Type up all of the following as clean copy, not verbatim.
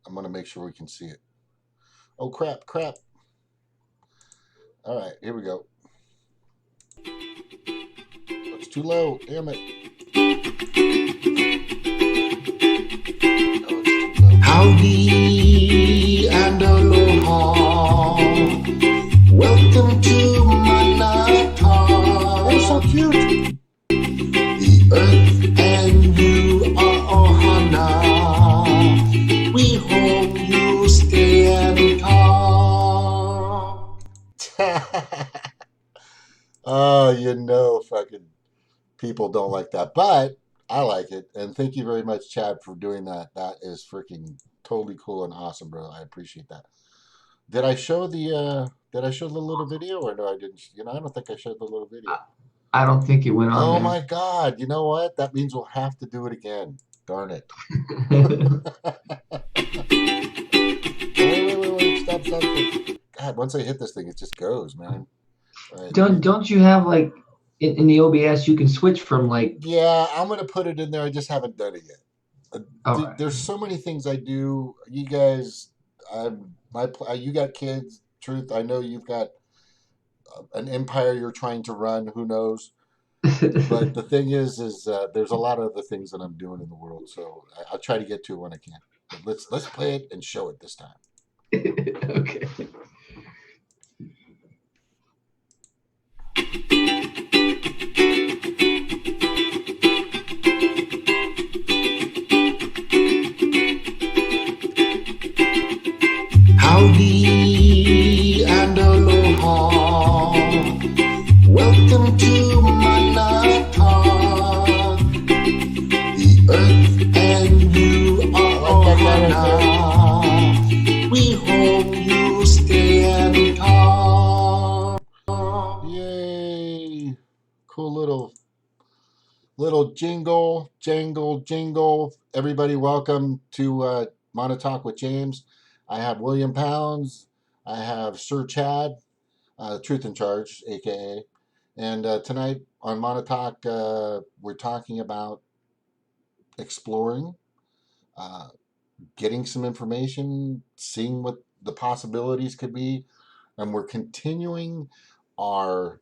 I'm going to make sure we can see it. Oh, crap, crap. All right, here we go. It's too low. Damn it. Howdy and aloha. Welcome to Manata. They're so cute. The earth and you are ohana. We hope you stay and talk. Oh, fucking people don't like that. But I like it. And thank you very much, Chad, for doing that. That is freaking totally cool and awesome, bro. I appreciate that. Did I show the little video or no I didn't? I don't think I showed the little video. I don't think it went on Oh there. my God. You know what? That means we'll have to do it again. Darn it. Wait. Stop. God, once I hit this thing, it just goes, man. Right. Don't you have like in the OBS you can switch from like? Yeah, I'm gonna put it in there. I just haven't done it yet. All right. There's so many things I do. You guys, you got kids. Truth, I know you've got an empire you're trying to run. Who knows? But the thing is there's a lot of other things that I'm doing in the world. So I'll try to get to it when I can. But let's play it and show it this time. Okay. Howdy and aloha. Welcome to Manata. The earth and you are ohana. We hope you stay and talk. Yay. Cool little jingle, jangle, jingle. Everybody welcome to Mana Talk with James. I have William Pounds. I have Sir Chad, Truth in Charge, aka. And tonight on Mana Talk, we're talking about exploring, uh, getting some information, seeing what the possibilities could be, and we're continuing our.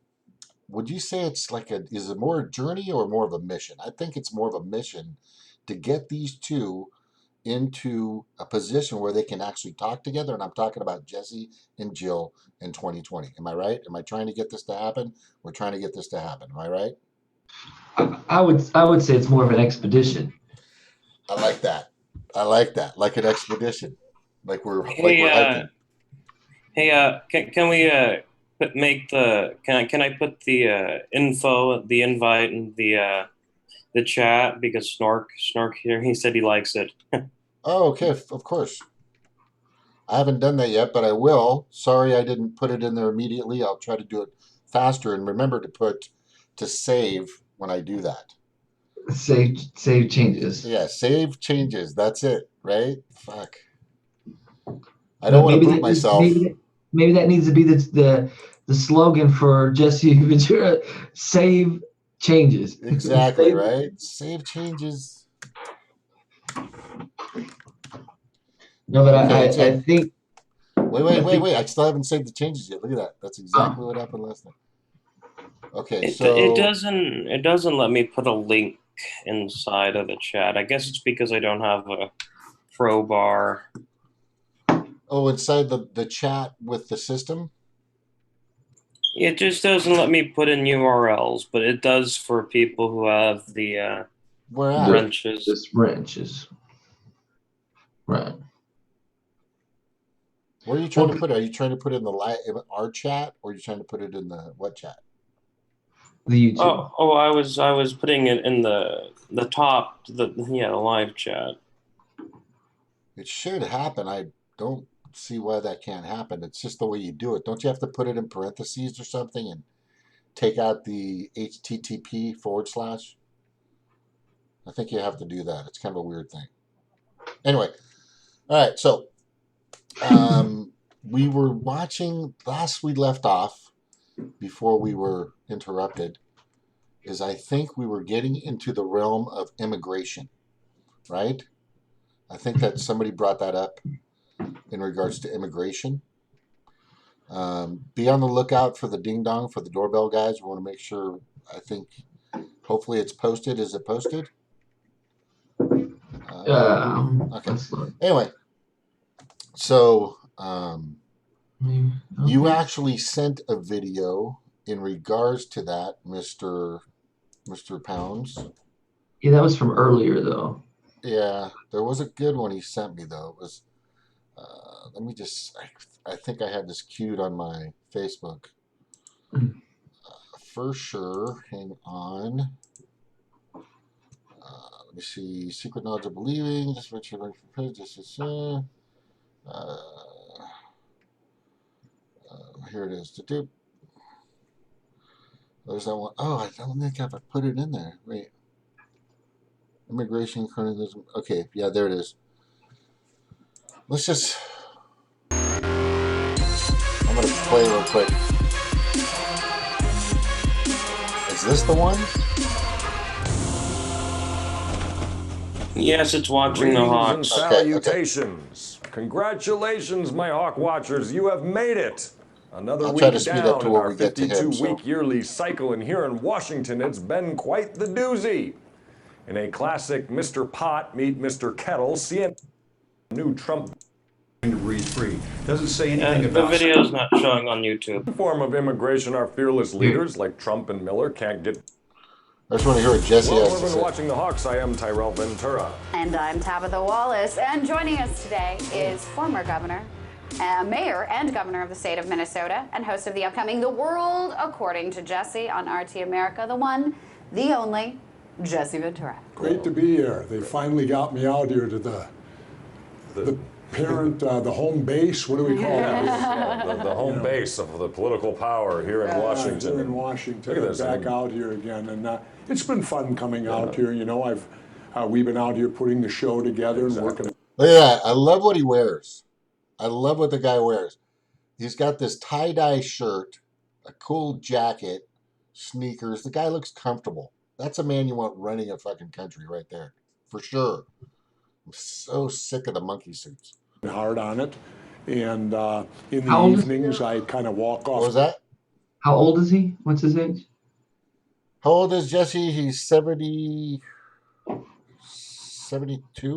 Would you say it's like is it more a journey or more of a mission? I think it's more of a mission to get these two into a position where they can actually talk together. And I'm talking about Jesse and Jill in 2020. Am I right? Am I trying to get this to happen? We're trying to get this to happen. Am I right? I would say it's more of an expedition. I like that. I like that. Like an expedition. Like we're Hey, hiking. can we make the can I put the info, the invite, in the chat because Snork here he said he likes it. Oh, okay. Of course. I haven't done that yet, but I will. Sorry I didn't put it in there immediately. I'll try to do it faster and remember to save when I do that. Save changes. Yeah, save changes. That's it, right? Fuck. I don't want to boot myself. Maybe that needs to be the slogan for Jesse Ventura. Save changes. Exactly, right? Save changes. No, but okay, I think. Wait. I still haven't saved the changes yet. Look at that. That's exactly what happened last time. Okay, it doesn't let me put a link inside of the chat. I guess it's because I don't have a crowbar. Oh, inside the chat with the system? It just doesn't let me put in URLs, but it does for people who have the wrenches. This wrenches. Right. Where are you trying to put it? Are you trying to put it in our chat, or are you trying to put it in the what chat? The YouTube. Oh, I was putting it in the top, the live chat. It should happen. I don't see why that can't happen. It's just the way you do it. Don't you have to put it in parentheses or something and take out the HTTP/? I think you have to do that. It's kind of a weird thing. Anyway, all right. So we were watching, last we left off before we were interrupted, is I think we were getting into the realm of immigration, right? I think that somebody brought that up in regards to immigration. Be on the lookout for the ding dong for the doorbell, guys. We want to make sure. I think hopefully it's posted. Is it posted? Okay. Let's look. Anyway, so Maybe. you Okay. actually sent a video in regards to that, Mr. Pounds. Yeah, that was from earlier though. Yeah, there was a good one he sent me though. It was. Let me just. I think I had this queued on my Facebook. For sure. Hang on. Let me see. Secret knowledge of believing. Just what you're here it is. There's that one. Oh, I don't think I've put it in there. Wait. Immigration, colonialism. Okay, yeah, there it is. Let's just. I'm going to play real quick. Is this the one? Yes, it's watching the Greetings and Hawks. salutations. Congratulations, my Hawk Watchers. You have made it. Another I'll try week to speed up down to in where our we get to him, 52-week yearly cycle, and here in Washington, it's been quite the doozy. In a classic Mr. Pot meet Mr. Kettle, CNN new Trump degrees free. Doesn't say anything The about video's not showing on YouTube. form of immigration, our fearless leaders like Trump and Miller can't get. I just want to hear what Jesse Well, has we've to been say. watching the Hawks. I am Tyrell Ventura. And I'm Tabitha Wallace. And joining us today is former governor, mayor and governor of the state of Minnesota, and host of the upcoming The World According to Jesse on RT America, the one, the only, Jesse Ventura. Great to be here. They finally got me out here to the parent, the home base. What do we call it? The home base of the political power here in Washington. Here in Washington. Look at this. Back out here again, and it's been fun coming out here. You know, we've been out here putting the show together and working. Look at that. I love what he wears. I love what the guy wears. He's got this tie-dye shirt, a cool jacket, sneakers. The guy looks comfortable. That's a man you want running a fucking country right there. For sure. I'm so sick of the monkey suits. Hard on it, and in How the old is evenings I kind of walk off. What was that? How old is he? What's his age? How old is Jesse? He's 72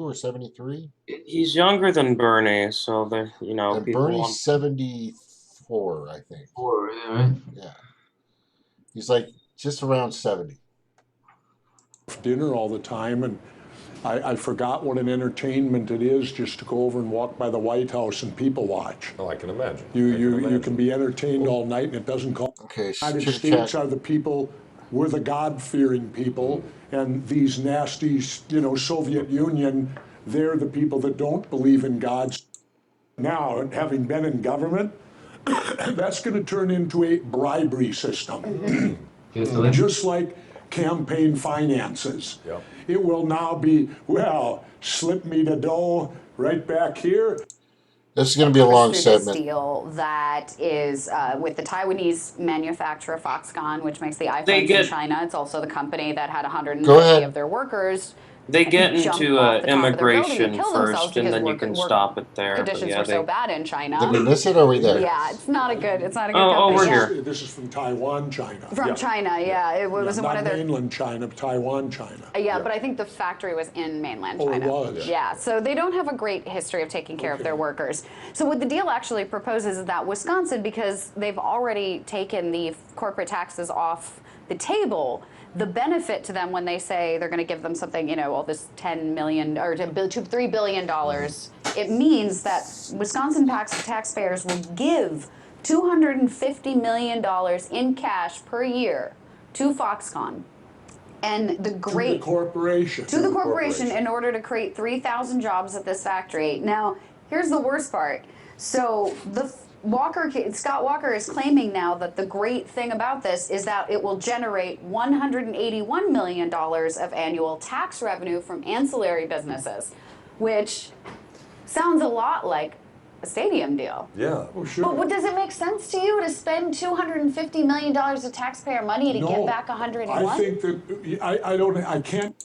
or 73? He's younger than Bernie, so the And people Bernie's want- 74, I think. Yeah, right. Yeah. He's like just around 70. Dinner all the time, and I forgot what an entertainment it is just to go over and walk by the White House and people watch. Oh, I can imagine. You can be entertained all night, and it doesn't cost. Okay, The United chit States chat. are the people, we're the God-fearing people, and these nasty, Soviet Union, they're the people that don't believe in God. Now, having been in government, that's going to turn into a bribery system, just like campaign finances. Yep. It will now be, well, slip me the dough right back here. This is going to be a long Through this segment. deal that is with the Taiwanese manufacturer Foxconn, which makes the They iPhones get- in China. It's also the company that had Go 150 ahead. of their workers. They get jump into off the top of their building and immigration kill themselves first, and because then you work- can work stop it there. But Conditions yeah, were so they- bad in China. Did we miss it or are we there? Yeah, it's not a good. It's not a good. Oh, company. we're Yeah. here. This is from Taiwan, China. From China, yeah. It was in one Not of their. mainland China, but Taiwan, China. Yeah, but I think the factory was in mainland Oh, it China. was? Yeah, so they don't have a great history of taking care of their workers. So what the deal actually proposes is that Wisconsin, because they've already taken the corporate taxes off the table, the benefit to them when they say they're going to give them something, all this $10 million or $3 billion, it means that Wisconsin taxpayers will give $250 million in cash per year to Foxconn. And the To the great corporation. to the corporation in order to create 3,000 jobs at this factory. Now, here's the worst part. So Scott Walker is claiming now that the great thing about this is that it will generate $181 million of annual tax revenue from ancillary businesses, which sounds a lot like a stadium deal. Yeah. Oh, sure. But does it make sense to you to spend $250 million of taxpayer money to get back 101? I think that I can't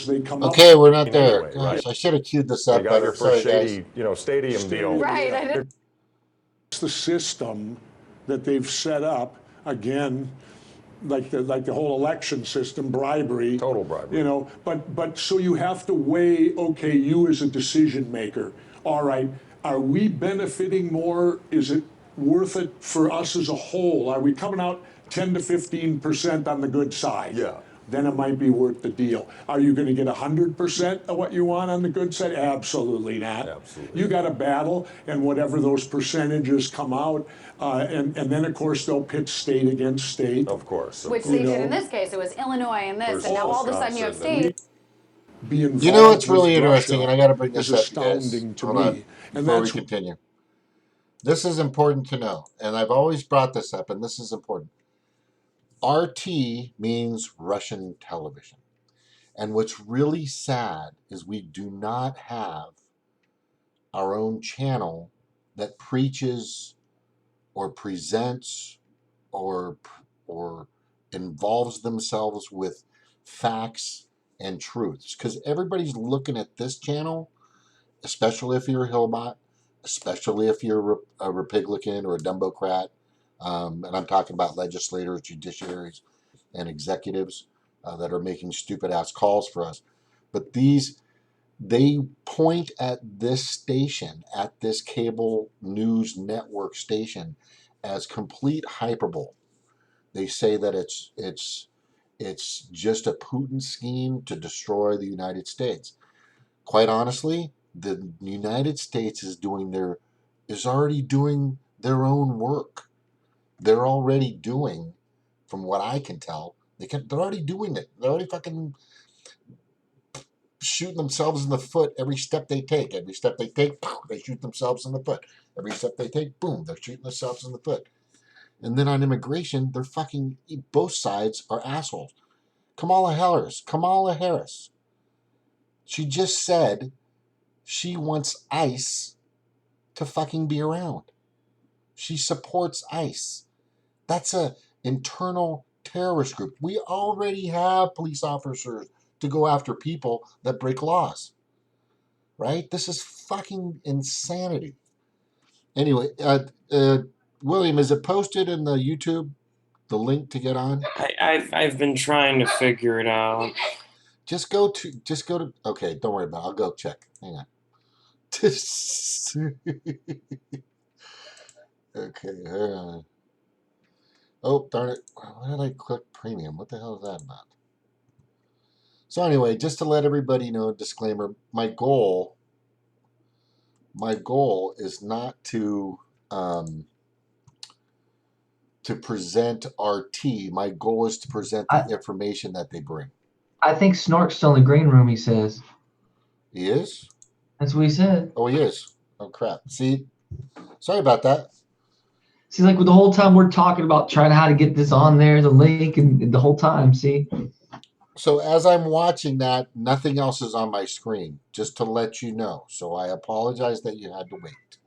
they come up. Okay, we're not there. Anyway, Gosh, right. I should have queued this They up got better. their first Sorry, shady, guys. stadium deal. Right. I didn't. It's the system that they've set up, again, like the whole election system, bribery. Total bribery. You know, but so you have to weigh, okay, you as a decision maker, all right, are we benefiting more? Is it worth it for us as a whole? Are we coming out 10 to 15% on the good side? Yeah. Then it might be worth the deal. Are you going to get 100% of what you want on the good side? Absolutely not. Absolutely. You got to battle, and whatever those percentages come out, and then of course they'll pit state against state. Of course. Which they did in this case. It was Illinois and this, and now all of a sudden you have states. Be involved You know what's with really interesting, Russia and I got to bring this is up, you guys. astounding to Hold me. on, And before we that's continue. This is important to know, and I've always brought this up, and this is important. RT means Russian television. And what's really sad is we do not have our own channel that preaches or presents or involves themselves with facts and truths. Because everybody's looking at this channel, especially if you're a Hillbot, especially if you're a Republican or a Dumbocrat, and I'm talking about legislators, judiciaries, and executives that are making stupid ass calls for us. But they point at this station, at this cable news network station, as complete hyperbole. They say that it's just a Putin scheme to destroy the United States. Quite honestly, the United States is already doing their own work. They're already doing, from what I can tell, they're already doing it. They're already fucking shooting themselves in the foot every step they take. Every step they take, they shoot themselves in the foot. Every step they take, boom, they're shooting themselves in the foot. And then on immigration, they're fucking, both sides are assholes. Kamala Harris, she just said she wants ICE to fucking be around. She supports ICE. That's a internal terrorist group. We already have police officers to go after people that break laws. Right? This is fucking insanity. Anyway, William, is it posted in the YouTube, the link to get on? I've been trying to figure it out. Just go to, okay, don't worry about it. I'll go check. Hang on. Okay, hang on. Oh, darn it. Why did I click premium? What the hell is that about? So anyway, just to let everybody know, disclaimer, my goal is not to present RT. My goal is to present the information that they bring. I think Snork's still in the green room, he says. He is? That's what he said. Oh, he is. Oh, crap. See? Sorry about that. See, like the whole time we're talking about trying how to get this on there, the link, and the whole time, see? So as I'm watching that, nothing else is on my screen, just to let you know. So I apologize that you had to wait.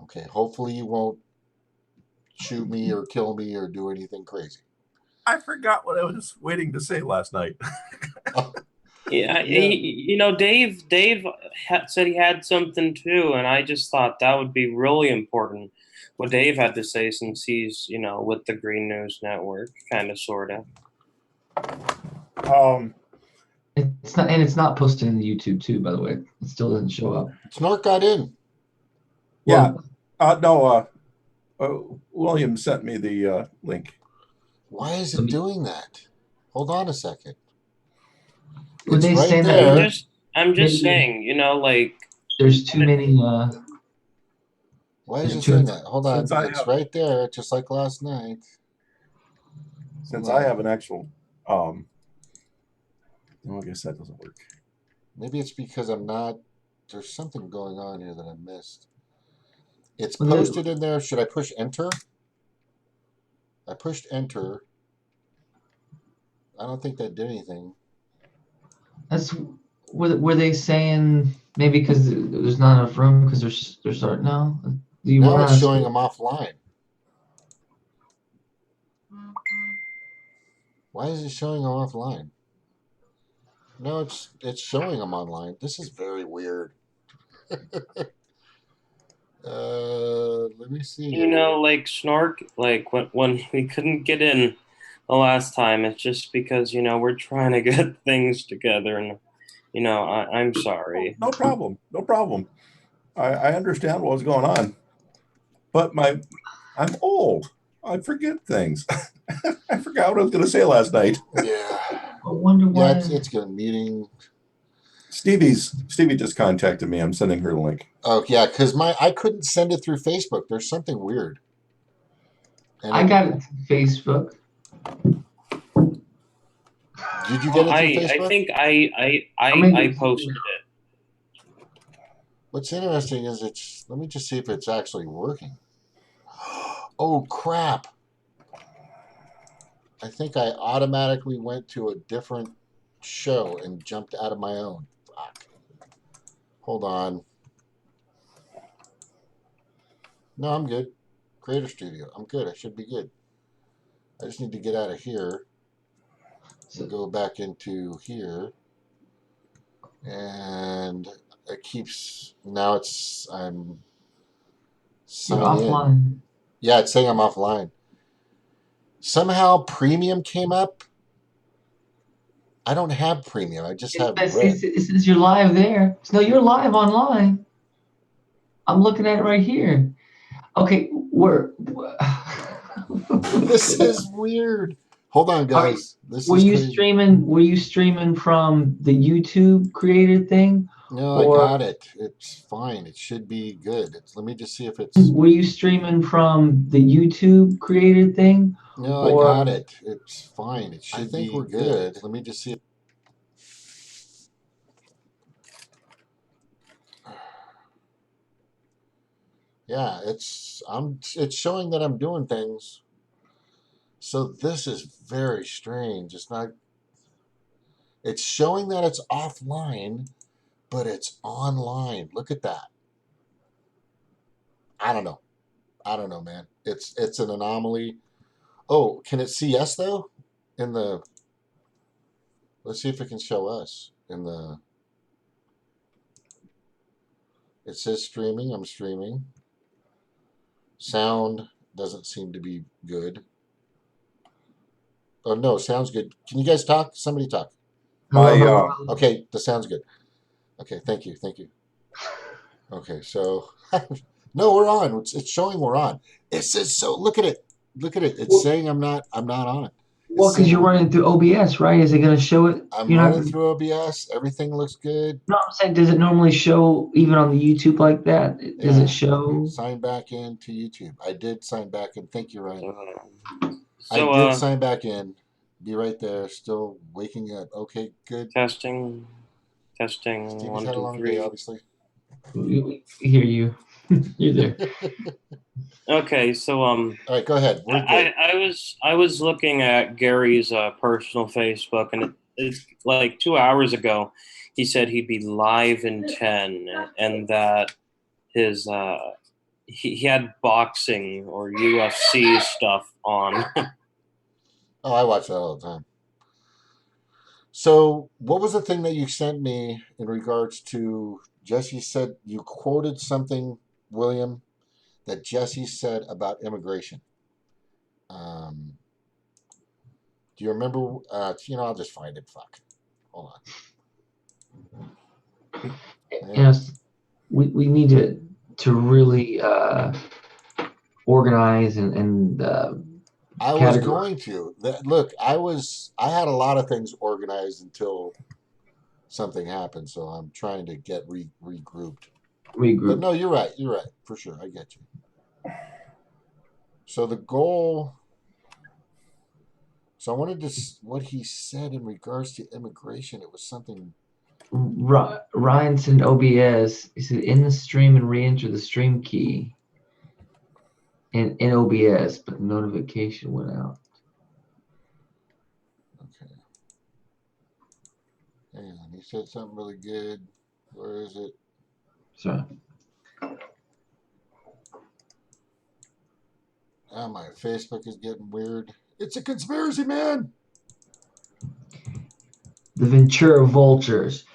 Okay, hopefully you won't shoot me or kill me or do anything crazy. I forgot what I was waiting to say last night. Yeah, you know, Dave said he had something too, and I just thought that would be really important what Dave had to say, since he's, you know, with the Green News Network, kind of, sort of. It's not posted in the YouTube too, by the way. It still doesn't show up. Snort got in. Yeah. No. William sent me the link. Why is it doing that? Hold on a second. When It's they right say there. that, I'm just saying, you know, like, there's too many. Why is it saying that? Hold on. It's right there, just like last night. Since I have an actual, I guess that doesn't work. Maybe it's because I'm not. There's something going on here that I missed. It's posted in there. Should I push enter? I pushed enter. I don't think that did anything. That's were they saying maybe because there's not enough room because they're starting now? Do you Now it's showing them offline. Why is it showing them offline? No, it's showing them online. This is very weird. Let me see You here. know, like Snork, like when we couldn't get in the last time, it's just because, you know, we're trying to get things together, and, you know, I'm sorry. No problem. No problem. I understand what was going on. But I'm old. I forget things. I forgot what I was going to say last night. Yeah. I wonder why. Yeah, it's good meeting. Stevie just contacted me. I'm sending her the link. Oh yeah, because I couldn't send it through Facebook. There's something weird. And I got it through Facebook. Did you get it through Facebook? I think I posted it. What's interesting is let me just see if it's actually working. Oh crap. I think I automatically went to a different show and jumped out of my own. Fuck. Hold on. No, I'm good. Creator Studio. I'm good. I should be good. I just need to get out of here and go back into here. And it keeps, now I'm You're signed in. offline. Yeah, it's saying I'm offline. Somehow premium came up. I don't have premium. I just have red. It says you're live there. No, you're live online. I'm looking at it right here. Okay, This is weird. Hold on, guys. This were is you crazy. streaming? Were you streaming from the YouTube created thing? No, or I got it. It's fine. It should be good. Let me just see if it's. were you streaming from the YouTube created thing? No, or I got it. It's fine. It should be we're good. Let me just see. Yeah, it's showing that I'm doing things. So this is very strange. It's showing that it's offline, but it's online. Look at that. I don't know, man. It's an anomaly. Oh, can it see us though? Let's see if it can show us it says streaming. I'm streaming. Sound doesn't seem to be good. Oh no, sounds good. Can you guys talk? Somebody talk. Okay, the sound's good. Okay, thank you. Okay, so no, we're on. It's showing we're on. It says so. Look at it. It's saying I'm not on it. Well, because you're running through OBS, right? Is it going to show it? I'm running through OBS. Everything looks good. No, I'm saying, does it normally show even on the YouTube like that? Does it show? Sign back into YouTube. I did sign back in. Thank you, Ryan. So, I did sign back in. Be right there. Still waking up. Okay, good. Testing. Stevie's 1, had a 2, long 3. day, obviously. We hear you. You're there. Okay, so All right, go ahead. We're good. I was looking at Gary's personal Facebook, and it's like 2 hours ago. He said he'd be live in 10, and that his he had boxing or UFC stuff on. Oh, I watch that all the time. So, what was the thing that you sent me in regards to Jesse said you quoted something, William, that Jesse said about immigration? Do you remember? I'll just find it. Fuck. Hold on. Yes, we need to really organize and I was going to. Look, I had a lot of things organized until something happened, so I'm trying to get regrouped. But no, you're right. You're right. For sure. I get you. So the goal. So I wanted to, what he said in regards to immigration. It was something. Ryan sent OBS. He said, in the stream and re-enter the stream key in OBS, but the notification went out. Okay. Hang on. He said something really good. Where is it? Sorry. Oh, my Facebook is getting weird. It's a conspiracy, man. The Ventura vultures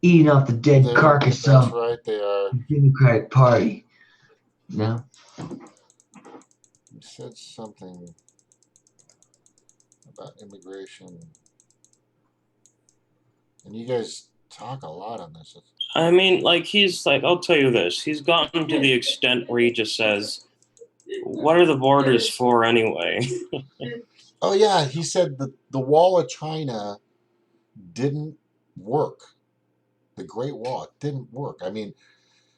eating off the dead carcass That's of right, they are. the Democratic Party. No? You said something about immigration. And you guys talk a lot on this. I mean, like, he's like, I'll tell you this. He's gotten to the extent where he just says, what are the borders for anyway? Oh, yeah, he said that the Wall of China didn't work. The Great Wall didn't work. I mean,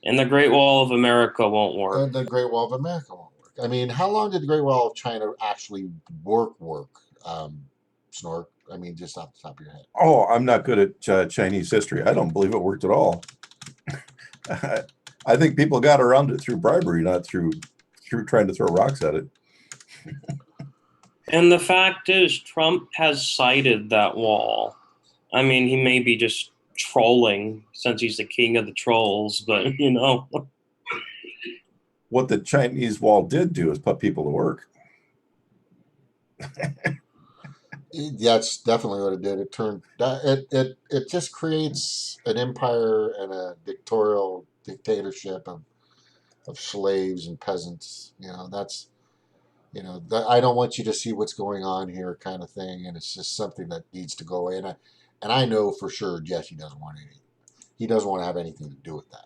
And the Great Wall of America won't work. and the Great Wall of America won't work. I mean, how long did the Great Wall of China actually work? Snork? I mean, just off the top of your head. Oh, I'm not good at Chinese history. I don't believe it worked at all. I think people got around it through bribery, not through trying to throw rocks at it. And the fact is, Trump has cited that wall. I mean, he may be just trolling since he's the king of the trolls, but, you know. What the Chinese wall did do is put people to work. That's definitely what it did. It turned it just creates an empire and a dictatorship of slaves and peasants. That's I don't want you to see what's going on here, kind of thing. And it's just something that needs to go away. And I know for sure Jesse doesn't want any. He doesn't want to have anything to do with that.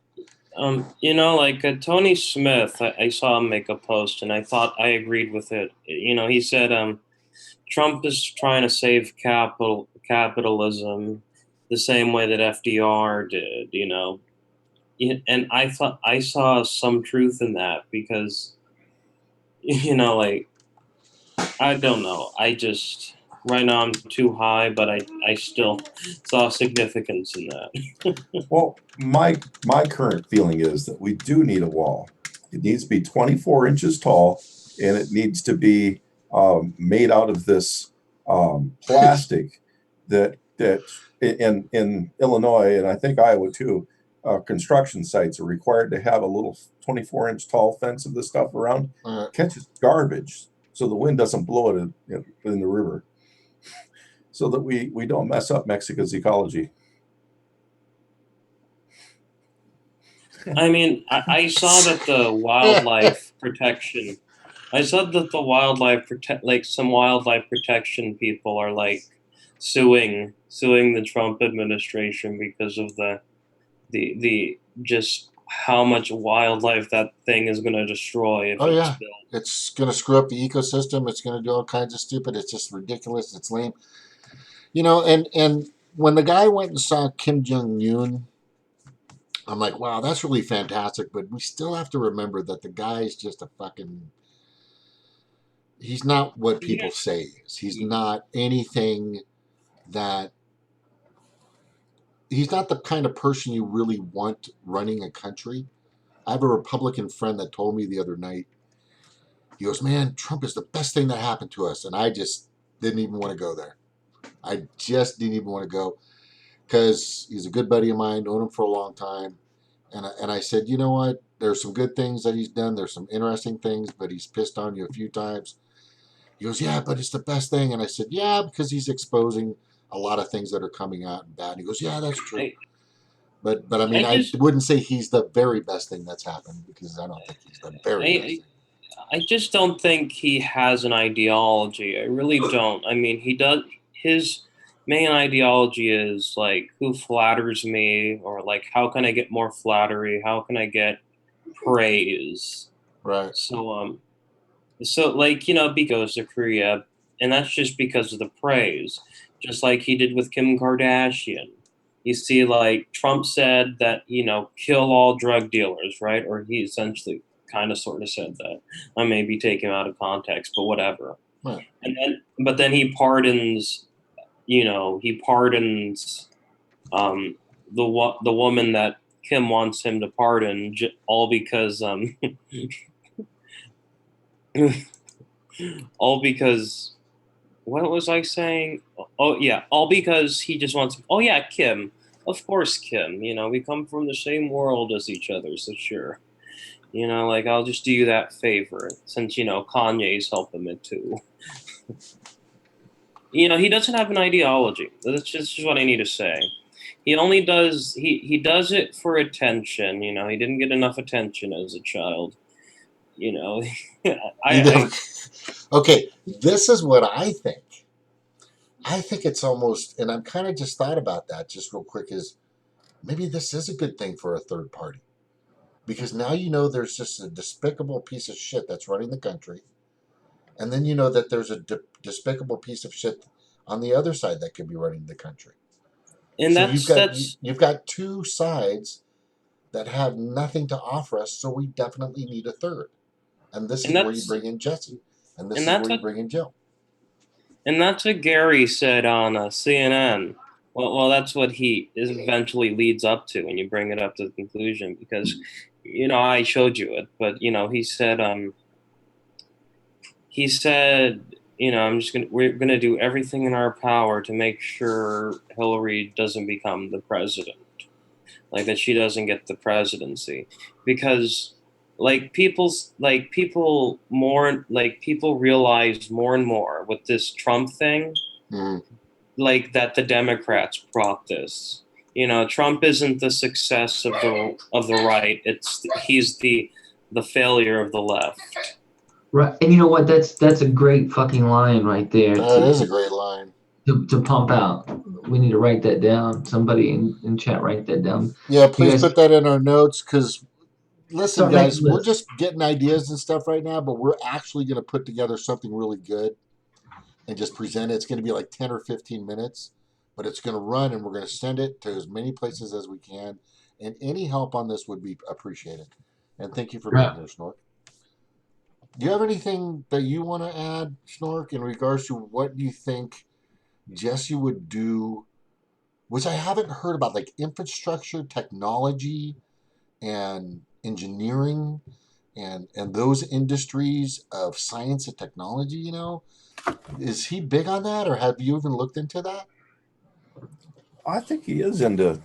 Like Tony Smith, I saw him make a post, and I thought I agreed with it. He said, Trump is trying to save capitalism the same way that FDR did, and I thought I saw some truth in that because, like, I don't know. Right now I'm too high, but I still saw significance in that. Well, my current feeling is that we do need a wall. It needs to be 24 inches tall, and it needs to be made out of this plastic that in Illinois, and I think Iowa too, construction sites are required to have a little 24-inch tall fence of this stuff around. Catches garbage, so the wind doesn't blow it in the river, so that we don't mess up Mexico's ecology. I mean, I saw that the wildlife protection. I saw that the some wildlife protection people are like suing the Trump administration because of the just how much wildlife that thing is going to destroy if it's built. It's going to screw up the ecosystem. It's going to do all kinds of stupid. It's just ridiculous. It's lame. And when the guy went and saw Kim Jong-un, I'm like, wow, that's really fantastic. But we still have to remember that the guy's just he's not what people say he is. He's not anything that, he's not the kind of person you really want running a country. I have a Republican friend that told me the other night, he goes, man, Trump is the best thing that happened to us. And I just didn't even want to go there. I just didn't even want to go because he's a good buddy of mine, known him for a long time. And I said, you know what? There's some good things that he's done. There's some interesting things, but he's pissed on you a few times. He goes, yeah, but it's the best thing. And I said, yeah, because he's exposing a lot of things that are coming out and bad. And he goes, yeah, that's true. But I mean, I wouldn't say he's the very best thing that's happened because I don't think he's the very best thing. I just don't think he has an ideology. I really don't. I mean, he does. His main ideology is like, who flatters me, or like, how can I get more flattery? How can I get praise? Right. So like, he goes to Korea, and that's just because of the praise. Just like he did with Kim Kardashian. You see, like, Trump said that, kill all drug dealers, right? Or he essentially kind of sort of said that. I may be taken out of context, but whatever. Right. But then he pardons, the woman that Kim wants him to pardon, all because all because, what was I saying? Oh yeah, all because he just wants. Oh yeah, Kim. Of course, Kim. We come from the same world as each other, so sure. Like, I'll just do you that favor since Kanye's helping it too. he doesn't have an ideology. That's just what I need to say. He only does he does it for attention. He didn't get enough attention as a child. I Okay, this is what I think. I think it's almost, and I'm kind of just thought about that just real quick, is maybe this is a good thing for a third party. Because now there's just a despicable piece of shit that's running the country. And then that there's a despicable piece of shit on the other side that could be running the country. and So that's you've got two sides that have nothing to offer us, so we definitely need a third. And this is and where you that's bring in Jesse. And this and is that's where you what bring in Jill. and that's what Gary said on CNN. Well, that's what he eventually leads up to when you bring it up to the conclusion, because I showed you it, but he said, we're gonna do everything in our power to make sure Hillary doesn't become the president, like that she doesn't get the presidency, because people realize more and more with this Trump thing, that the Democrats brought this. Trump isn't the success of the right. He's the failure of the left. Right, and you know what? That's a great fucking line right there That is a great line. to pump out. We need to write that down. Somebody in chat write that down. Yeah, please guys- put that in our notes, because listen, Start guys, making we're lists. just getting ideas and stuff right now, but we're actually going to put together something really good and just present it. It's going to be like 10 or 15 minutes, but it's going to run, and we're going to send it to as many places as we can. And any help on this would be appreciated. And thank you for being here, Snork. Do you have anything that you want to add, Snork, in regards to what you think Jesse would do, which I haven't heard about, like infrastructure, technology, and engineering, and those industries of science and technology? Is he big on that, or have you even looked into that? I think he is into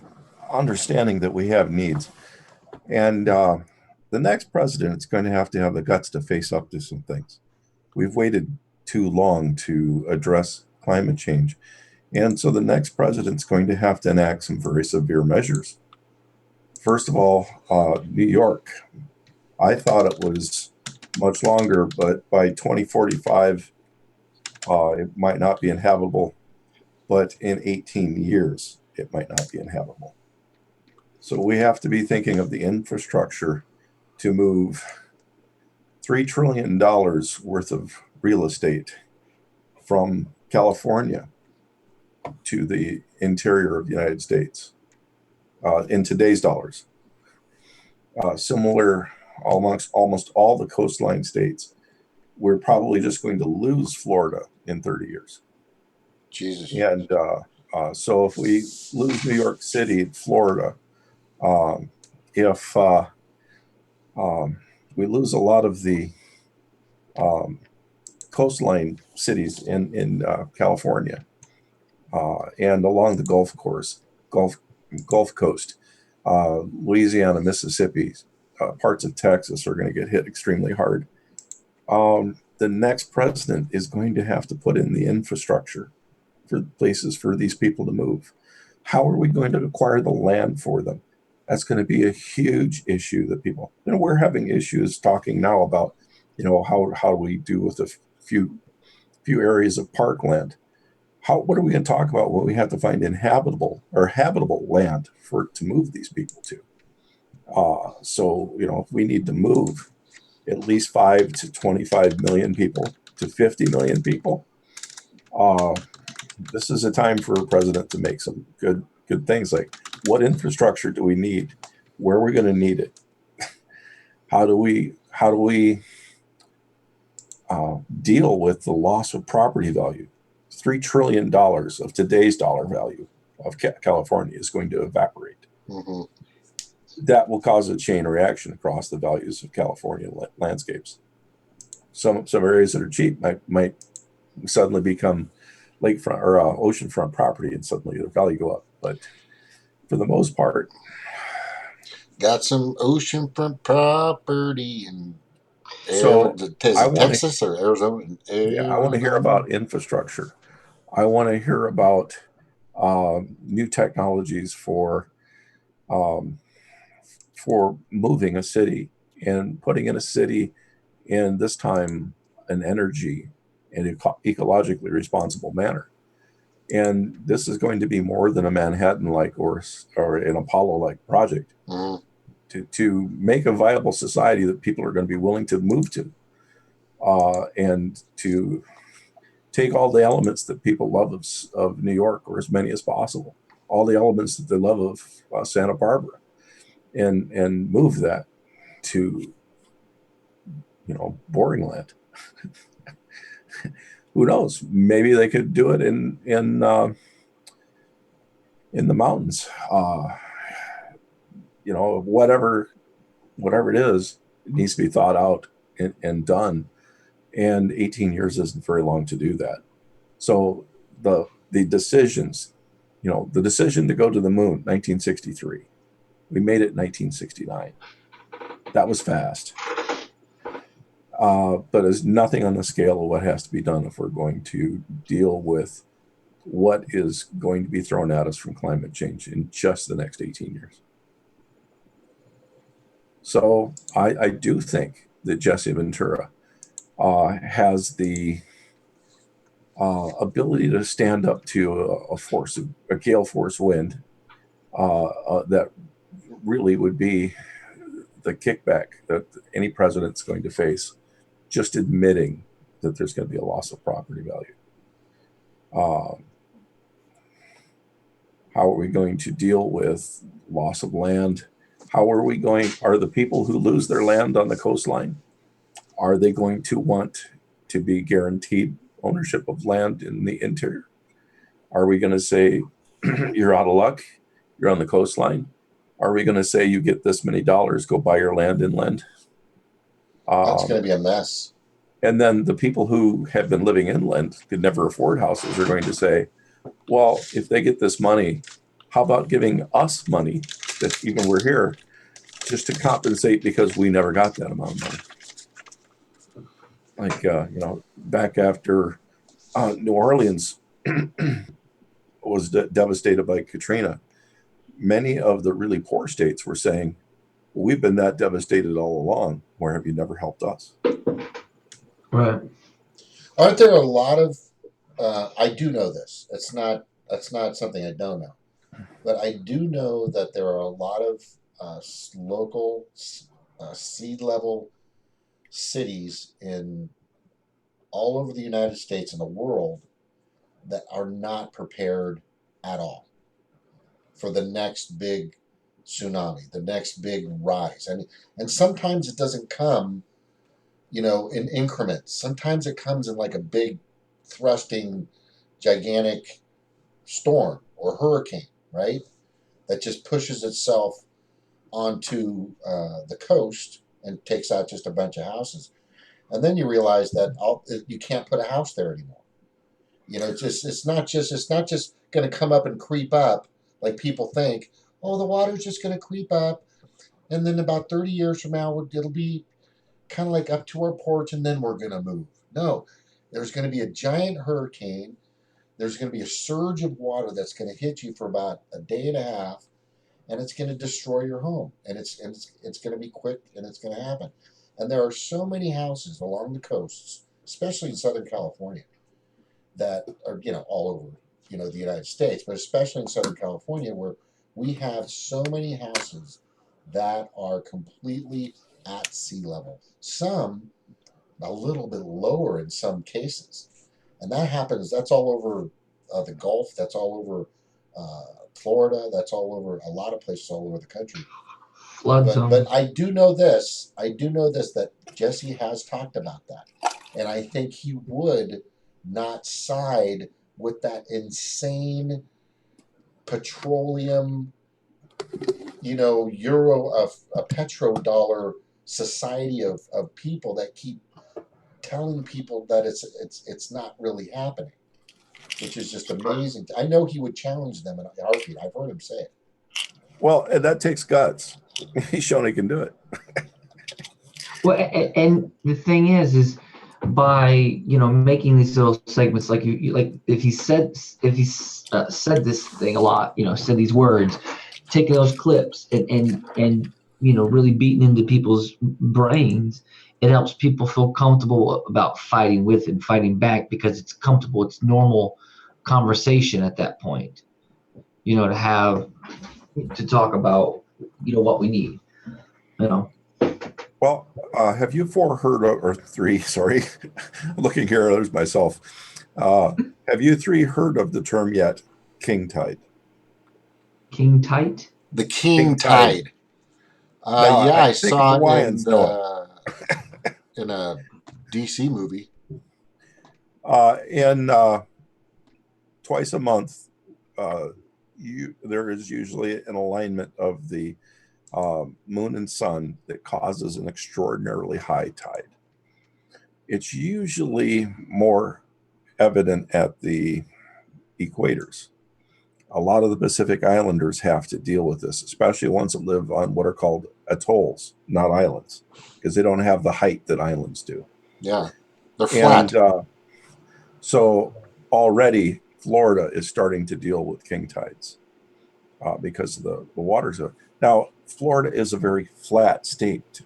understanding that we have needs. And the next president is going to have the guts to face up to some things. We've waited too long to address climate change. And so the next president's going to have to enact some very severe measures. First of all, New York. I thought it was much longer, but by 2045, it might not be inhabitable. But in 18 years, it might not be inhabitable. So we have to be thinking of the infrastructure to move $3 trillion worth of real estate from California to the interior of the United States in today's dollars. Similar amongst almost all the coastline states, we're probably just going to lose Florida in 30 years. Jesus. And so if we lose New York City, Florida, if we lose a lot of the coastline cities in California and along the Gulf Coast, Louisiana, Mississippi, parts of Texas are going to get hit extremely hard. The next president is going to have to put in the infrastructure for places for these people to move. How are we going to acquire the land for them? That's going to be a huge issue that people, we're having issues talking now about, how do we do with a few areas of parkland? What are we going to talk about when we have to find habitable land to move these people to? So, if we need to move at least 5 to 25 million people to 50 million people, this is a time for a president to make some good things, like what infrastructure do we need? Where are we going to need it? How do we deal with the loss of property value? $3 trillion of today's dollar value of California is going to evaporate. Mm-hmm. That will cause a chain reaction across the values of California landscapes. Some areas that are cheap might suddenly become lakefront or oceanfront property, and suddenly their value go up. But for the most part, got some oceanfront property in So I want Texas or Arizona. I want to hear about infrastructure. I want to hear about new technologies for moving a city and putting in a city in this time an energy and ecologically responsible manner. And this is going to be more than a Manhattan-like or an Apollo-like project to make a viable society that people are going to be willing to move to, and to take all the elements that people love of New York, or as many as possible, all the elements that they love of Santa Barbara, and move that to, boring land. Who knows? Maybe they could do it in the mountains. Whatever it is, it needs to be thought out and done. And 18 years isn't very long to do that. So the decisions, the decision to go to the moon, 1963. We made it in 1969. That was fast. But there's nothing on the scale of what has to be done if we're going to deal with what is going to be thrown at us from climate change in just the next 18 years. So I do think that Jesse Ventura has the ability to stand up to a gale force wind that really would be the kickback that any president's going to face, just admitting that there's going to be a loss of property value. How are we going to deal with loss of land? Are the people who lose their land on the coastline, are they going to want to be guaranteed ownership of land in the interior? Are we going to say, you're out of luck, you're on the coastline? Are we going to say, you get this many dollars, go buy your land inland? That's going to be a mess. And then the people who have been living inland, could never afford houses, are going to say, well, if they get this money, how about giving us money that even we're here, just to compensate because we never got that amount of money? Like, back after New Orleans was devastated by Katrina, many of the really poor states were saying, well, we've been that devastated all along. Where have you never helped us? Right. Aren't there a lot of? I do know this. That's not something I don't know, but I do know that there are a lot of local sea level cities in all over the United States and the world that are not prepared at all for the next big tsunami, the next big rise. And sometimes it doesn't come, in increments. Sometimes it comes in like a big thrusting gigantic storm or hurricane, right? That just pushes itself onto the coast and takes out just a bunch of houses. And then you realize that you can't put a house there anymore. It's not just going to come up and creep up like people think. Oh, the water's just going to creep up, and then about 30 years from now, it'll be kind of like up to our porch, and then we're going to move. No, there's going to be a giant hurricane. There's going to be a surge of water that's going to hit you for about a day and a half, and it's going to destroy your home. And it's going to be quick, and it's going to happen. And there are so many houses along the coasts, especially in Southern California, that are all over the United States, but especially in Southern California, where we have so many houses that are completely at sea level. Some a little bit lower in some cases, and that happens. That's all over the Gulf. That's all over Florida. That's all over a lot of places all over the country. Flood zone. But I do know this. That Jesse has talked about that, and I think he would not side with that insane petroleum, euro of a petrodollar society of people that keep telling people that it's not really happening, which is just amazing. I know he would challenge them in a heartbeat. I've heard him say it. Well, and that takes guts. He's shown he can do it. Well, and the thing is by making these little segments, like like if he said this thing a lot, said these words, taking those clips and really beating into people's brains, it helps people feel comfortable about fighting with and fighting back, because it's comfortable, it's normal conversation at that point, to have to talk about what we need. Well, have you four heard of, or three, sorry, looking here, there's myself. Have you three heard of the term yet, king tide? King tight? The king King tide. tide. Now, Yeah, I think saw it Hawaiians know in a DC movie. In twice a month, there is usually an alignment of the moon and sun that causes an extraordinarily high tide. It's usually more evident at the equators. A lot of the Pacific Islanders have to deal with this, especially ones that live on what are called atolls, not islands, because they don't have the height that islands do. Yeah, they're flat. And so already Florida is starting to deal with king tides because the waters are. Now, Florida is a very flat state.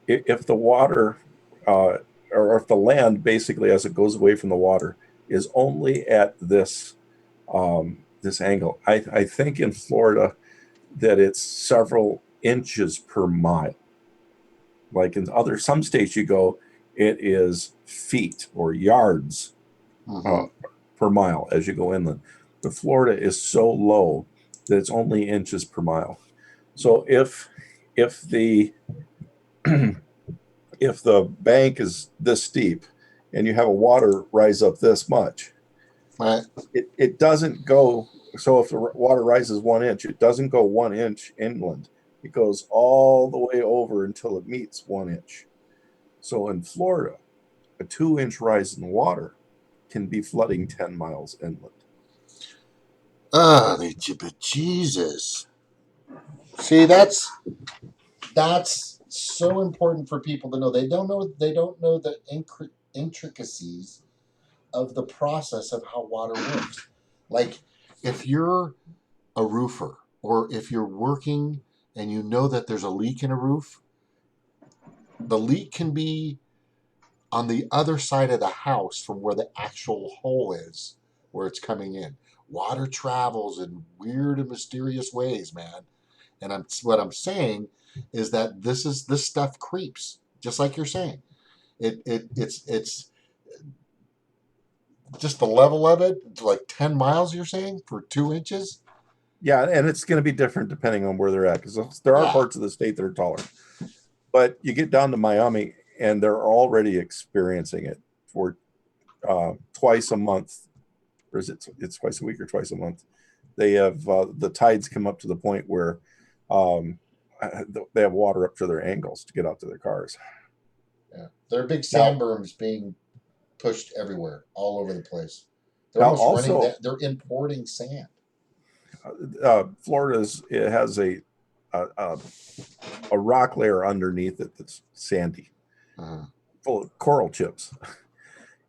If the water, or if the land basically, as it goes away from the water, is only at this this angle, I think in Florida that it's several inches per mile. Like in some states you go, it is feet or yards per mile as you go inland. But Florida is so low that it's only inches per mile. So if the if the bank is this steep and you have a water rise up this much, Right. it doesn't go. So if the water rises 1 inch, it doesn't go 1 inch inland. It goes all the way over until it meets 1 inch. So in Florida, a 2-inch rise in water can be flooding 10 miles inland. But Jesus. See, that's so important for people to know. They don't know the intricacies of the process of how water works. Like if you're a roofer, or if you're working and you know that there's a leak in a roof, the leak can be on the other side of the house from where the actual hole is, where it's coming in. Water travels in weird and mysterious ways, man. And what I'm saying is that this stuff creeps, just like you're saying. It's just the level of it, like 10 miles, you're saying, for 2 inches? Yeah, and it's going to be different depending on where they're at, because there are parts of the state that are taller. But you get down to Miami, and they're already experiencing it for twice a month. Or is it's twice a week or twice a month? They have the tides come up to the point where they have water up to their ankles to get out to their cars. Yeah, there are big sand berms being pushed everywhere, all over the place. They're almost running that. They're importing sand. Florida has a rock layer underneath it that's sandy, full of coral chips.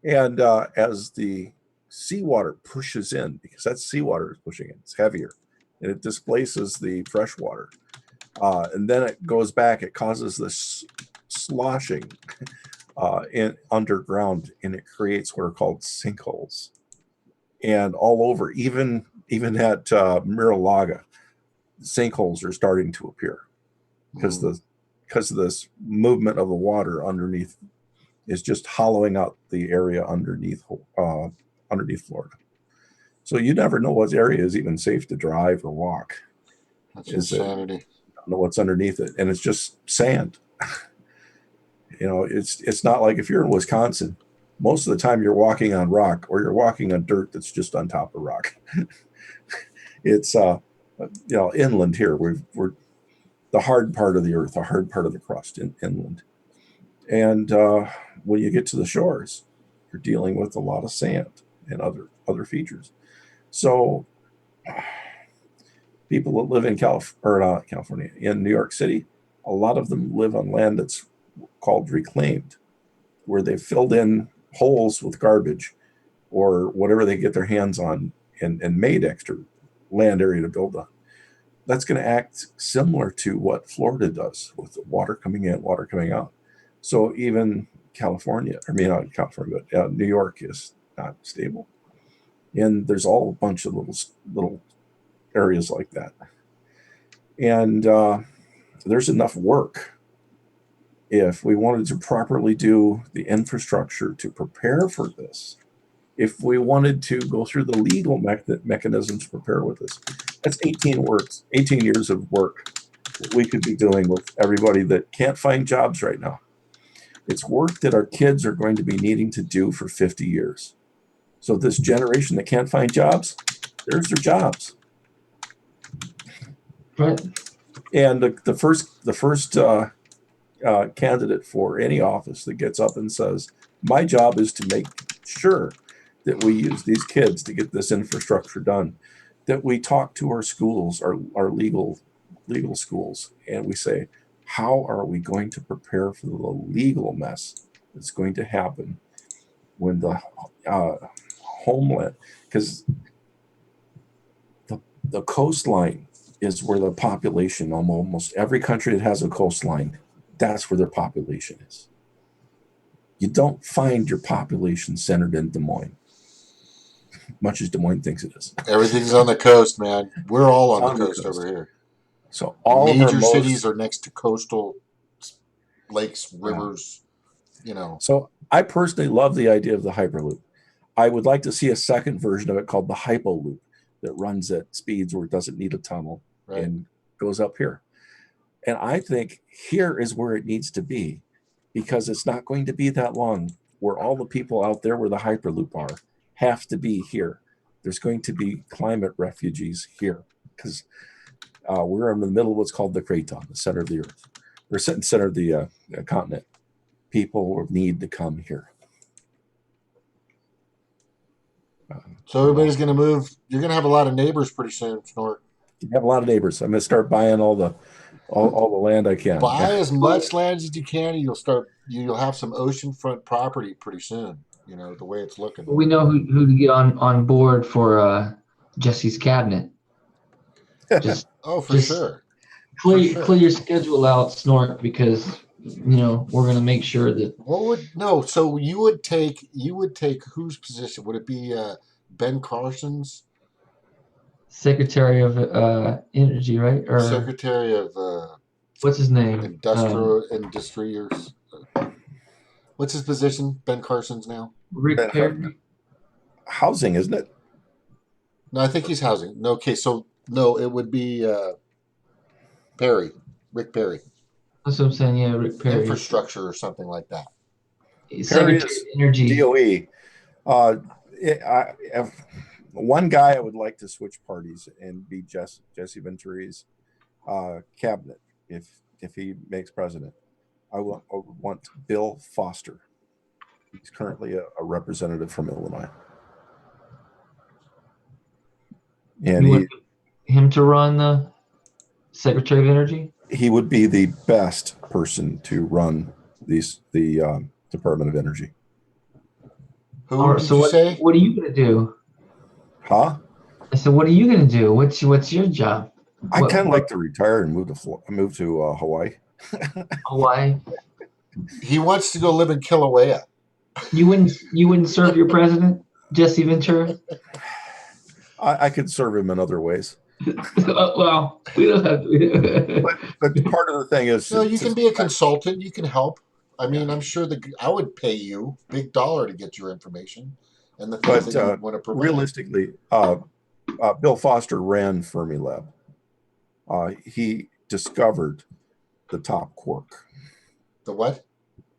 And as the seawater pushes in, because that seawater is pushing in, it's heavier, and it displaces the fresh water. And then it goes back, it causes this sloshing in underground, and it creates what are called sinkholes. And all over, even at Miralaga, sinkholes are starting to appear because of this movement of the water underneath is just hollowing out the area underneath Florida. So you never know what area is even safe to drive or walk. That's insanity. You don't know what's underneath it, and it's just sand. It's not like if you're in Wisconsin, most of the time you're walking on rock or you're walking on dirt that's just on top of rock. It's inland here. We're the hard part of the earth, the hard part of the crust inland. And when you get to the shores, you're dealing with a lot of sand and other features. So people that live in California, in New York City, a lot of them live on land that's called reclaimed, where they filled in holes with garbage or whatever they get their hands on and made extra land area to build on. That's going to act similar to what Florida does with the water coming in, water coming out. So even California, I mean, not California, but New York is not stable. And there's all a bunch of little areas like that. And there's enough work if we wanted to properly do the infrastructure to prepare for this. If we wanted to go through the legal mechanisms to prepare with this, that's 18 years of work that we could be doing with everybody that can't find jobs right now. It's work that our kids are going to be needing to do for 50 years. So this generation that can't find jobs, there's their jobs. Right. And the first candidate for any office that gets up and says, my job is to make sure that we use these kids to get this infrastructure done, that we talk to our schools, our legal schools, and we say, how are we going to prepare for the legal mess that's going to happen when the homeland, because the coastline is where the population, almost every country that has a coastline, that's where their population is. You don't find your population centered in Des Moines, much as Des Moines thinks it is. Everything's on the coast, man. We're all on the coast over here. So all major of our cities are next to coastal lakes, rivers, you know. So I personally love the idea of the Hyperloop. I would like to see a second version of it called the Hypoloop that runs at speeds where it doesn't need a tunnel and goes up here. And I think here is where it needs to be, because it's not going to be that long where all the people out there where the Hyperloop are have to be here. There's going to be climate refugees here because we're in the middle of what's called the craton, the center of the earth. We're in the center of the continent. People need to come here. So everybody's going to move. You're going to have a lot of neighbors pretty soon, Snort. You have a lot of neighbors. I'm going to start buying all the land I can. Buy as much land as you can, and you'll have some oceanfront property pretty soon. You know the way it's looking. We know who to get on board for Jesse's cabinet. Just sure. Clear your schedule out, Snort, because we're going to make sure that. So you would take whose position? Would it be Ben Carson's? Secretary of Energy, right? Or Secretary of what's his name? Industry or what's his position? Ben Carson's now. Rick Perry. Housing, isn't it? No, I think he's housing. No, okay, so no, it would be Perry, Rick Perry. That's what I'm saying. Yeah, Rick Perry. Infrastructure or something like that. Secretary of Energy. DOE. One guy I would like to switch parties and be Jesse Venturi's cabinet if he makes president. I would want Bill Foster. He's currently a representative from Illinois. And you want him to run the Secretary of Energy? He would be the best person to run the Department of Energy. Who did you say? What are you going to do? Huh? I said, what are you going to do? What's your job? I kind of like to retire and move to Hawaii. Hawaii. He wants to go live in Kilauea. You wouldn't serve your president, Jesse Ventura? I could serve him in other ways. Well, we don't have to. but part of the thing is, no, you can be a consultant. You can help. I mean, I'm sure I would pay you big dollar to get your information and the things that you want to provide. Realistically, Bill Foster ran Fermilab. He discovered the top quark. The what?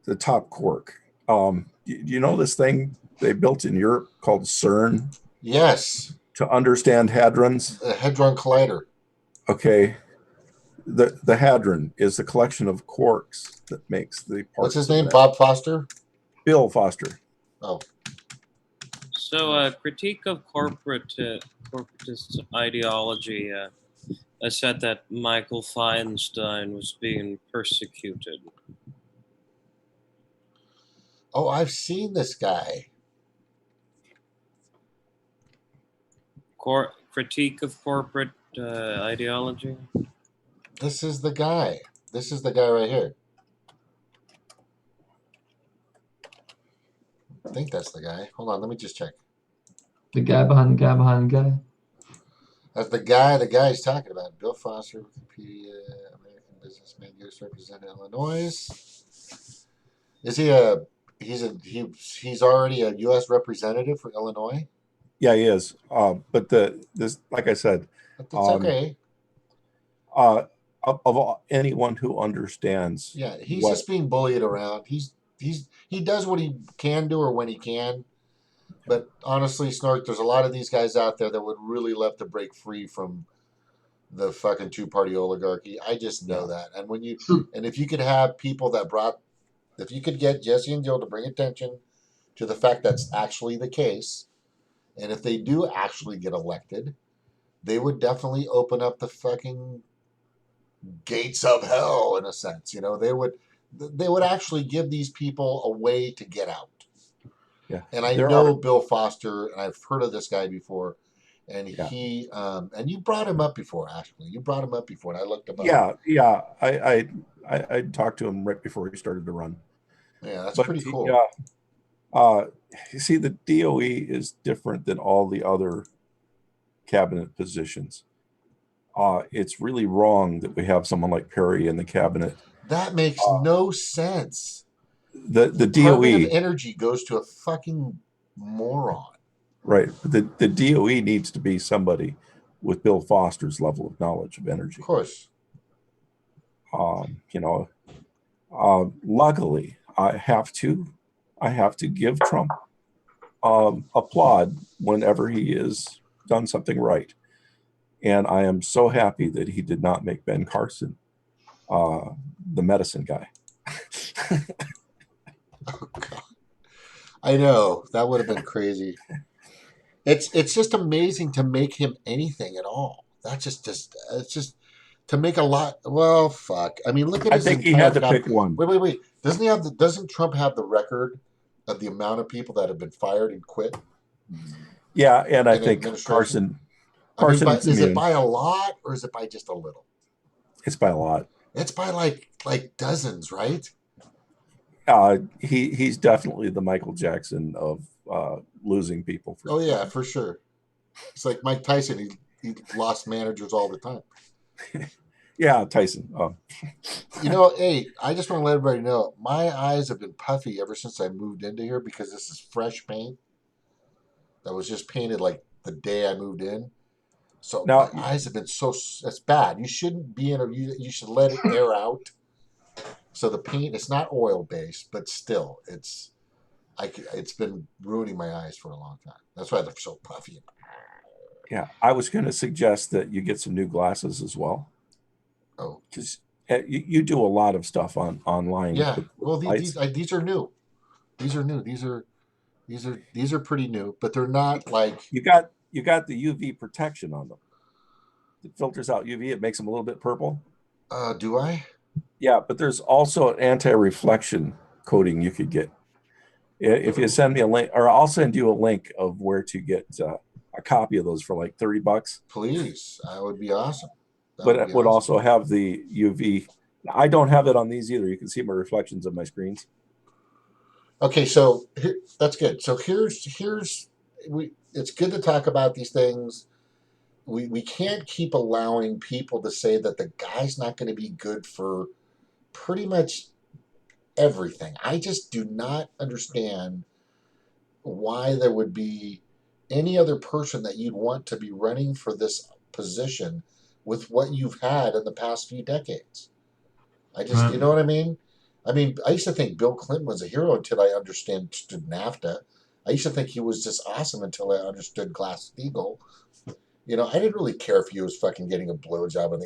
The top quark. You know this thing they built in Europe called CERN? Yes. To understand hadrons. A hadron collider. Okay. The hadron is the collection of quarks that makes the parts. What's his name? Bob Foster? Bill Foster. Oh. So, critique of corporatist ideology said that Michael Feinstein was being persecuted. Oh, I've seen this guy. Critique of corporate ideology. This is the guy. This is the guy right here. I think that's the guy. Hold on, let me just check. The guy behind the guy behind the guy. That's the guy he's talking about. Bill Foster, Wikipedia, American businessman, U.S. represented Illinois. Is he he's already a U.S. representative for Illinois? Yeah, he is. But this, like I said, But that's okay. Of anyone who understands, Yeah, he's just being bullied around. He does what he can do or when he can. But honestly, Snark, there's a lot of these guys out there that would really love to break free from the fucking two-party oligarchy. I just know that. And if you could have people if you could get Jesse and Jill to bring attention to the fact that's actually the case, and if they do actually get elected, they would definitely open up the fucking gates of hell in a sense. They would actually give these people a way to get out. Yeah. And I know Bill Foster, and I've heard of this guy before, and he and you brought him up before, actually. You brought him up before, and I looked him up. Yeah. I talked to him right before he started to run. Yeah, that's pretty cool. You see, the DOE is different than all the other cabinet positions. It's really wrong that we have someone like Perry in the cabinet. That makes no sense. The Department DOE of Energy goes to a fucking moron. Right. The DOE needs to be somebody with Bill Foster's level of knowledge of energy. Of course. Luckily, I have to give Trump applaud whenever he has done something right. And I am so happy that he did not make Ben Carson the medicine guy. Oh, God. I know. That would have been crazy. It's just amazing to make him anything at all. That's it's just to make a lot. Well, fuck. I mean, look at his I think he had to pick one. Wait. Doesn't Trump have the record of the amount of people that have been fired and quit? Yeah, and I think Carson. Is it by a lot or is it by just a little? It's by a lot. It's by like dozens, right? He's definitely the Michael Jackson of losing people. Oh yeah, for sure. It's like Mike Tyson. He lost managers all the time. Yeah, Tyson. Hey, I just want to let everybody know my eyes have been puffy ever since I moved into here because this is fresh paint that was just painted like the day I moved in. So now, my eyes have been that's bad. You shouldn't be you should let it air out. So the paint, it's not oil based, but still, it's been ruining my eyes for a long time. That's why they're so puffy. Yeah, I was going to suggest that you get some new glasses as well. Oh, because you do a lot of stuff online. Yeah, well, these are new. These are new. These are pretty new, but they're not like you got the UV protection on them. It filters out UV. It makes them a little bit purple. Do I? Yeah, but there's also an anti-reflection coating you could get. If you send me a link, or I'll send you a link of where to get a copy of those for like $30. Please, that would be awesome. But it would also have the UV. I don't have it on these either. You can see my reflections of my screens. Okay, so that's good. So it's good to talk about these things. We can't keep allowing people to say that the guy's not going to be good for pretty much everything. I just do not understand why there would be any other person that you'd want to be running for this position with what you've had in the past few decades. You know what I mean? I used to think Bill Clinton was a hero until I understood NAFTA. I used to think he was just awesome until I understood Glass-Steagall. I didn't really care if he was fucking getting a blowjob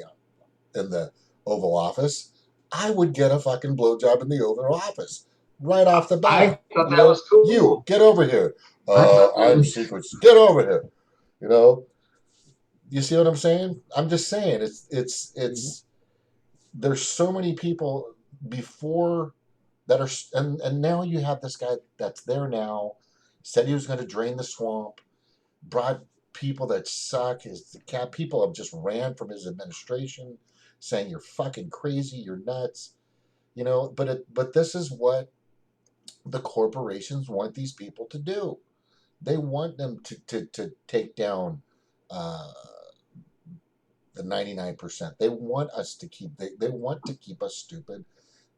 in the Oval Office. I would get a fucking blowjob in the Oval Office right off the bat. I thought that was cool. You get over here. I'm secrets. Get over here. You see what I'm saying? I'm just saying it's there's so many people before that are, and now you have this guy that's there now, said he was going to drain the swamp, brought people that suck. People have just ran from his administration, saying you're fucking crazy, you're nuts, But this is what the corporations want these people to do. They want them to take down uh, the 99%. They want us to they want to keep us stupid.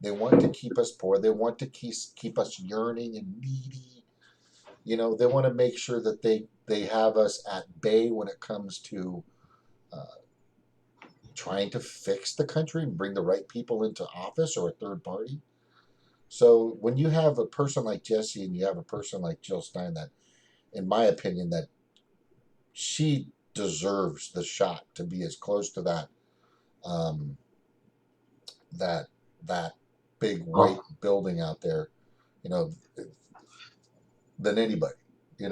They want to keep us poor. They want to keep us yearning and needy. They want to make sure that they have us at bay when it comes to uh, trying to fix the country and bring the right people into office or a third party. So when you have a person like Jesse and you have a person like Jill Stein, that, in my opinion, that she deserves the shot to be as close to um, that big white building out there, you know, than anybody. In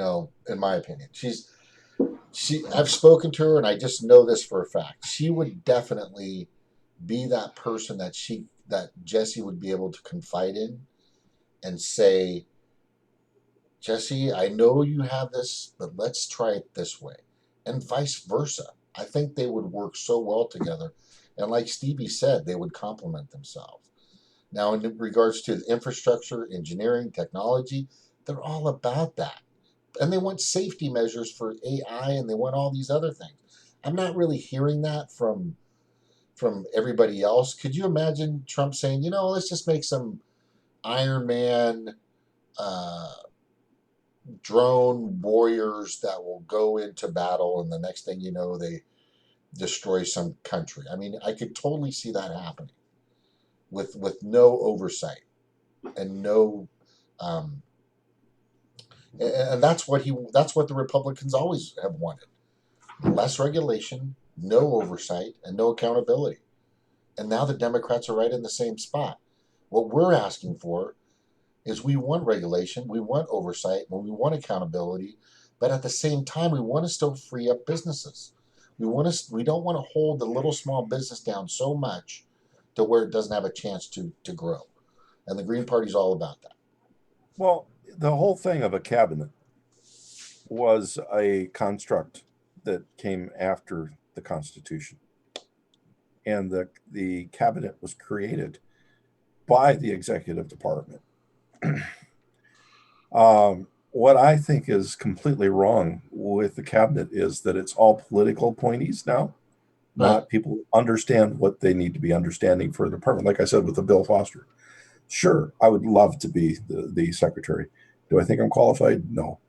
my opinion, I've spoken to her, and I just know this for a fact. She would definitely be that person that Jesse would be able to confide in and say, Jesse, I know you have this, but let's try it this way. And vice versa. I think they would work so well together. And like Stevie said, they would complement themselves. Now, in regards to infrastructure, engineering, technology, they're all about that. And they want safety measures for AI, and they want all these other things. I'm not really hearing that from everybody else. Could you imagine Trump saying, let's just make some Iron Man uh, drone warriors that will go into battle, and the next thing you know, they destroy some country? I mean, I could totally see that happening with no oversight and no, um, and that's what the Republicans always have wanted: less regulation, no oversight, and no accountability. And now the Democrats are right in the same spot. What we're asking for is, we want regulation, we want oversight, and we want accountability, but at the same time, we want to still free up businesses. We don't want to hold the little small business down so much to where it doesn't have a chance to grow. And the Green Party's all about that. Well, the whole thing of a cabinet was a construct that came after the Constitution. And the cabinet was created by the executive department. What I think is completely wrong with the cabinet is that it's all political appointees now, not people who understand what they need to be understanding for the department. Like I said, with the Bill Foster. Sure, I would love to be the secretary. Do I think I'm qualified? No.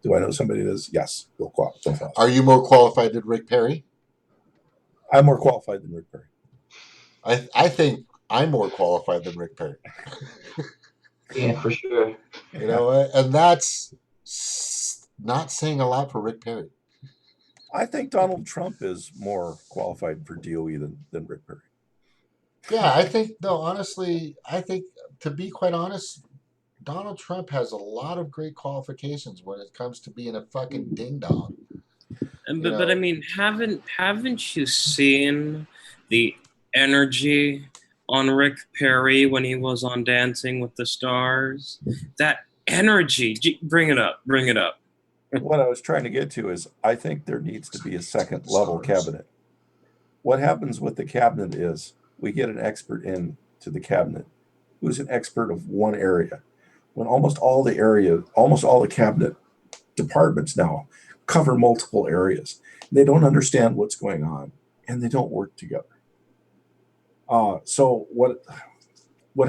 Do I know somebody that is? Yes, Bill Foster. Are you more qualified than Rick Perry? I'm more qualified than Rick Perry. I think I'm more qualified than Rick Perry. Yeah, for sure. And that's not saying a lot for Rick Perry. I think Donald Trump is more qualified for DOE than Rick Perry. Yeah, I think, no, honestly, to be quite honest, Donald Trump has a lot of great qualifications when it comes to being a fucking ding dong. But I mean, haven't you seen the energy on Rick Perry when he was on Dancing with the Stars? That energy, bring it up. What I was trying to get to is, I think there needs to be a second level cabinet. What happens with the cabinet is, we get an expert in to the cabinet who's an expert of one area, when almost all the cabinet departments now cover multiple areas. They don't understand what's going on, and they don't work together. So what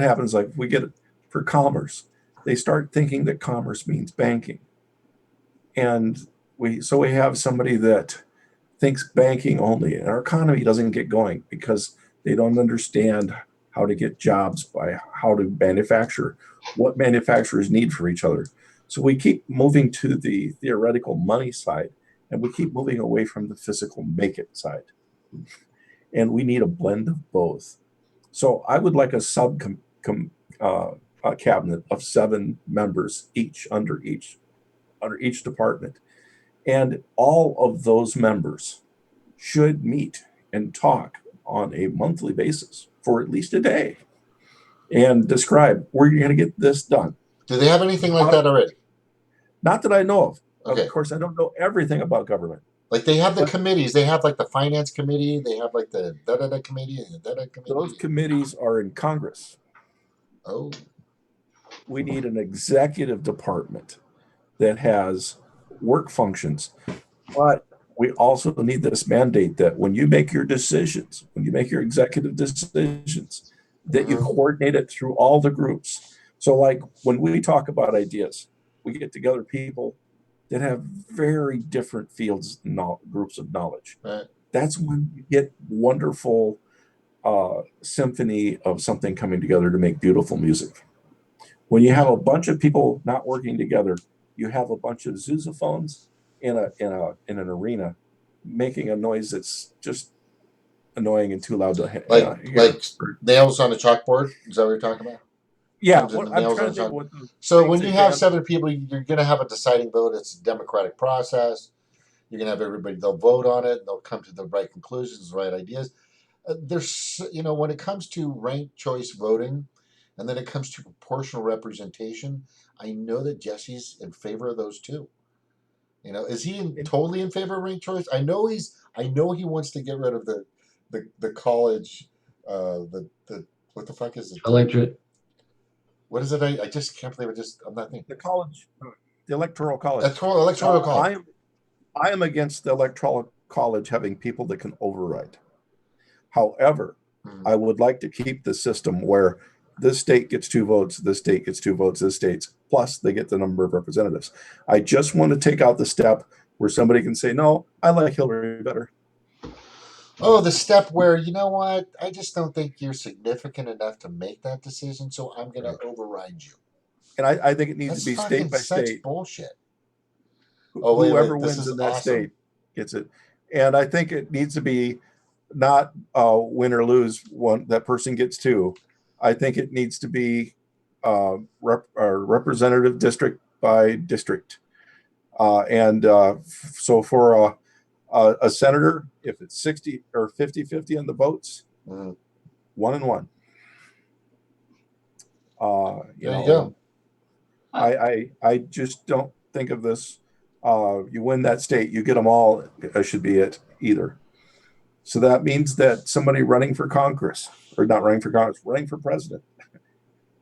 happens, like we get for commerce, they start thinking that commerce means banking. And we have somebody that thinks banking only, and our economy doesn't get going because they don't understand how to get jobs by how to manufacture, what manufacturers need for each other. So we keep moving to the theoretical money side, and we keep moving away from the physical make it side. And we need a blend of both. So I would like a a cabinet of 7 members each under each department. And all of those members should meet and talk on a monthly basis for at least a day and describe where you're going to get this done. Do they have anything like that already? Not that I know of. Okay. Of course, I don't know everything about government. Like they have the committees. They have like the finance committee. They have like the da-da-da committee and the da-da committee. Those committees are in Congress. Oh. We need an executive department that has work functions. But we also need this mandate that when you make your decisions, when you make your executive decisions, that you coordinate it through all the groups. So like when we talk about ideas, we get together people that have very different fields, groups of knowledge. Right. That's when you get wonderful symphony of something coming together to make beautiful music. When you have a bunch of people not working together, you have a bunch of sousaphones in an arena making a noise that's just annoying and too loud to hear. Like nails on a chalkboard. Is that what you're talking about? Yeah, I'm trying to think what so when you have 7 people, you're going to have a deciding vote. It's a democratic process. You're going to have everybody. They'll vote on it. They'll come to the right conclusions, the right ideas. There's, when it comes to ranked choice voting, and then it comes to proportional representation, I know that Jesse's in favor of those too. Is he totally in favor of ranked choice? I know he wants to get rid of the college, the what the fuck is it? Electorate. What is it? I just can't believe I'm not thinking. The college, the electoral college. Electoral college. I am against the electoral college having people that can override. However, I would like to keep the system where this state gets 2 votes, this state gets 2 votes, this state's plus they get the number of representatives. I just want to take out the step where somebody can say, no, I like Hillary better. Oh, the step where, you know what? I just don't think you're significant enough to make that decision, so I'm going to override you. And I think it needs to be state by such state. Bullshit. Whoever wins in that state gets it. And I think it needs to be not win or lose one, that person gets 2. I think it needs to be representative district by district. So for a senator, if it's 60 or 50-50 on the votes, 1 and 1. There you go. I just don't think of this. You win that state, you get them all. Should be it either. So that means that somebody running for Congress, or not running for Congress, running for president,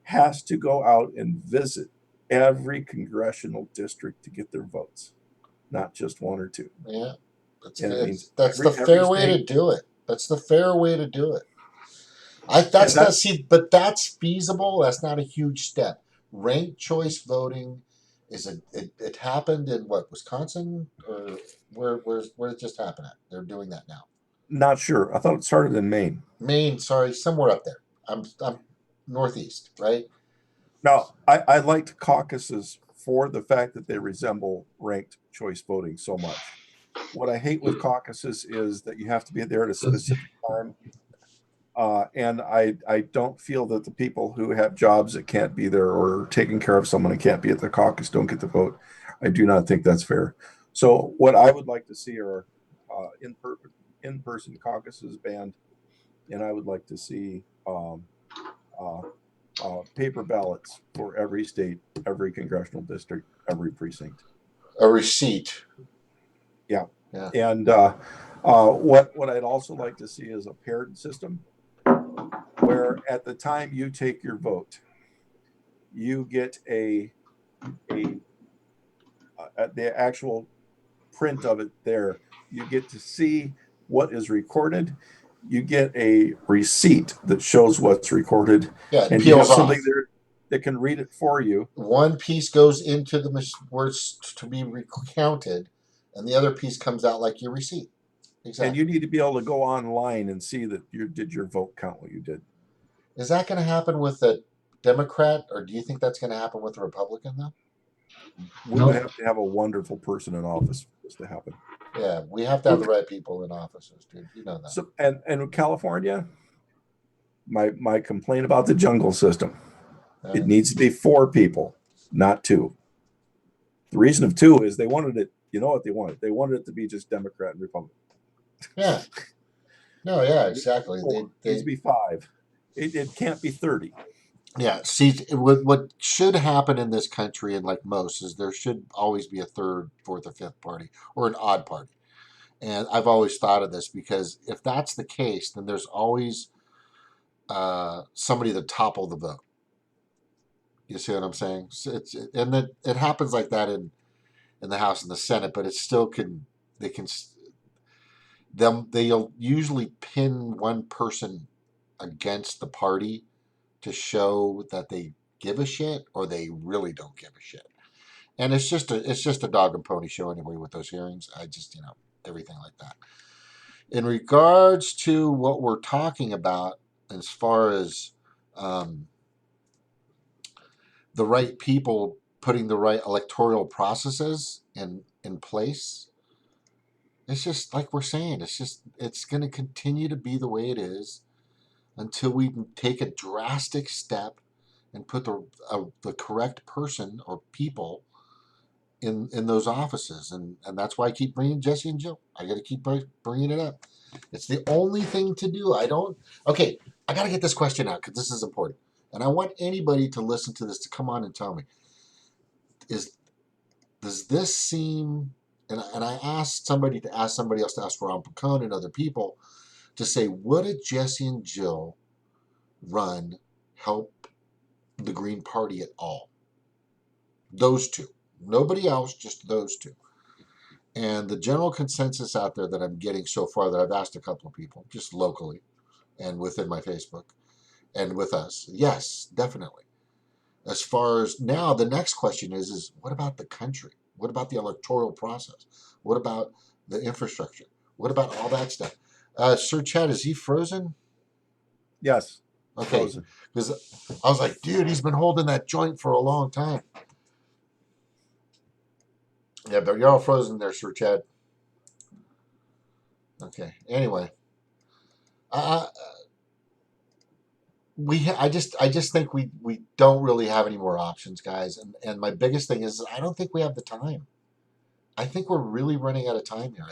has to go out and visit every congressional district to get their votes, not just 1 or 2. Yeah, that's the fair way to do it. That's the fair way to do it. But that's feasible. That's not a huge step. Ranked choice voting it happened in Wisconsin, or where it just happened at? They're doing that now. Not sure. I thought it started in Maine. Maine, sorry, somewhere up there. I'm northeast, right? No, I liked caucuses for the fact that they resemble ranked choice voting so much. What I hate with caucuses is that you have to be there at a specific time. And I don't feel that the people who have jobs that can't be there or taking care of someone and can't be at the caucus don't get the vote. I do not think that's fair. So what I would like to see are in-person caucuses banned, and I would like to see paper ballots for every state, every congressional district, every precinct. A receipt. Yeah. And what I'd also like to see is a paired system where at the time you take your vote, you get the actual print of it there. You get to see what is recorded. You get a receipt that shows what's recorded. Yeah, and you have something there that can read it for you. One piece goes into the words to be recounted, and the other piece comes out like your receipt. Exactly. And you need to be able to go online and see that did your vote count what you did. Is that going to happen with a Democrat, or do you think that's going to happen with a Republican, though? We would have to have a wonderful person in office for this to happen. Yeah, we have to have the right people in offices, dude. You know that. So, and in California, my complaint about the jungle system, it needs to be 4 people, not 2. The reason of 2 is they wanted it. You know what they wanted? They wanted it to be just Democrat and Republican. Yeah. No, yeah, exactly. It needs to be 5. It can't be 30. Yeah, see, what should happen in this country, and like most, is there should always be a third, fourth, or fifth party, or an odd party. And I've always thought of this because if that's the case, then there's always somebody to topple the vote. You see what I'm saying? So and that it happens like that in the House and the Senate, but it still can they can they'll usually pin one person against the party to show that they give a shit or they really don't give a shit. And it's just a dog and pony show anyway with those hearings. I just everything like that. In regards to what we're talking about, as far as um, the right people putting the right electoral processes in place, it's just like we're saying. It's going to continue to be the way it is until we take a drastic step and put the correct person or people in those offices, and that's why I keep bringing Jesse and Jill. I got to keep bringing it up. It's the only thing to do. Okay, I got to get this question out because this is important, and I want anybody to listen to this to come on and tell me, does this seem, and I asked somebody to ask somebody else to ask Ron Pacone and other people to say, would a Jesse and Jill run help the Green Party at all? Those two. Nobody else, just those two. And the general consensus out there that I'm getting so far, that I've asked a couple of people, just locally and within my Facebook and with us, yes, definitely. As far as now, the next question is what about the country? What about the electoral process? What about the infrastructure? What about all that stuff? Sir Chad, is he frozen? Yes. Okay, Frozen. because I was like, dude, he's been holding that joint for a long time. Yeah, but you're all frozen there, Sir Chad. Okay. Anyway, uh, I just think we don't really have any more options, guys. And my biggest thing is I don't think we have the time. I think we're really running out of time here.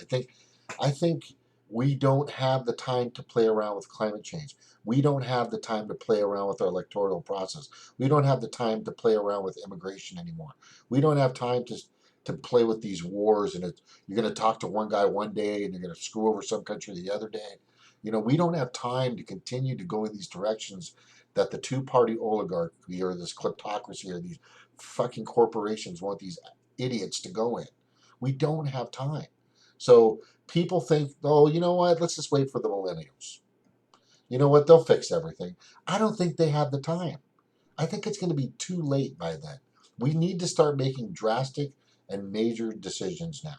I think we don't have the time to play around with climate change. We don't have the time to play around with our electoral process. We don't have the time to play around with immigration anymore. We don't have time to play with these wars and you're going to talk to one guy one day and you're going to screw over some country the other day. We don't have time to continue to go in these directions that the two-party oligarchy or this kleptocracy or these fucking corporations want these idiots to go in. We don't have time. So people think, oh, you know what? Let's just wait for the millennials. You know what? They'll fix everything. I don't think they have the time. I think it's going to be too late by then. We need to start making drastic and major decisions now.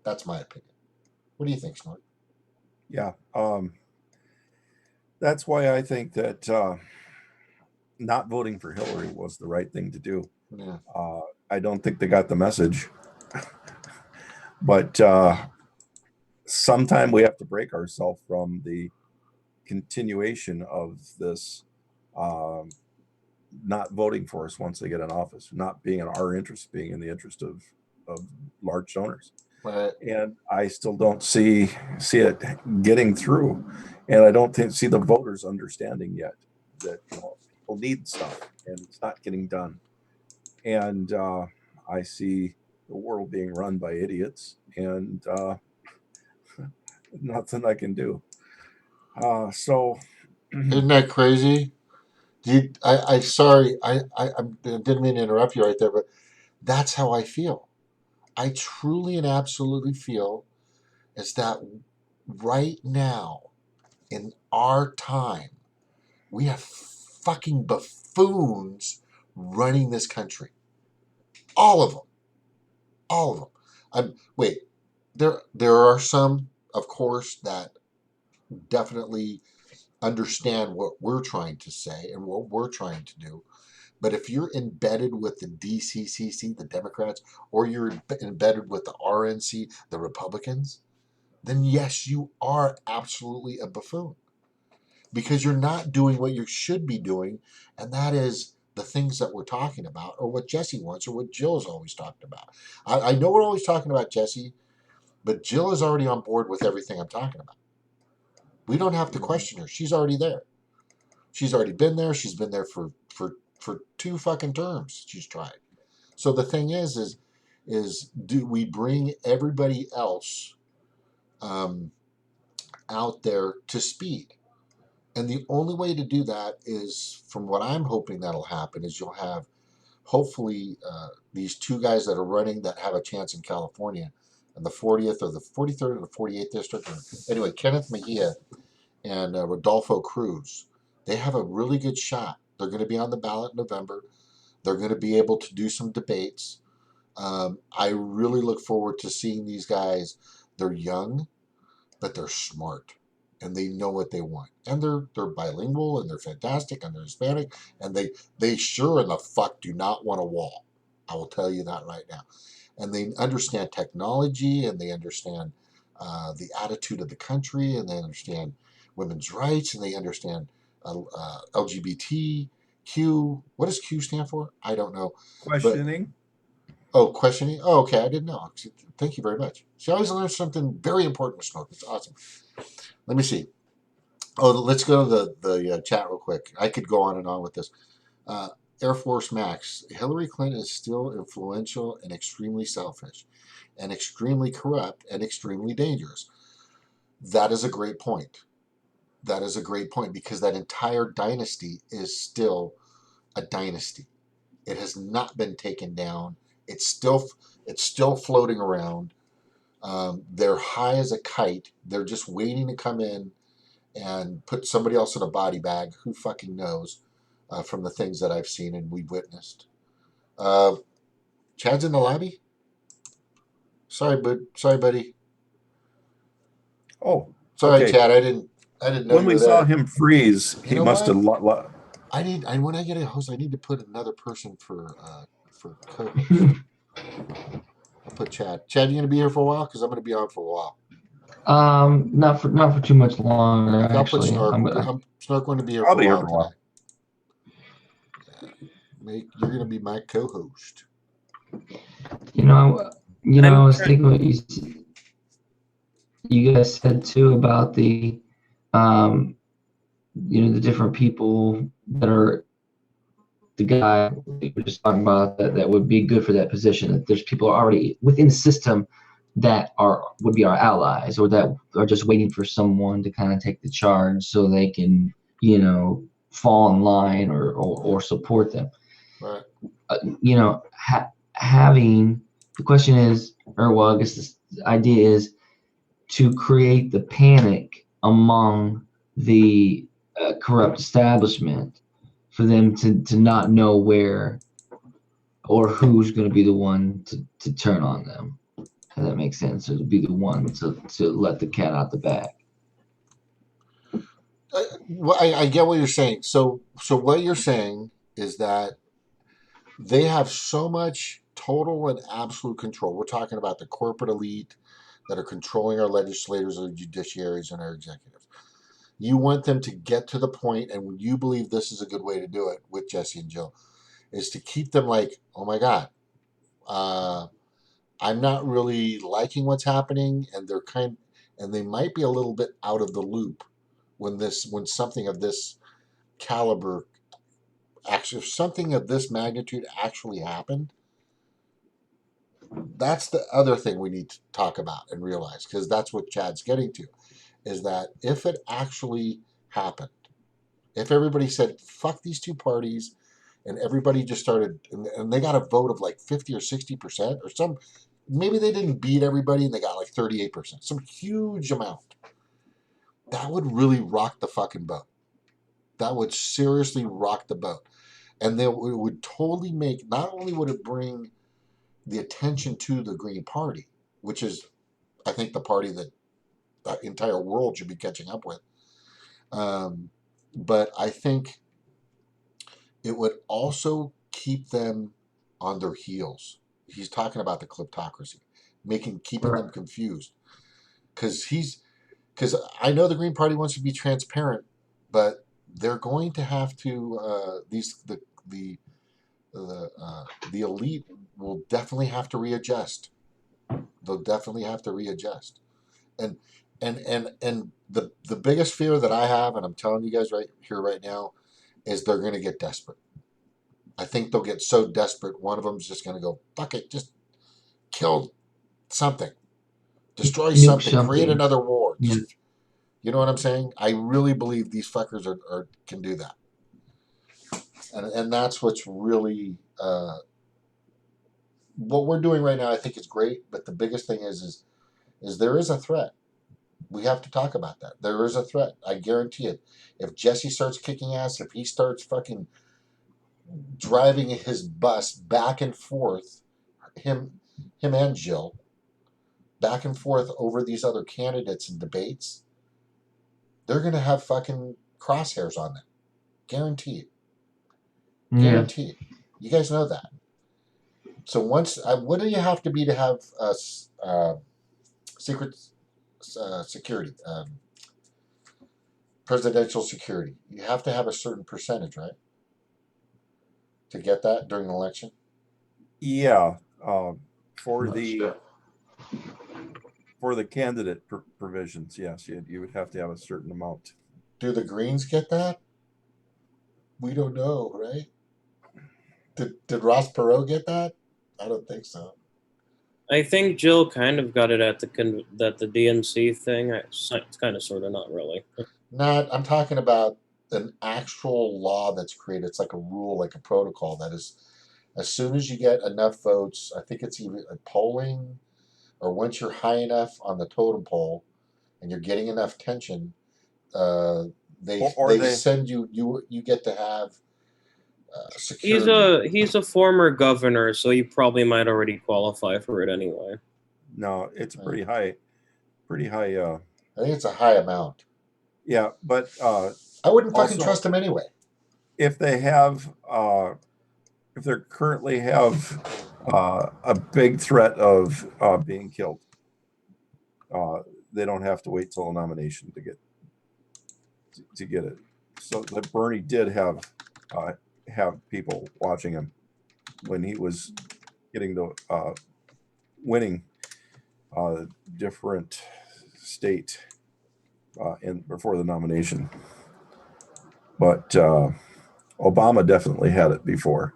That's my opinion. What do you think, Snort? Yeah. That's why I think that not voting for Hillary was the right thing to do. Yeah. I don't think they got the message. But sometime we have to break ourselves from the continuation of this not voting for us once they get in office, not being in our interest, being in the interest of large donors. Right. And I still don't see it getting through, and I don't see the voters understanding yet that people need stuff and it's not getting done. And I see the world being run by idiots, and nothing I can do. So Isn't that crazy? Sorry, I didn't mean to interrupt you right there, but that's how I feel. I truly and absolutely feel is that right now, in our time, we have fucking buffoons running this country. All of them. All of them. Wait, there are some, of course, that definitely understand what we're trying to say and what we're trying to do. But if you're embedded with the DCCC, the Democrats, or you're embedded with the RNC, the Republicans, then yes, you are absolutely a buffoon because you're not doing what you should be doing, and that is the things that we're talking about, or what Jesse wants, or what Jill's always talked about. I know we're always talking about Jesse, but Jill is already on board with everything I'm talking about. We don't have to question her. She's already there. She's already been there. She's been there for 2 fucking terms. She's tried. So the thing is do we bring everybody else out there to speed? And the only way to do that is, from what I'm hoping that'll happen, is you'll have hopefully these 2 guys that are running that have a chance in California, in the 40th or the 43rd or the 48th district. Anyway, Kenneth Mejia and Rodolfo Cruz, they have a really good shot. They're going to be on the ballot in November. They're going to be able to do some debates. I really look forward to seeing these guys. They're young, but they're smart, and they know what they want. And they're bilingual, and they're fantastic, and they're Hispanic, and they sure in the fuck do not want a wall. I will tell you that right now. And they understand technology, and they understand the attitude of the country, and they understand women's rights, and they understand LGBTQ. What does Q stand for? I don't know. Questioning. Oh, questioning? Oh, okay. I didn't know. Thank you very much. She always learns something very important with Smoke. It's awesome. Let me see. Oh, let's go to the chat real quick. I could go on and on with this. Air Force Max. Hillary Clinton is still influential and extremely selfish and extremely corrupt and extremely dangerous. That is a great point. That is a great point, because that entire dynasty is still a dynasty. It has not been taken down. It's still floating around. They're high as a kite. They're just waiting to come in and put somebody else in a body bag. Who fucking knows? From the things that I've seen and we've witnessed. Chad's in the lobby. Sorry, buddy. Oh, sorry, okay. Chad. I didn't know When you we were saw there. him freeze, he must have. When I get a host, I need to put another person for co-host. I'll put Chad. Chad, you gonna be here for a while? Because I'm gonna be on for a while. Not for too much longer. Okay, I'll put Actually, Snark. Snark going to be here I'll for be a here while for a while. tonight. You're gonna be my co-host. I was thinking what you guys said too about the the different people that are the guy we were just talking about that would be good for that position. That there's people already within the system that would be our allies, or that are just waiting for someone to kind of take the charge so they can fall in line or support them. Right. Having the question is, or well, I guess this idea is to create the panic among the corrupt establishment for them to not know where or who's going to be the one to turn on them. Does that make sense? Or to be the one to let the cat out the bag. I get what you're saying. So what you're saying is that they have so much total and absolute control. We're talking about the corporate elite that are controlling our legislators, our judiciaries, and our executives. You want them to get to the point, and you believe this is a good way to do it with Jesse and Jill, is to keep them like, oh my God, I'm not really liking what's happening, and they might be a little bit out of the loop when something of this caliber, actually, if something of this magnitude actually happened. That's the other thing we need to talk about and realize, because that's what Chad's getting to, is that if it actually happened, if everybody said, fuck these 2 parties, and everybody just started, and they got a vote of like 50 or 60%, or maybe they didn't beat everybody and they got like 38%, some huge amount, that would really rock the fucking boat. That would seriously rock the boat. And it would totally make, not only would it bring the attention to the Green Party, which is, I think, the party that the entire world should be catching up with. But I think it would also keep them on their heels. He's talking about the kleptocracy, keeping them confused. Because I know the Green Party wants to be transparent, but they're going to have to the elite will definitely have to readjust. They'll definitely have to readjust. And the biggest fear that I have, and I'm telling you guys right here, right now, is they're going to get desperate. I think they'll get so desperate, one of them's just going to go, fuck it, just kill something, destroy Nuke something, create something. another war. Yeah. You know what I'm saying? I really believe these fuckers can do that. And that's what's really, what we're doing right now, I think is great. But the biggest thing is there is a threat. We have to talk about that. There is a threat. I guarantee it. If Jesse starts kicking ass, if he starts fucking driving his bus back and forth, him and Jill, back and forth over these other candidates in debates, they're going to have fucking crosshairs on them. Guaranteed. Guaranteed. You guys know that. So once, what do you have to be to have secret security, presidential security? You have to have a certain percentage, right? To get that during an election? Yeah. For Not the sure. for the candidate provisions, yes, you would have to have a certain amount. Do the Greens get that? We don't know, right? Did Ross Perot get that? I don't think so. I think Jill kind of got it at the DNC thing. It's kind of, sort of, not really. I'm talking about an actual law that's created. It's like a rule, like a protocol that is, as soon as you get enough votes, I think it's even polling, or once you're high enough on the totem pole and you're getting enough tension, they send you get to have security. He's a former governor, so he probably might already qualify for it anyway. No, it's pretty high. I think it's a high amount. Yeah, but I wouldn't fucking trust him anyway. If they have, if they currently have a big threat of being killed, they don't have to wait till a nomination to get it. So that Bernie did have people watching him when he was getting the winning different state before the nomination. But Obama definitely had it before,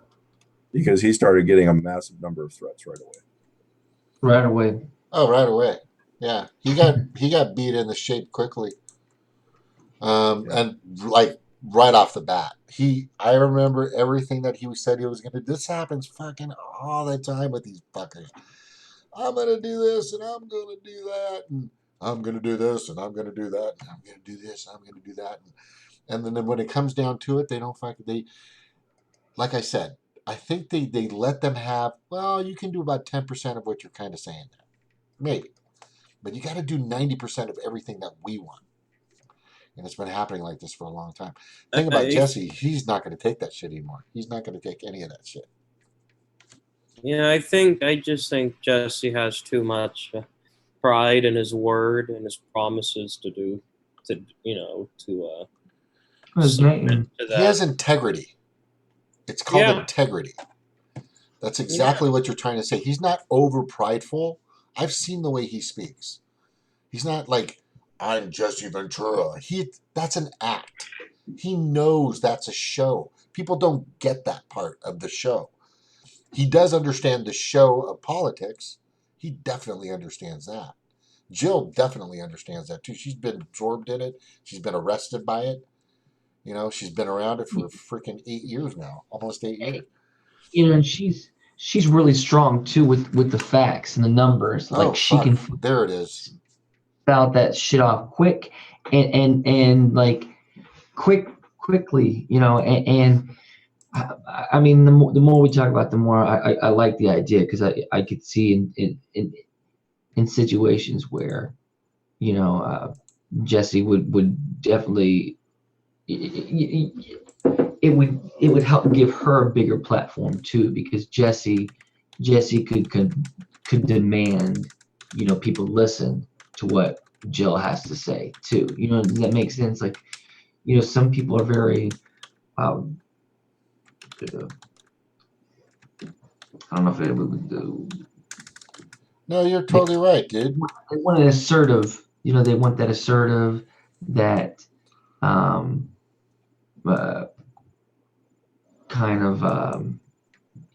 because he started getting a massive number of threats right away. Right away. Oh, right away. Yeah, he got beat into shape quickly. And like right off the bat, I remember everything that he said he was going to. This happens fucking all the time with these fuckers. I'm going to do this and I'm going to do that, and I'm going to do this and I'm going to do that, and I'm going to do this and I'm going to do that, and then when it comes down to it, they don't fucking like I said, I think they let them have. Well, you can do about 10% of what you're kind of saying there, maybe, but you got to do 90% of everything that we want. And it's been happening like this for a long time. Think about Jesse. He's not going to take that shit anymore. He's not going to take any of that shit. Yeah, I just think Jesse has too much pride in his word and his promises to submit to that. He has integrity. It's called integrity. That's exactly what you're trying to say. He's not over prideful. I've seen the way he speaks. He's not like, I'm Jesse Ventura. That's an act. He knows that's a show. People don't get that part of the show. He does understand the show of politics. He definitely understands that. Jill definitely understands that too. She's been absorbed in it. She's been arrested by it. You know, she's been around it for freaking 8 years now, almost 8 years. You know, and she's really strong too with the facts and the numbers. Like she can. There it is. About that shit off quick and like quickly, you know, and I mean, the more we talk about it, the more I like the idea, because I could see in situations where, you know, Jesse would definitely, it would help give her a bigger platform too, because Jesse could demand, you know, people listen to what Jill has to say too. You know, does that make sense? Like, you know, some people are very I don't know if it would do. No, you're totally right, dude. They want an assertive, you know, they want that assertive, that kind of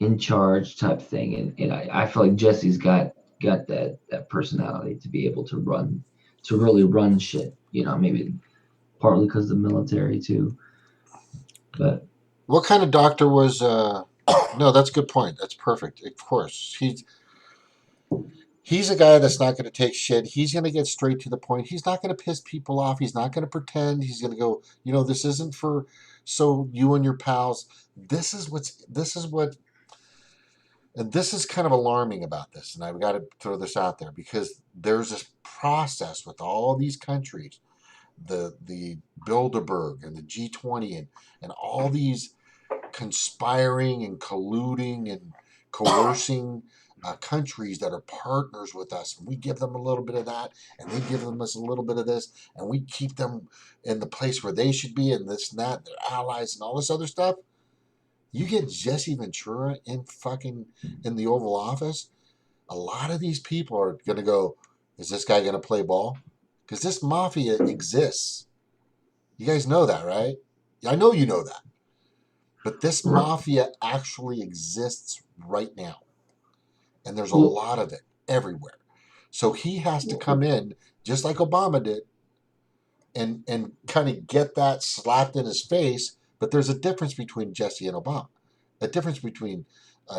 in charge type thing, and I feel like Jesse's got that personality to be able to really run shit. Maybe partly because of the military too. But what kind of doctor was? No, that's a good point. That's perfect. Of course, he's a guy that's not going to take shit. He's going to get straight to the point. He's not going to piss people off. He's not going to pretend. He's going to go, this isn't for so you and your pals. This is what, and this is kind of alarming about this. And I've got to throw this out there because there's this process with all these countries, the Bilderberg and the G20 and all these conspiring and colluding and coercing countries that are partners with us, and we give them a little bit of that, and they give us a little bit of this, and we keep them in the place where they should be, and this and that, their allies, and all this other stuff. You get Jesse Ventura in the Oval Office, a lot of these people are going to go, is this guy going to play ball? Because this mafia exists. You guys know that, right? I know you know that. But this mafia actually exists right now. And there's a lot of it everywhere. So he has to come in, just like Obama did, and kind of get that slapped in his face. But there's a difference between Jesse and Obama, a difference between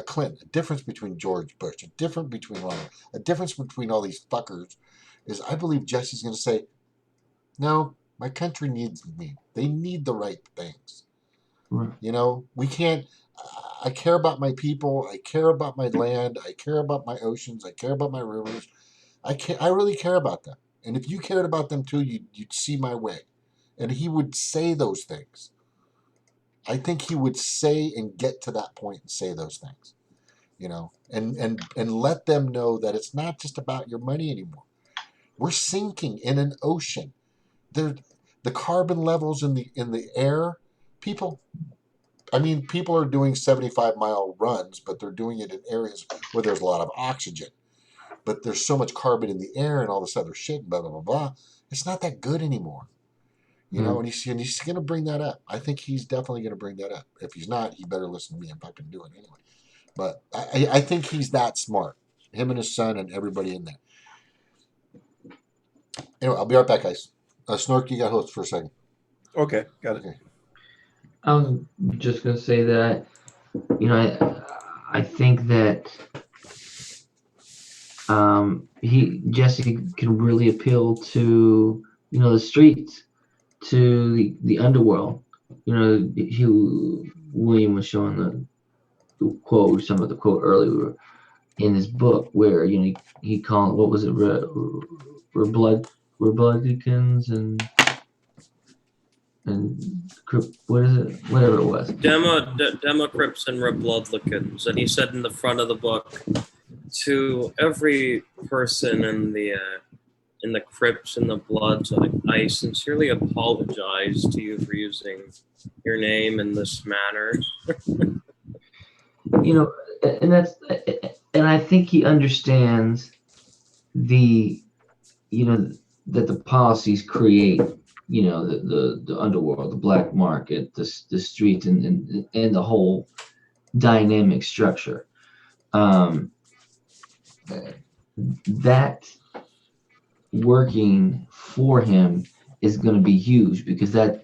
Clinton, a difference between George Bush, a difference between Ronald, a difference between all these fuckers. Is I believe Jesse's going to say, no, my country needs me. They need the right things. We can't. I care about my people. I care about my land. I care about my oceans. I care about my rivers. I really care about them. And if you cared about them too, you'd see my way. And he would say those things. I think he would say and get to that point and say those things. And let them know that it's not just about your money anymore. We're sinking in an ocean. The carbon levels in the air, people are doing 75-mile runs, but they're doing it in areas where there's a lot of oxygen. But there's so much carbon in the air and all this other shit, blah, blah, blah, blah. It's not that good anymore. And he's going to bring that up. I think he's definitely going to bring that up. If he's not, he better listen to me and fucking do it anyway. But I think he's that smart. Him and his son and everybody in there. Anyway, I'll be right back, guys. Snork, you got host for a second. Okay, got it. Okay. I was just gonna say that, I think that Jesse can really appeal to the streets, to the underworld. William was showing the quote, some of the quote earlier in his book, where he called, what was it, Republicans and what is it? Whatever it was. Democrips and Republicans, and he said in the front of the book, to every person in the Crips and the Bloods, I sincerely apologize to you for using your name in this manner. And I think he understands that the policies create, the underworld, the black market, the streets, and the whole dynamic structure. That working for him is going to be huge, because I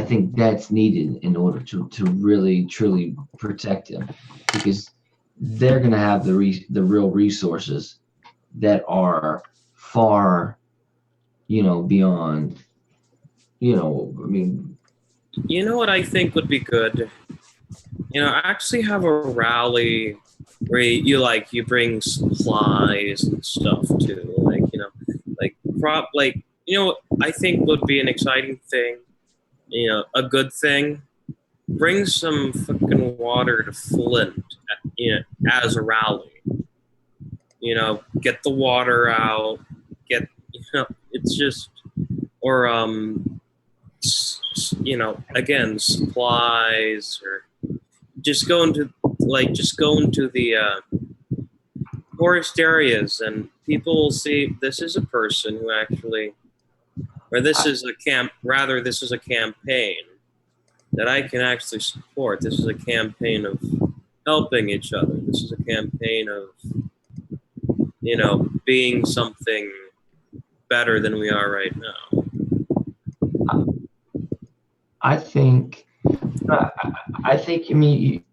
think that's needed in order to really truly protect him, because they're going to have the real resources that are far, beyond, You know what I think would be good? Actually have a rally where you bring supplies and stuff too. I think would be an exciting thing, a good thing. Bring some fucking water to Flint, as a rally. Get the water out. It's just, or again, supplies, or just go into the poorest areas, and people will see this is a person who actually, or this is a campaign that I can actually support. This is a campaign of helping each other. This is a campaign of, being something better than we are right now. I think, I mean,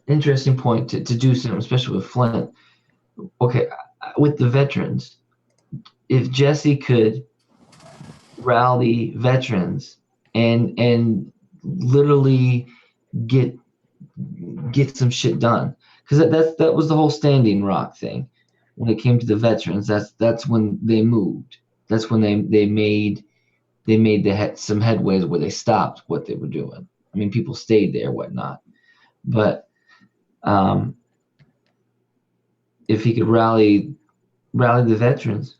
interesting point to do something, especially with Flint. Okay, with the veterans, if Jesse could rally veterans and literally get some shit done, because that was the whole Standing Rock thing. When it came to the veterans, that's when they moved. That's when they made some headways where they stopped what they were doing. I mean, people stayed there, whatnot, but if he could rally the veterans,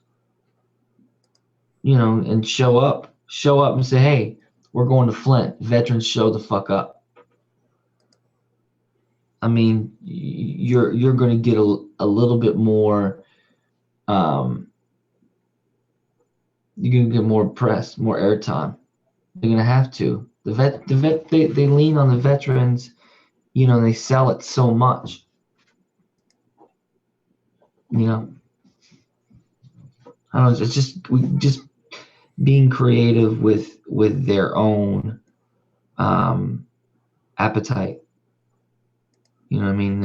and show up and say, hey, we're going to Flint. Veterans, show the fuck up. I mean, you're going to get a little bit more. You're going to get more press, more airtime. You're going to have to. They lean on the veterans. They sell it so much. I don't know. It's just being creative with their own appetite. You know what I mean?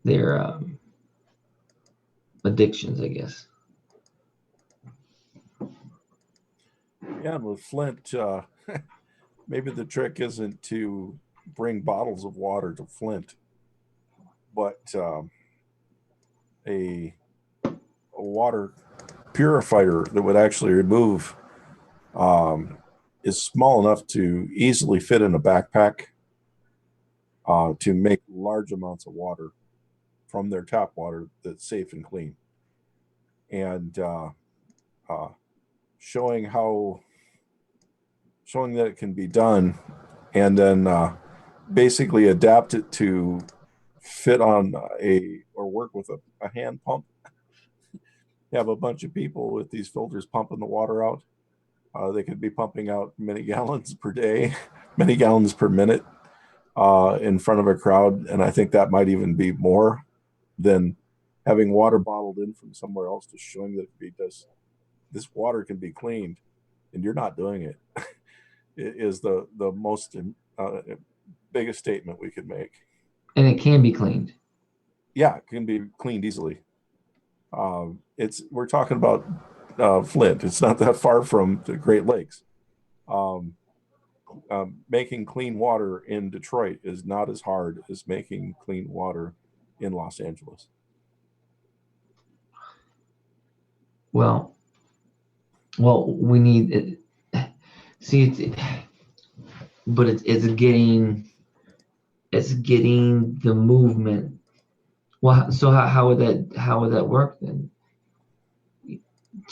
Their addictions, I guess. Yeah, and with Flint, maybe the trick isn't to bring bottles of water to Flint, but a water purifier that would actually remove is small enough to easily fit in a backpack to make large amounts of water from their tap water that's safe and clean, and showing that it can be done, and then basically adapt it to fit on or work with a hand pump. You have a bunch of people with these filters pumping the water out. They could be pumping out many gallons per day, many gallons per minute in front of a crowd. And I think that might even be more than having water bottled in from somewhere else, just showing that this water can be cleaned and you're not doing it. It is the most biggest statement we could make. And it can be cleaned. Yeah, it can be cleaned easily. We're talking about Flint. It's not that far from the Great Lakes. Making clean water in Detroit is not as hard as making clean water in Los Angeles. Well, we need it. See, but it's getting the movement. Well, so how would that work then?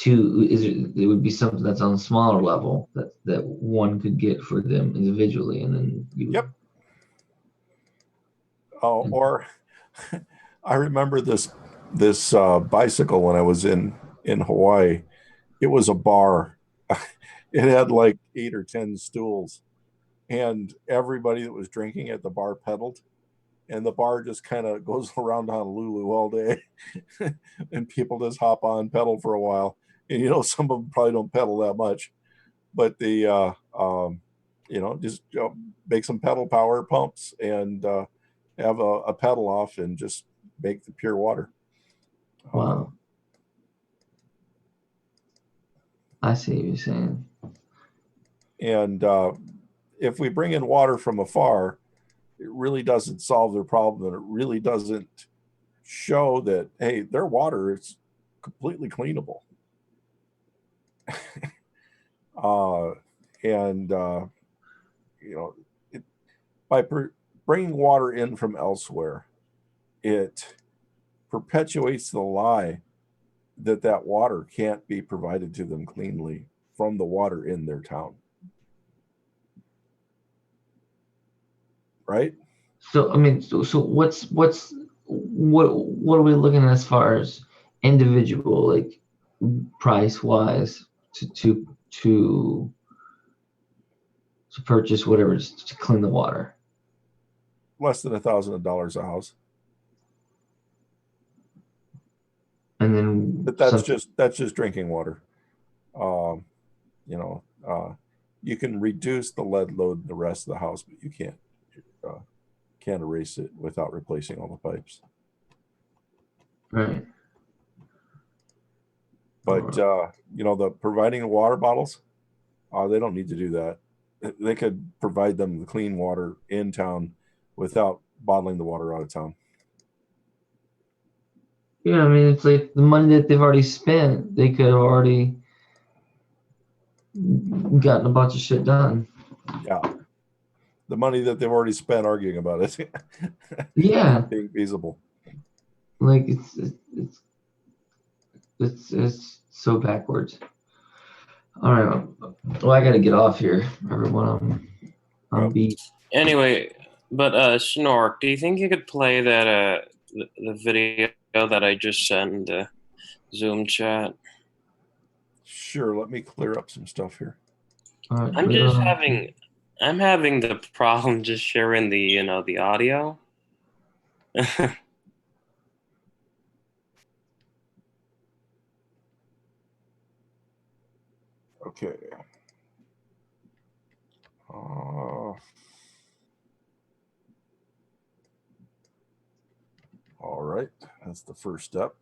It would be something that's on a smaller level that one could get for them individually, and then you. Yep. Oh, or I remember this bicycle when I was in Hawaii. It was a bar. It had like 8 or 10 stools, and everybody that was drinking at the bar pedaled, and the bar just kind of goes around Honolulu all day, and people just hop on, pedal for a while, and some of them probably don't pedal that much, but the just make some pedal power pumps and have a pedal off and just make the pure water. Wow. I see what you're saying. And if we bring in water from afar, it really doesn't solve their problem, and it really doesn't show that, hey, their water is completely cleanable. By bringing water in from elsewhere, it perpetuates the lie that water can't be provided to them cleanly from the water in their town. Right? So I mean, so what are we looking at as far as individual, like price wise, to to purchase whatever to clean the water. Less than $1,000 a house. And then, but that's just drinking water. You know, you can reduce the lead load in the rest of the house, but you can't erase it without replacing all the pipes. Right. But you know, the providing the water bottles, they don't need to do that. They could provide them the clean water in town without bottling the water out of town. Yeah, I mean, it's like the money that they've already spent, they could have already gotten a bunch of shit done. Yeah. The money that they've already spent arguing about it. Yeah. Being feasible. Like it's so backwards. All right. Well, I got to get off here, everyone. I'm beat. Anyway, but Snork, do you think you could play that the video that I just sent in the Zoom chat? Sure. Let me clear up some stuff here. All right, I'm having the problem just sharing the the audio. Okay. All right, that's the first step.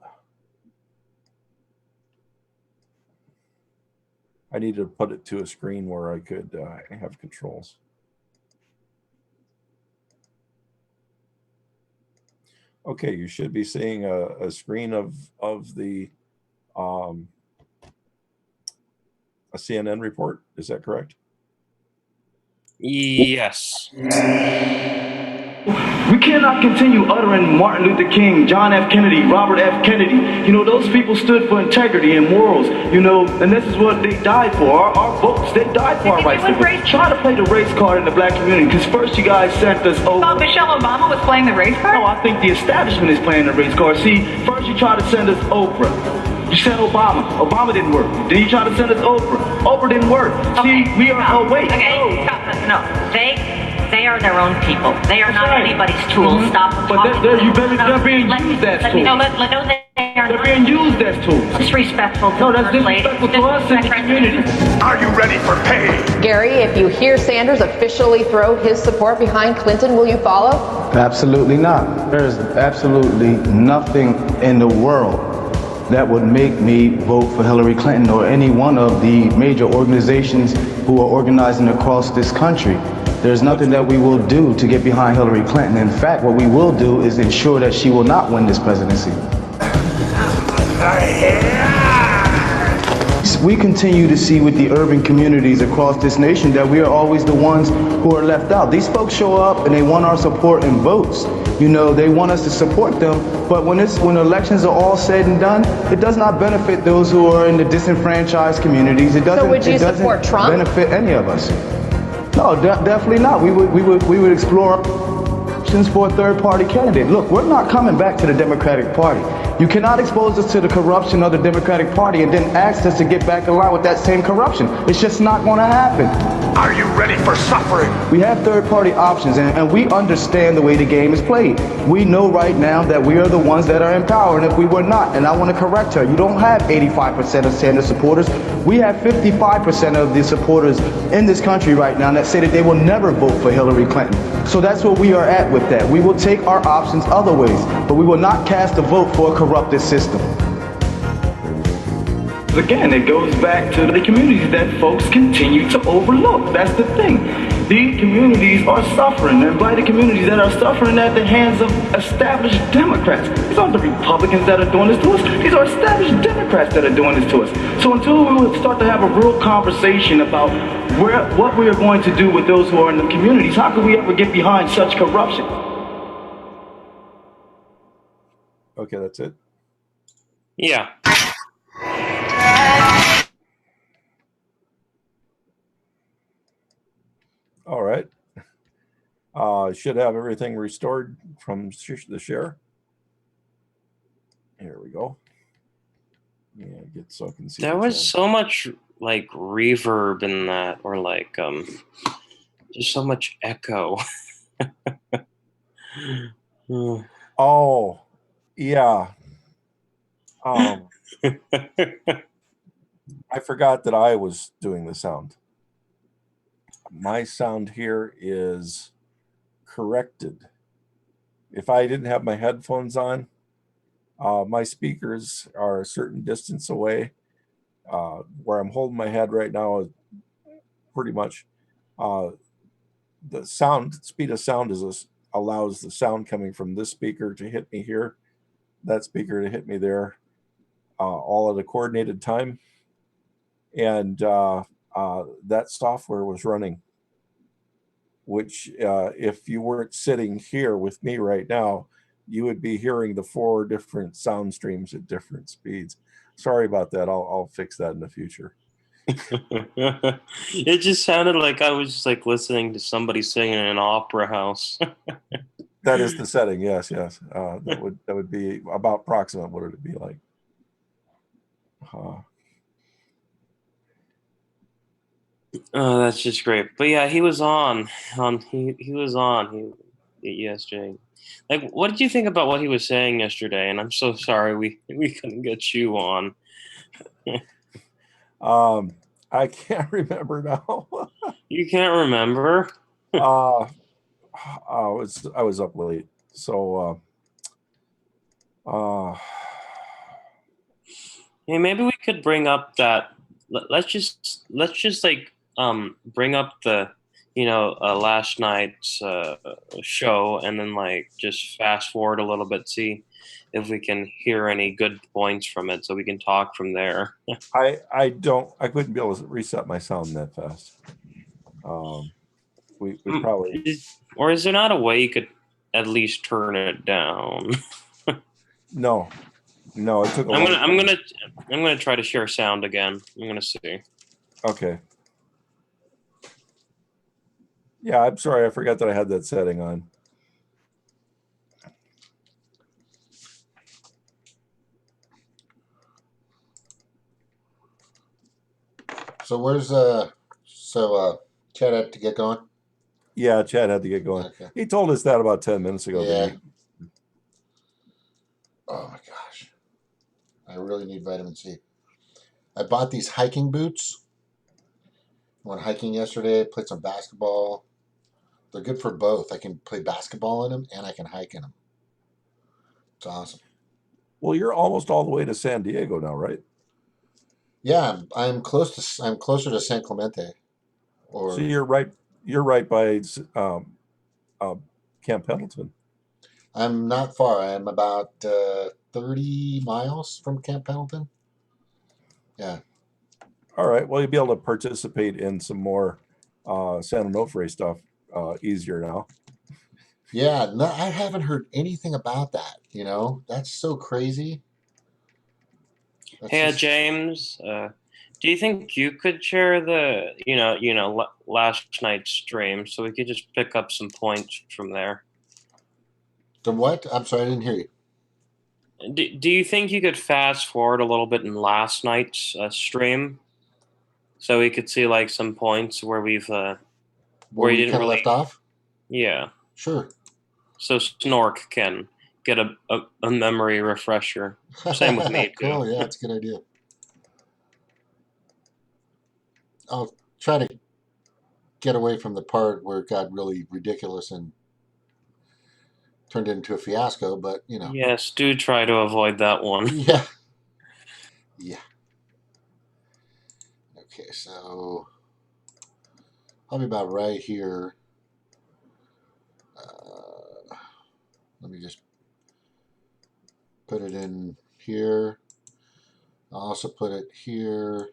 I need to put it to a screen where I could have controls. Okay, you should be seeing a screen of the a CNN report. Is that correct? Yes. We cannot continue uttering Martin Luther King, John F. Kennedy, Robert F. Kennedy. You know, those people stood for integrity and morals, you know, and this is what they died for. Our votes, they died for our rights. Try to play the race card in the black community, because first you guys sent us over. Oh, Michelle Obama was playing the race card? No, I think the establishment is playing the race card. See, first you try to send us Oprah. You sent Obama. Obama didn't work. Then you try to send us Oprah. Oprah didn't work. Okay. See, we are, oh wait. Okay, no. no, they are their own people. They are not anybody's tools. Stop But they're being used as tools. No, they are They're being used as tools. disrespectful to No, that's First Lady. disrespectful to us in the community. Are you ready for pay? Gary, if you hear Sanders officially throw his support behind Clinton, will you follow? Absolutely not. There is absolutely nothing in the world that would make me vote for Hillary Clinton or any one of the major organizations who are organizing across this country. There's nothing that we will do to get behind Hillary Clinton. In fact, what we will do is ensure that she will not win this presidency. We continue to see with the urban communities across this nation that we are always the ones who are left out. These folks show up and they want our support and votes. You know, they want us to support them, but when elections are all said and done, it does not benefit those who are in the disenfranchised communities. It doesn't, so would you support Trump? Benefit any of us. No, definitely not. We would explore options for a third-party candidate. Look, we're not coming back to the Democratic Party. You cannot expose us to the corruption of the Democratic Party and then ask us to get back in line with that same corruption. It's just not going to happen. Are you ready for suffering? We have third-party options, and we understand the way the game is played. We know right now that we are the ones that are in power, and if we were not, and I want to correct her, you don't have 85% of Sanders supporters. We have 55% of the supporters in this country right now that say that they will never vote for Hillary Clinton. So that's where we are at with that. We will take our options other ways, but we will not cast a vote for a corrupted system. Again, it goes back to the communities that folks continue to overlook. That's the thing. These communities are suffering. They're blighted communities that are suffering at the hands of established Democrats. These aren't the Republicans that are doing this to us. These are established Democrats that are doing this to us. So until we start to have a real conversation about what we are going to do with those who are in the communities, how can we ever get behind such corruption? Okay, that's it. Yeah. All right. Should have everything restored from the share. Here we go. Yeah, get so I can see. There was so much like reverb in that, or like There's so much echo. Oh, yeah. I forgot that I was doing the sound. My sound here is corrected. If I didn't have my headphones on, my speakers are a certain distance away. Where I'm holding my head right now is pretty much the speed of sound allows the sound coming from this speaker to hit me here, that speaker to hit me there, all at a coordinated time. And that software was running, which if you weren't sitting here with me right now, you would be hearing the 4 different sound streams at different speeds. Sorry about that. I'll fix that in the future. It just sounded like I was just like listening to somebody singing in an opera house. That is the setting. Yes. That would be about approximate what it would be like. Oh, that's just great. But yeah, he was on. He was on. ESJ. Like, what did you think about what he was saying yesterday? And I'm so sorry we couldn't get you on. I can't remember now. You can't remember? I was up late, so hey, maybe we could bring up that. Let's just like bring up the last night's show, and then like just fast forward a little bit, see if we can hear any good points from it, so we can talk from there. I couldn't be able to reset my sound that fast. We probably, or is there not a way you could at least turn it down? No, it took a long time. I'm gonna try to share sound again. I'm gonna see. Okay. Yeah, I'm sorry, I forgot that I had that setting on. So where's Chad had to get going? Yeah, Chad had to get going. Okay. He told us that about 10 minutes ago. Yeah. Oh my gosh. I really need vitamin C. I bought these hiking boots. Went hiking yesterday, played some basketball. They're good for both. I can play basketball in them and I can hike in them. It's awesome. Well, you're almost all the way to San Diego now, right? Yeah, I'm closer to San Clemente. So you're right by Camp Pendleton. I'm not far. I'm about 30 miles from Camp Pendleton. Yeah. All right. Well, you'll be able to participate in some more San Onofre stuff easier now. Yeah, no, I haven't heard anything about that. That's so crazy. Hey, James, do you think you could share the last night's stream so we could just pick up some points from there? The what? I'm sorry, I didn't hear you. Do you think you could fast forward a little bit in last night's stream, so we could see like some points where we've where you didn't really left off? Yeah. Sure. So Snork can get a memory refresher. Same with me too. Cool. Yeah, that's a good idea. I'll try to get away from the part where it got really ridiculous and turned into a fiasco, but Yes, do try to avoid that one. Yeah. Okay, so probably about right here. Let me just put it in here. I'll also put it here.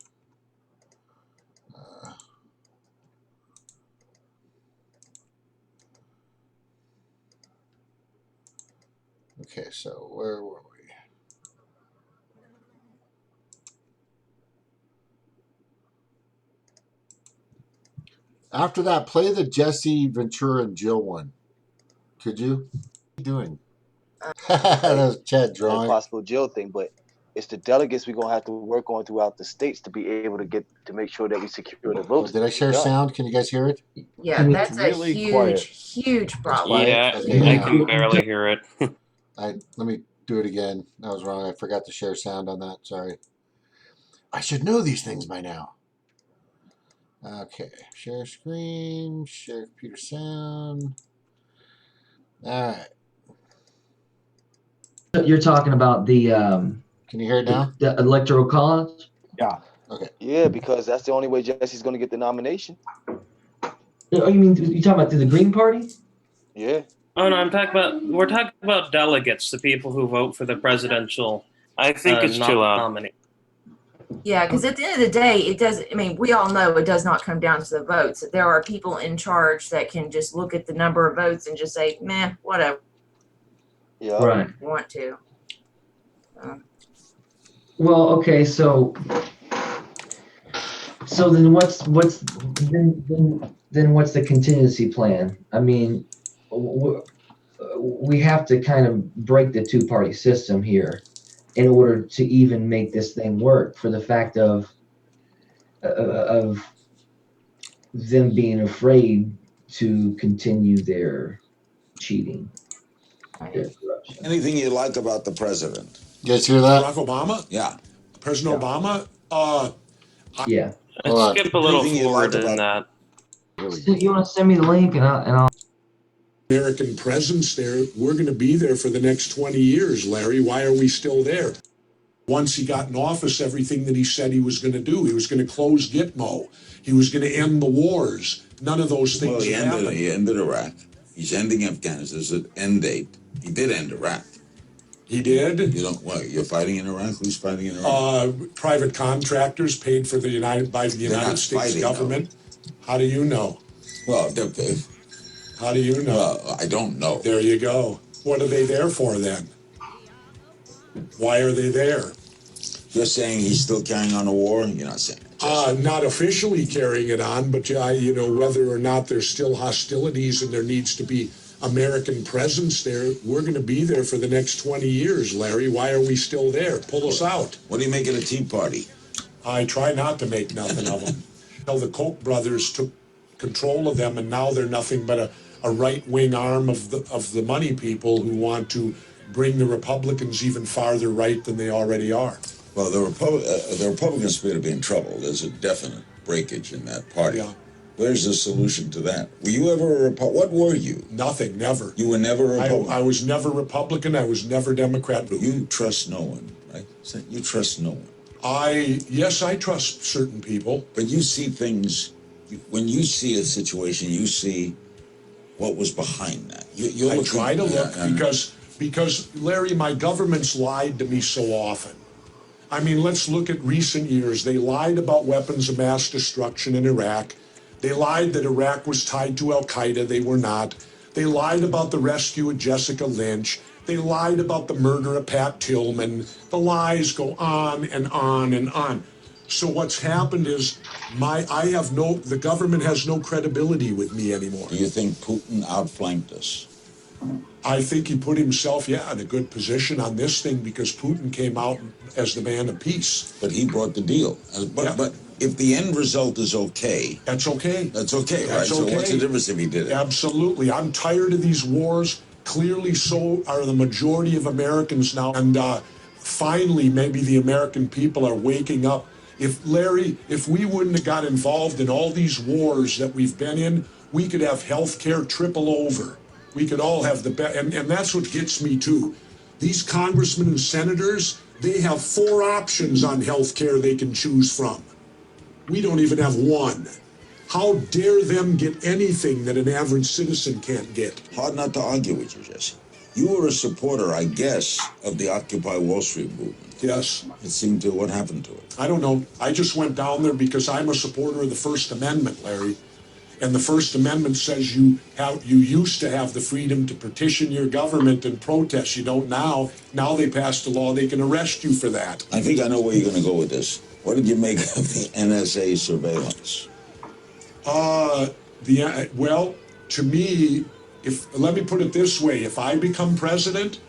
Okay, so where were we? After that, play the Jesse, Ventura, and Jill one. Could you? What are you doing? That was Chad drawing. Possible Jill thing, but it's the delegates we're gonna have to work on throughout the states to be able to make sure that we secure the votes. Did I share sound? Can you guys hear it? Yeah, that's a huge problem. Yeah, Okay, I can barely hear it. Let me do it again. That was wrong. I forgot to share sound on that. Sorry. I should know these things by now. Okay, share screen, share computer sound. All right. You're talking about the can you hear it now? The electoral college? Yeah. Okay. Yeah, because that's the only way Jesse's going to get the nomination. Oh, you mean you talking about through the Green Party? Yeah. Oh no, we're talking about delegates, the people who vote for the presidential. I think it's too loud. Nominee. Yeah, because at the end of the day, it does. I mean, we all know it does not come down to the votes. There are people in charge that can just look at the number of votes and just say, "Meh, whatever." Yeah. Right. Want to. Well, okay, so then what's what's the contingency plan? I mean, we have to kind of break the two-party system here in order to even make this thing work, for the fact of them being afraid to continue their cheating, their corruption. Anything you like about the president? You guys hear that? Barack Obama? Yeah. President Obama? Yeah. Let's skip a little forward in that. You want to send me the link and I'll American presence there. We're going to be there for the next 20 years, Larry. Why are we still there? Once he got in office, everything that he said he was going to do, he was going to close Gitmo. He was going to end the wars. None of those things happened. He ended Iraq. He's ending Afghanistan. There's an end date. He did end Iraq. He did? You don't, what, you're fighting in Iraq? Who's fighting in Iraq? Private contractors paid for by the United States government. Though. How do you know? Well, how do you know? Well, I don't know. There you go. What are they there for then? Why are they there? You're saying he's still carrying on a war? You're not saying it. Not officially carrying it on, but whether or not there's still hostilities and there needs to be American presence there, we're going to be there for the next 20 years, Larry. Why are we still there? Pull us out. What do you make of the Tea Party? I try not to make nothing of them. The Koch brothers took control of them, and now they're nothing but a right-wing arm of the money people who want to bring the Republicans even farther right than they already are. Well, the Republicans appear to be in trouble. There's a definite breakage in that party. Yeah. Where's the solution to that? Were you ever a Republican? What were you? Nothing, never. You were never a Republican? I was never Republican. I was never Democrat. You trust no one, right? You trust no one. Yes, I trust certain people. But you see things, when you see a situation, you see what was behind that. I try to look because, Larry, my government's lied to me so often. I mean, let's look at recent years. They lied about weapons of mass destruction in Iraq. They lied that Iraq was tied to Al-Qaeda. They were not. They lied about the rescue of Jessica Lynch. They lied about the murder of Pat Tillman. The lies go on and on and on. So what's happened is the government has no credibility with me anymore. Do you think Putin outflanked us? I think he put himself, in a good position on this thing because Putin came out as the man of peace. But he brought the deal. But if the end result is okay. That's okay. That's okay, right? That's okay. So what's the difference if he did it? Absolutely. I'm tired of these wars. Clearly so are the majority of Americans now. And finally, maybe the American people are waking up. If we wouldn't have got involved in all these wars that we've been in, we could have health care triple over. We could all have the best, and that's what gets me too. These congressmen and senators, they have 4 options on health care they can choose from. We don't even have one. How dare them get anything that an average citizen can't get? Hard not to argue with you, Jesse. You were a supporter, I guess, of the Occupy Wall Street movement. Yes. It seemed to, what happened to it? I don't know. I just went down there because I'm a supporter of the First Amendment, Larry. And the First Amendment says you used to have the freedom to petition your government and protest. You don't now. Now they passed a law, they can arrest you for that. I think I know where you're going to go with this. What did you make of the NSA surveillance? Well, to me, let me put it this way. If I become president,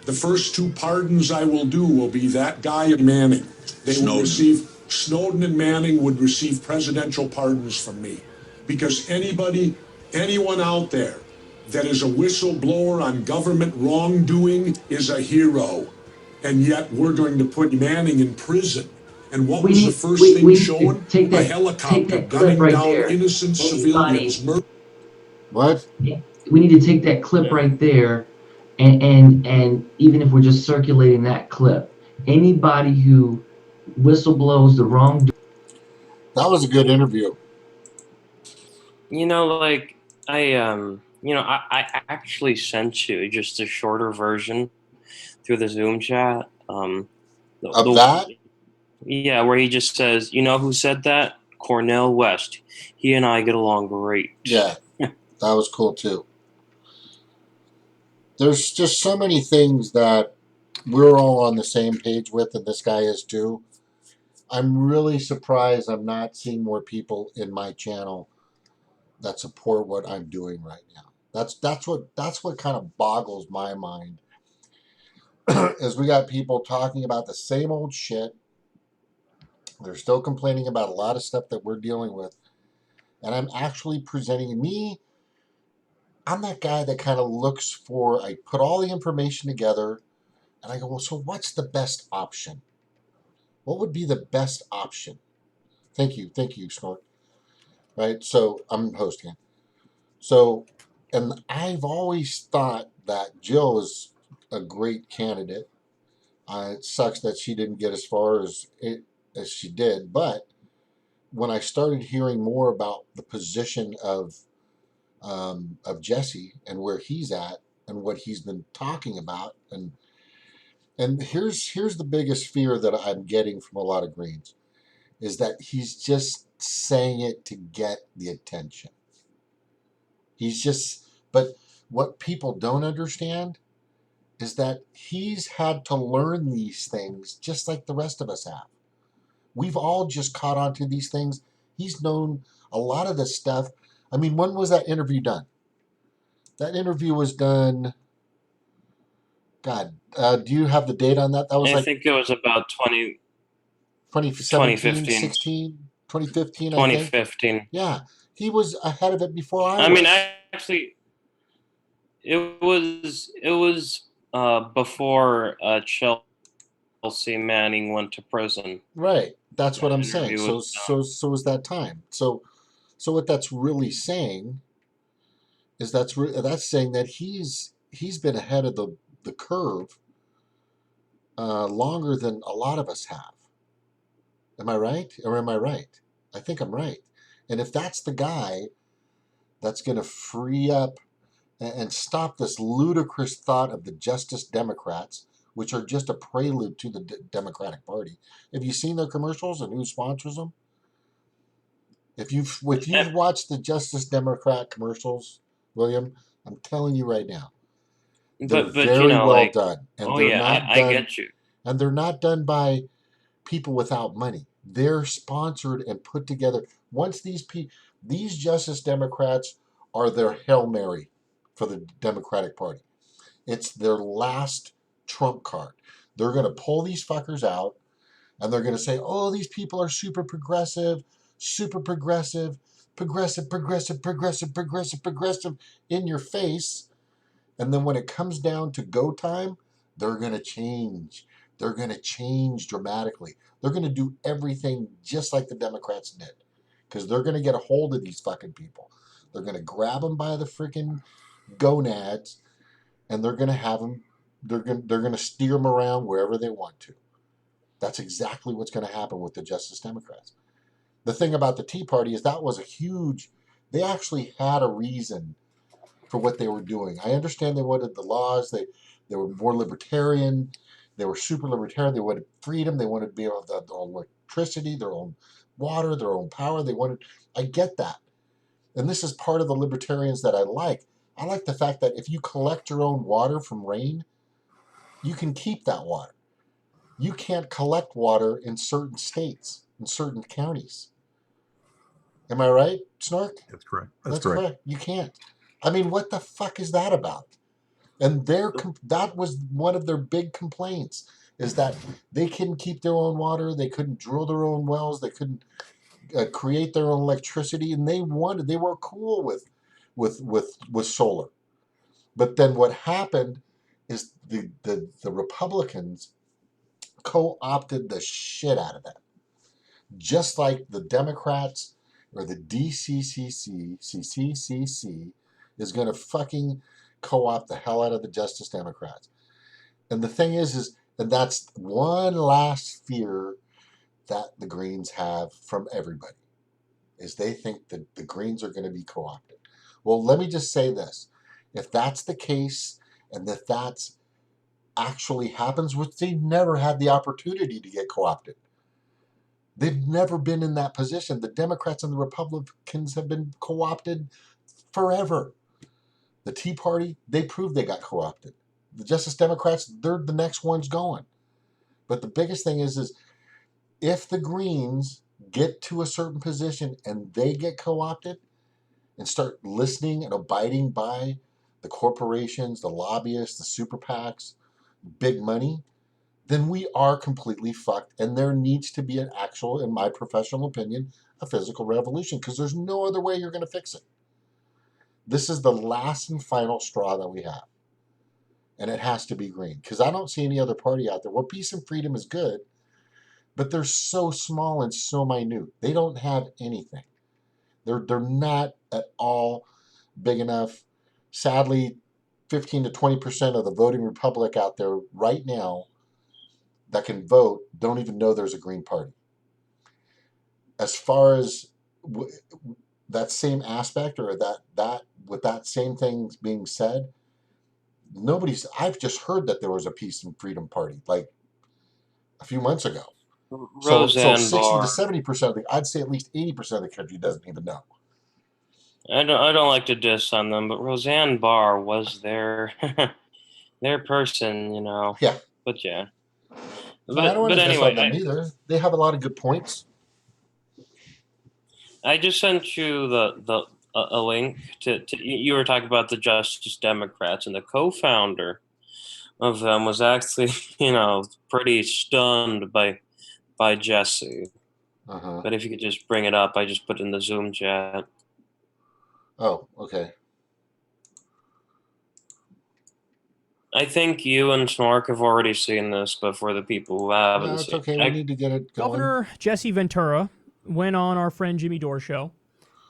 The first 2 pardons I will do will be that guy and Manning. They will receive, Snowden and Manning would receive presidential pardons from me. Because anyone out there that is a whistleblower on government wrongdoing is a hero. And yet we're going to put Manning in prison. And what was the first thing shown? A helicopter gunning down innocent civilians. What? We need to take that clip right there, and even if we're just circulating that clip, anybody who whistleblows the wrong. That was a good interview. You know, like I actually sent you just a shorter version through the Zoom chat. Of that? Yeah, where he just says, "You know who said that? Cornel West. He and I get along great." Yeah, that was cool too. There's just so many things that we're all on the same page with, and this guy is too. I'm really surprised I'm not seeing more people in my channel that support what I'm doing right now. That's what kind of boggles my mind. Is we got people talking about the same old shit. They're still complaining about a lot of stuff that we're dealing with. And I'm actually presenting me. I'm that guy that kind of looks for, I put all the information together and I go, well, so what's the best option? What would be the best option? Thank you, Snort. Right, so I'm hosting. So, and I've always thought that Jill is a great candidate. It sucks that she didn't get as far as she did, but when I started hearing more about the position of Jesse and where he's at and what he's been talking about, and here's the biggest fear that I'm getting from a lot of Greens, is that he's just saying it to get the attention. But what people don't understand is that he's had to learn these things just like the rest of us have. We've all just caught on to these things. He's known a lot of this stuff. I mean, when was that interview done? That interview was done, God, do you have the date on that? That was I think it was about 2017, 16, 2015, I think. 2015. Yeah, he was ahead of it before I was. I mean, actually, it was before Chelsea Manning went to prison. Right, that's what I'm saying. So was that time. So what that's really saying is that's saying that he's been ahead of the curve longer than a lot of us have. Am I right? Or am I right? I think I'm right. And if that's the guy that's going to free up and stop this ludicrous thought of the Justice Democrats, which are just a prelude to the Democratic Party. Have you seen their commercials and who sponsors them? If you've watched the Justice Democrat commercials, William, I'm telling you right now, they're very well done. And they're not done, I get you. And they're not done by people without money. They're sponsored and put together. Once these Justice Democrats are their Hail Mary for the Democratic Party. It's their last trump card. They're going to pull these fuckers out and they're going to say, oh, these people are super progressive in your face. And then when it comes down to go time, they're going to change. They're going to change dramatically. They're going to do everything just like the Democrats did, because they're going to get a hold of these fucking people. They're going to grab them by the freaking gonads, and they're going to have them. They're going to steer them around wherever they want to. That's exactly what's going to happen with the Justice Democrats. The thing about the Tea Party is that was a huge. They actually had a reason for what they were doing. I understand they wanted the laws. They were more libertarian. They were super libertarian. They wanted freedom. They wanted to be able to have their own electricity, their own water, their own power. I get that. And this is part of the libertarians that I like. I like the fact that if you collect your own water from rain, you can keep that water. You can't collect water in certain states, in certain counties. Am I right, Snark? That's correct. That's correct. You can't. I mean, what the fuck is that about? And that was one of their big complaints, is that they couldn't keep their own water, they couldn't drill their own wells, they couldn't create their own electricity, and they were cool with solar. But then what happened is the Republicans co-opted the shit out of that. Just like the Democrats or the CCC is going to fucking co-opt the hell out of the Justice Democrats. And the thing is and that's one last fear that the Greens have from everybody, is they think that the Greens are going to be co-opted. Well, let me just say this. If that's the case, and if that's actually happens, which they never had the opportunity to get co-opted. They've never been in that position. The Democrats and the Republicans have been co-opted forever. The Tea Party, they proved they got co-opted. The Justice Democrats, they're the next ones going. But the biggest thing is if the Greens get to a certain position and they get co-opted and start listening and abiding by the corporations, the lobbyists, the super PACs, big money, then we are completely fucked. And there needs to be an actual, in my professional opinion, a physical revolution, because there's no other way you're going to fix it. This is the last and final straw that we have. And it has to be green, because I don't see any other party out there. Well, peace and freedom is good, but they're so small and so minute. They don't have anything. They're not at all big enough. Sadly, 15 to 20% of the voting republic out there right now that can vote don't even know there's a Green Party. As far as that same aspect, or that with that same thing being said, I've just heard that there was a Peace and Freedom Party like a few months ago. So 60 Barr. to 70% I'd say at least 80% of the country doesn't even know. I don't like to diss on them, but Roseanne Barr was their person, Yeah. But yeah. No, I don't want to diss anyway, on them either. They have a lot of good points. I just sent you a link to you were talking about the Justice Democrats, and the co-founder of them was actually pretty stunned by Jesse. Uh-huh. But if you could just bring it up, I just put it in the Zoom chat. Oh, okay. I think you and Snork have already seen this, but for the people who haven't, No, it's okay. We need to get it going. Governor Jesse Ventura went on our friend Jimmy Dore show,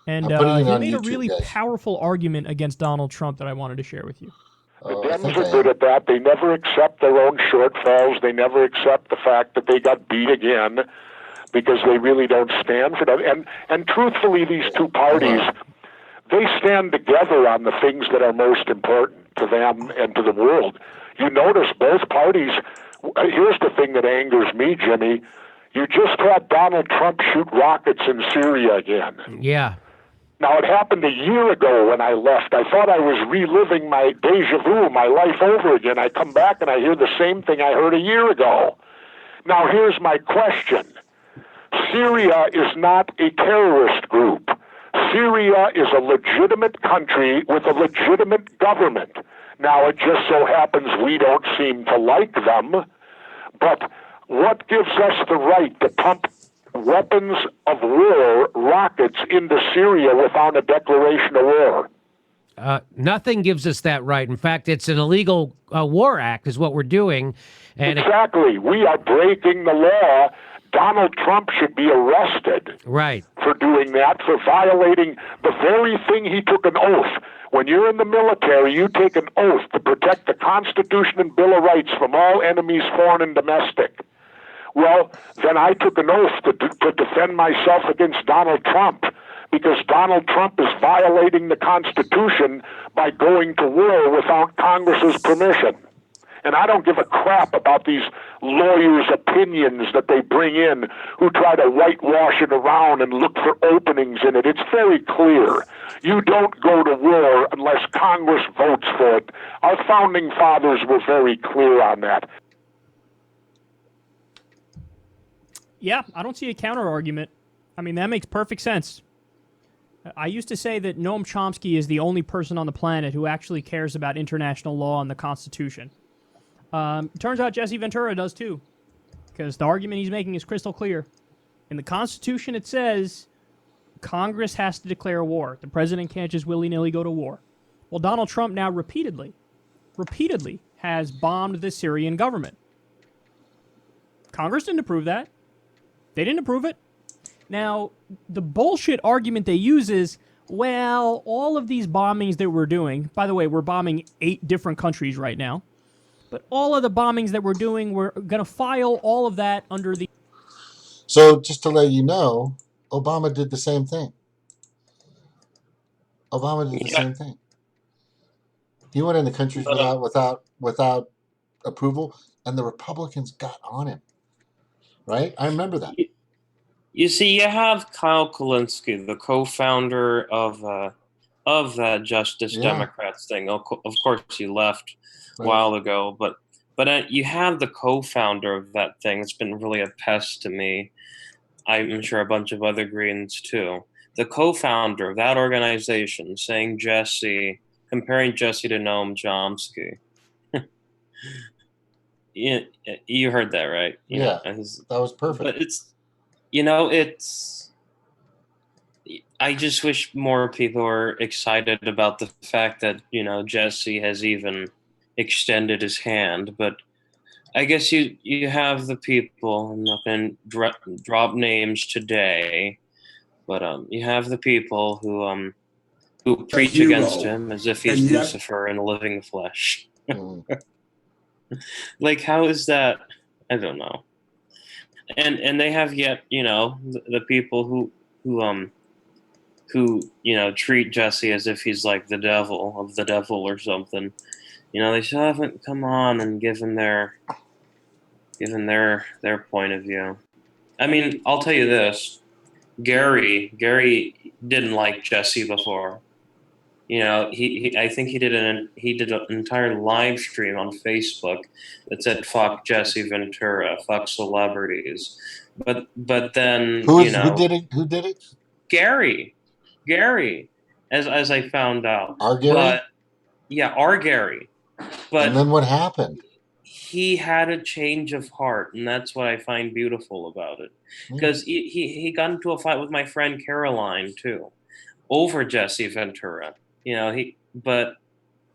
and he made a really powerful argument against Donald Trump that I wanted to share with you. The Dems are good at that. They never accept their own shortfalls. They never accept the fact that they got beat again, because they really don't stand for that. And truthfully, these two parties, they stand together on the things that are most important to them and to the world. You notice both parties, here's the thing that angers me, Jimmy. You just had Donald Trump shoot rockets in Syria again. Yeah. Now, it happened a year ago when I left. I thought I was reliving my deja vu, my life over again. I come back and I hear the same thing I heard a year ago. Now, here's my question. Syria is not a terrorist group. Syria is a legitimate country with a legitimate government. Now, it just so happens we don't seem to like them, but what gives us the right to pump weapons of war, rockets, into Syria without a declaration of war? Nothing gives us that right. In fact, it's an illegal war act is what we're doing. And exactly. We are breaking the law. Donald Trump should be arrested for doing that, for violating the very thing he took an oath. When you're in the military, you take an oath to protect the Constitution and Bill of Rights from all enemies, foreign and domestic. Well, then I took an oath to defend myself against Donald Trump, because Donald Trump is violating the Constitution by going to war without Congress's permission. And I don't give a crap about these lawyers' opinions that they bring in who try to whitewash it around and look for openings in it. It's very clear. You don't go to war unless Congress votes for it. Our founding fathers were very clear on that. Yeah, I don't see a counter argument. I mean, that makes perfect sense. I used to say that Noam Chomsky is the only person on the planet who actually cares about international law and the Constitution. Turns out Jesse Ventura does too, because the argument he's making is crystal clear. In the Constitution, it says Congress has to declare war. The president can't just willy-nilly go to war. Well, Donald Trump now repeatedly has bombed the Syrian government. Congress didn't approve that. They didn't approve it. Now, the bullshit argument they use is, well, all of these bombings that we're doing, by the way, we're bombing 8 different countries right now, but all of the bombings that we're doing, we're going to file all of that under the... So, just to let you know, Obama did the same thing. Obama did the same thing. He went into countries without approval, and the Republicans got on him. Right? I remember that. You see, you have Kyle Kulinski, the co-founder of that Justice Democrats thing. Of course, he left a while ago, but you have the co-founder of that thing. It's been really a pest to me. I'm sure a bunch of other Greens too. The co-founder of that organization saying comparing Jesse to Noam Chomsky. You heard that, right? That was perfect. But I just wish more people were excited about the fact that, Jesse has even extended his hand. But I guess you have the people, I'm not going to drop names today, but you have the people who preach against him as if he's Lucifer in the living flesh. Like, how is that? I don't know. And they have yet, the people who treat Jesse as if he's like the devil or something. They still haven't come on and given their point of view. I mean, I'll tell you this. Gary didn't like Jesse before. I think he did an entire live stream on Facebook that said "fuck Jesse Ventura, fuck celebrities," but then who did it? Gary, as I found out. Our Gary. Our Gary. But and then what happened? He had a change of heart, and that's what I find beautiful about it. Because he got into a fight with my friend Caroline too, over Jesse Ventura. But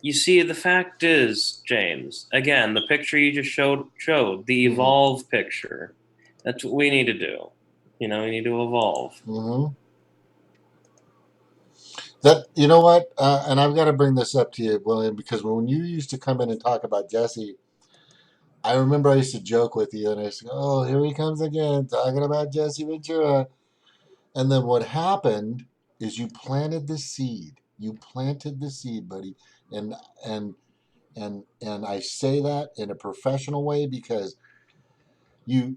you see, the fact is, James, again, the picture you just showed the evolve picture. That's what we need to do. We need to evolve. Mm-hmm. That, you know what? And I've got to bring this up to you, William, because when you used to come in and talk about Jesse, I remember I used to joke with you, and I used to go, "Oh, here he comes again, talking about Jesse Ventura." And then what happened is you planted the seed. You planted the seed, buddy. And I say that in a professional way because you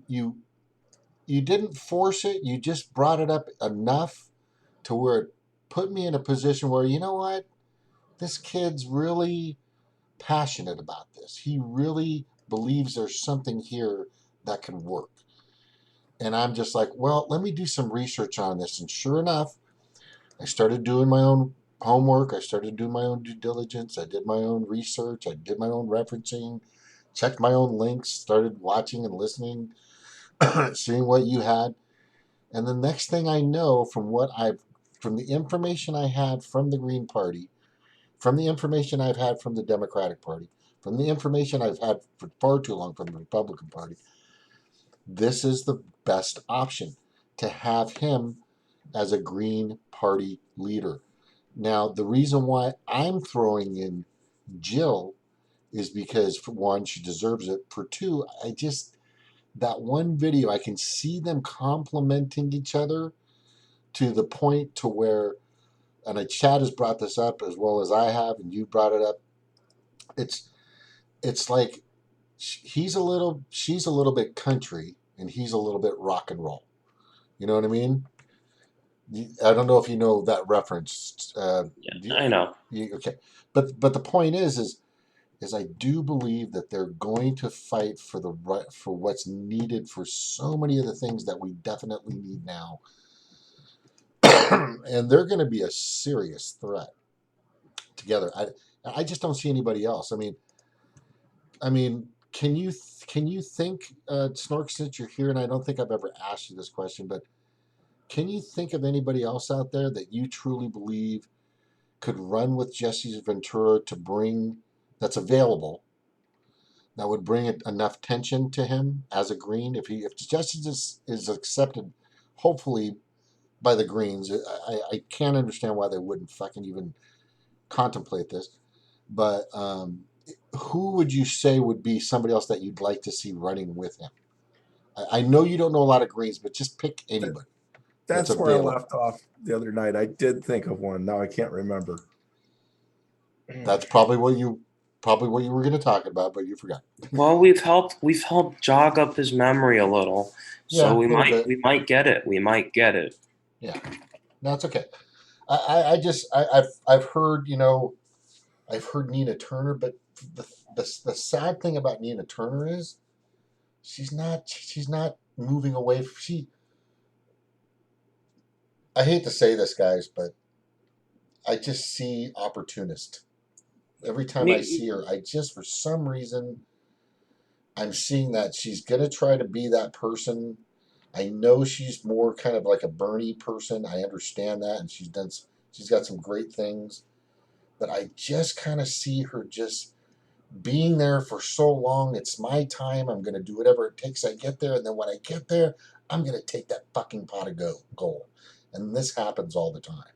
didn't force it. You just brought it up enough to where it put me in a position where, you know what? This kid's really passionate about this. He really believes there's something here that can work. And I'm just like, well, let me do some research on this. And sure enough, I started doing my own homework. I started doing my own due diligence. I did my own research. I did my own referencing, checked my own links, started watching and listening, seeing what you had. And the next thing I know, from the information I had from the Green Party, from the information I've had from the Democratic Party, from the information I've had for far too long from the Republican Party, this is the best option, to have him as a Green Party leader. Now, the reason why I'm throwing in Jill is because, for one, she deserves it. For two, that one video, I can see them complimenting each other to the point to where, and Chad has brought this up as well as I have, and you brought it up. It's like she's a little bit country, and he's a little bit rock and roll. You know what I mean? I don't know if you know that reference. I know. Okay, but the point is I do believe that they're going to fight for what's needed for so many of the things that we definitely need now. and they're going to be a serious threat together. I just don't see anybody else. I mean, can you think, Snork, since you're here, and I don't think I've ever asked you this question, but can you think of anybody else out there that you truly believe could run with Jesse Ventura that's available, that would bring enough tension to him as a Green? If Jesse is accepted, hopefully, by the Greens, I can't understand why they wouldn't fucking even contemplate this. But who would you say would be somebody else that you'd like to see running with him? I know you don't know a lot of Greens, but just pick anybody. That's where I left off the other night. I did think of one. Now I can't remember. That's probably what you were going to talk about, but you forgot. Well, we've helped jog up his memory a little, so we might get it. We might get it. Yeah, no, it's okay. I've heard, I've heard Nina Turner, but the sad thing about Nina Turner is she's not moving away. I hate to say this, guys, but I just see opportunist. Every time I see her, for some reason, I'm seeing that she's going to try to be that person. I know she's more kind of like a Bernie person. I understand that, and she's got some great things. But I just kind of see her just being there for so long. It's my time. I'm going to do whatever it takes. I get there, and then when I get there, I'm going to take that fucking pot of gold. And this happens all the time.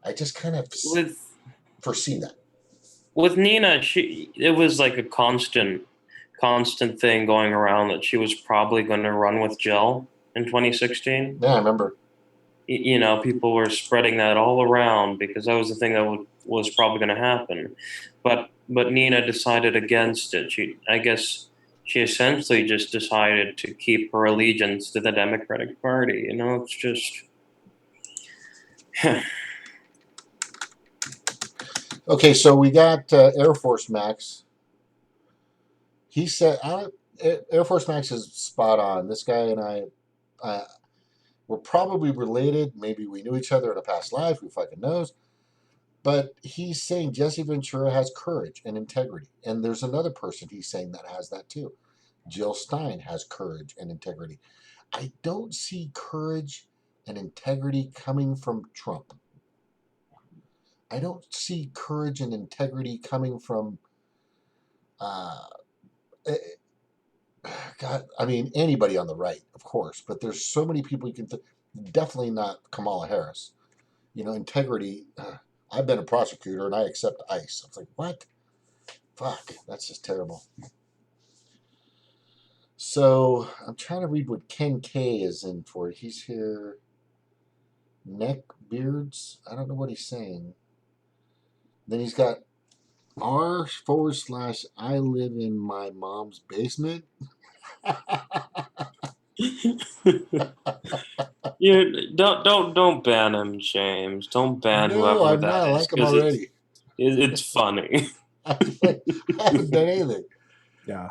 I just kind of foresee that. With Nina, it was like a constant thing going around that she was probably going to run with Jill in 2016. Yeah, I remember. People were spreading that all around because that was the thing that was probably going to happen. But Nina decided against it. I guess she essentially just decided to keep her allegiance to the Democratic Party. It's just... Okay, so we got Air Force Max. He said, Air Force Max is spot on. This guy and I, we're probably related. Maybe we knew each other in a past life. Who fucking knows? But he's saying Jesse Ventura has courage and integrity. And there's another person he's saying that has that too. Jill Stein has courage and integrity. I don't see courage and integrity coming from Trump. I don't see courage and integrity coming from, anybody on the right, of course, but there's so many people you can definitely not Kamala Harris. Integrity, I've been a prosecutor and I accept ICE. I was like, what? Fuck, that's just terrible. So I'm trying to read what Ken K is in for. He's here. Neck beards. I don't know what he's saying. Then he's got r/I live in my mom's basement. Don't ban him, James. Don't ban whoever that is. I like him already. It's funny. I haven't done anything. Yeah.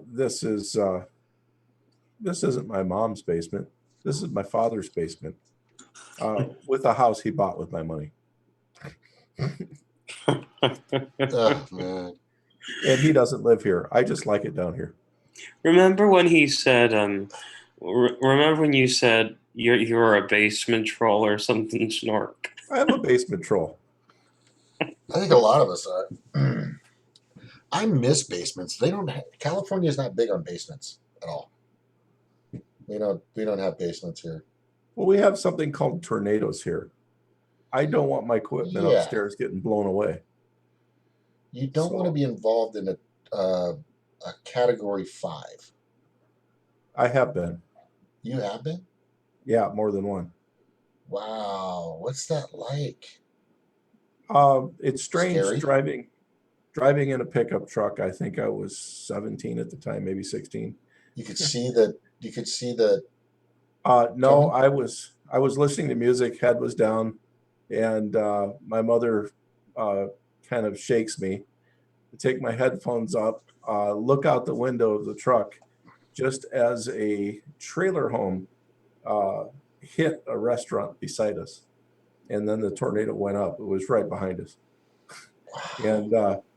This isn't my mom's basement. This is my father's basement. With a house he bought with my money. Oh, man. And he doesn't live here. I just like it down here. Remember when he said, remember when you said you're a basement troll or something, Snork? I'm a basement troll. I think a lot of us are. I miss basements. California's not big on basements at all. We don't have basements here. Well, we have something called tornadoes here. I don't want my equipment upstairs getting blown away. You don't want to be involved in a Category 5. I have been. You have been? Yeah, more than one. Wow, what's that like? It's strange. Scary? Driving in a pickup truck. I think I was 17 at the time, maybe 16. You could see the. No, I was listening to music. Head was down, and my mother kind of shakes me. I take my headphones up, look out the window of the truck, just as a trailer home hit a restaurant beside us. and then the tornado went up. It was right behind us. And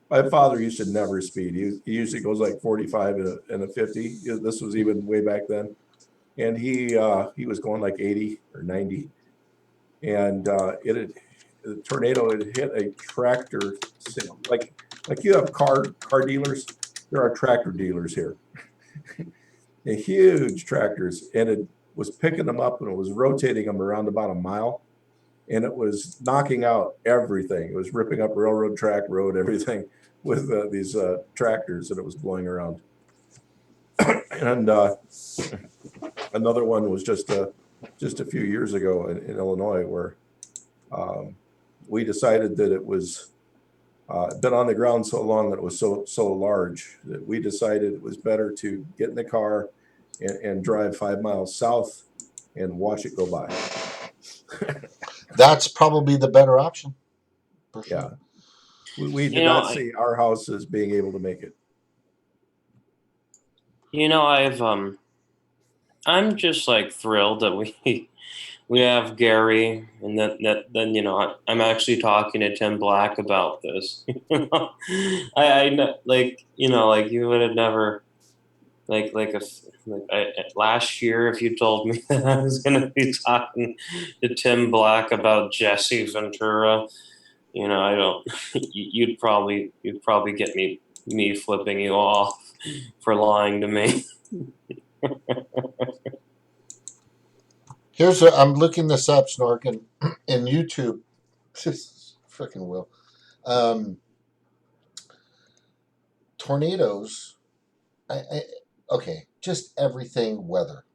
my father used to never speed. He usually goes like 45 and a 50. This was even way back then. And he was going like 80 or 90. And the tornado had hit a tractor. Like you have car dealers, there are tractor dealers here. Huge tractors, and it was picking them up and it was rotating them around about a mile, and it was knocking out everything. It was ripping up railroad track, road, everything with these tractors, and it was blowing around. And another one was just a few years ago in Illinois, where we decided that it was been on the ground so long that it was so large that we decided it was better to get in the car and drive 5 miles south and watch it go by. That's probably the better option. For sure. Yeah. We did not see our house as being able to make it. I'm just like thrilled that we have Gary, and then I'm actually talking to Tim Black about this. I like you would have never last year, if you told me that I was going to be talking to Tim Black about Jesse Ventura, I don't. You'd probably get me flipping you off for lying to me. I'm looking this up, Snork, and in YouTube. Just freaking Will. Tornadoes. Okay, just everything weather.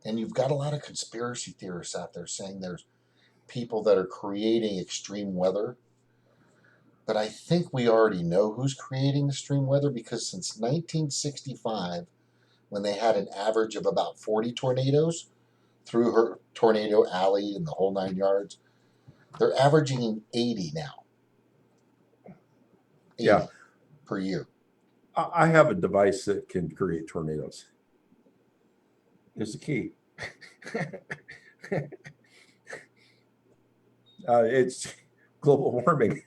And you've got a lot of conspiracy theorists out there saying there's people that are creating extreme weather. But I think we already know who's creating extreme weather, because since 1965, when they had an average of about 40 tornadoes through her tornado alley and the whole 9 yards, they're averaging 80 now. 80 per year. I have a device that can create tornadoes. There's the key. It's global warming.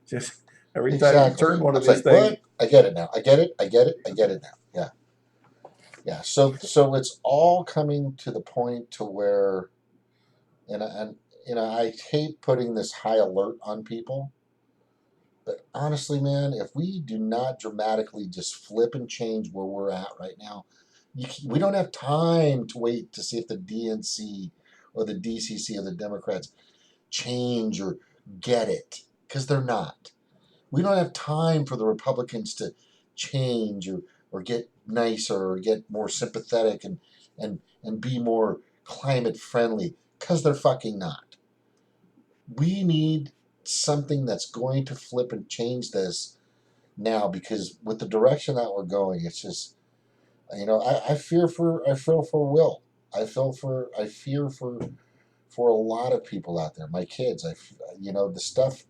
Just every time you turn one of these things. What? I get it now. I get it now. Yeah. So it's all coming to the point to where, and I hate putting this high alert on people. But honestly, man, if we do not dramatically just flip and change where we're at right now, we don't have time to wait to see if the DNC or the DCC or the Democrats change or get it, because they're not. We don't have time for the Republicans to change or get nicer or get more sympathetic and be more climate friendly, because they're fucking not. We need something that's going to flip and change this now, because with the direction that we're going, it's just, I feel for Will. I fear for a lot of people out there. My kids, the stuff,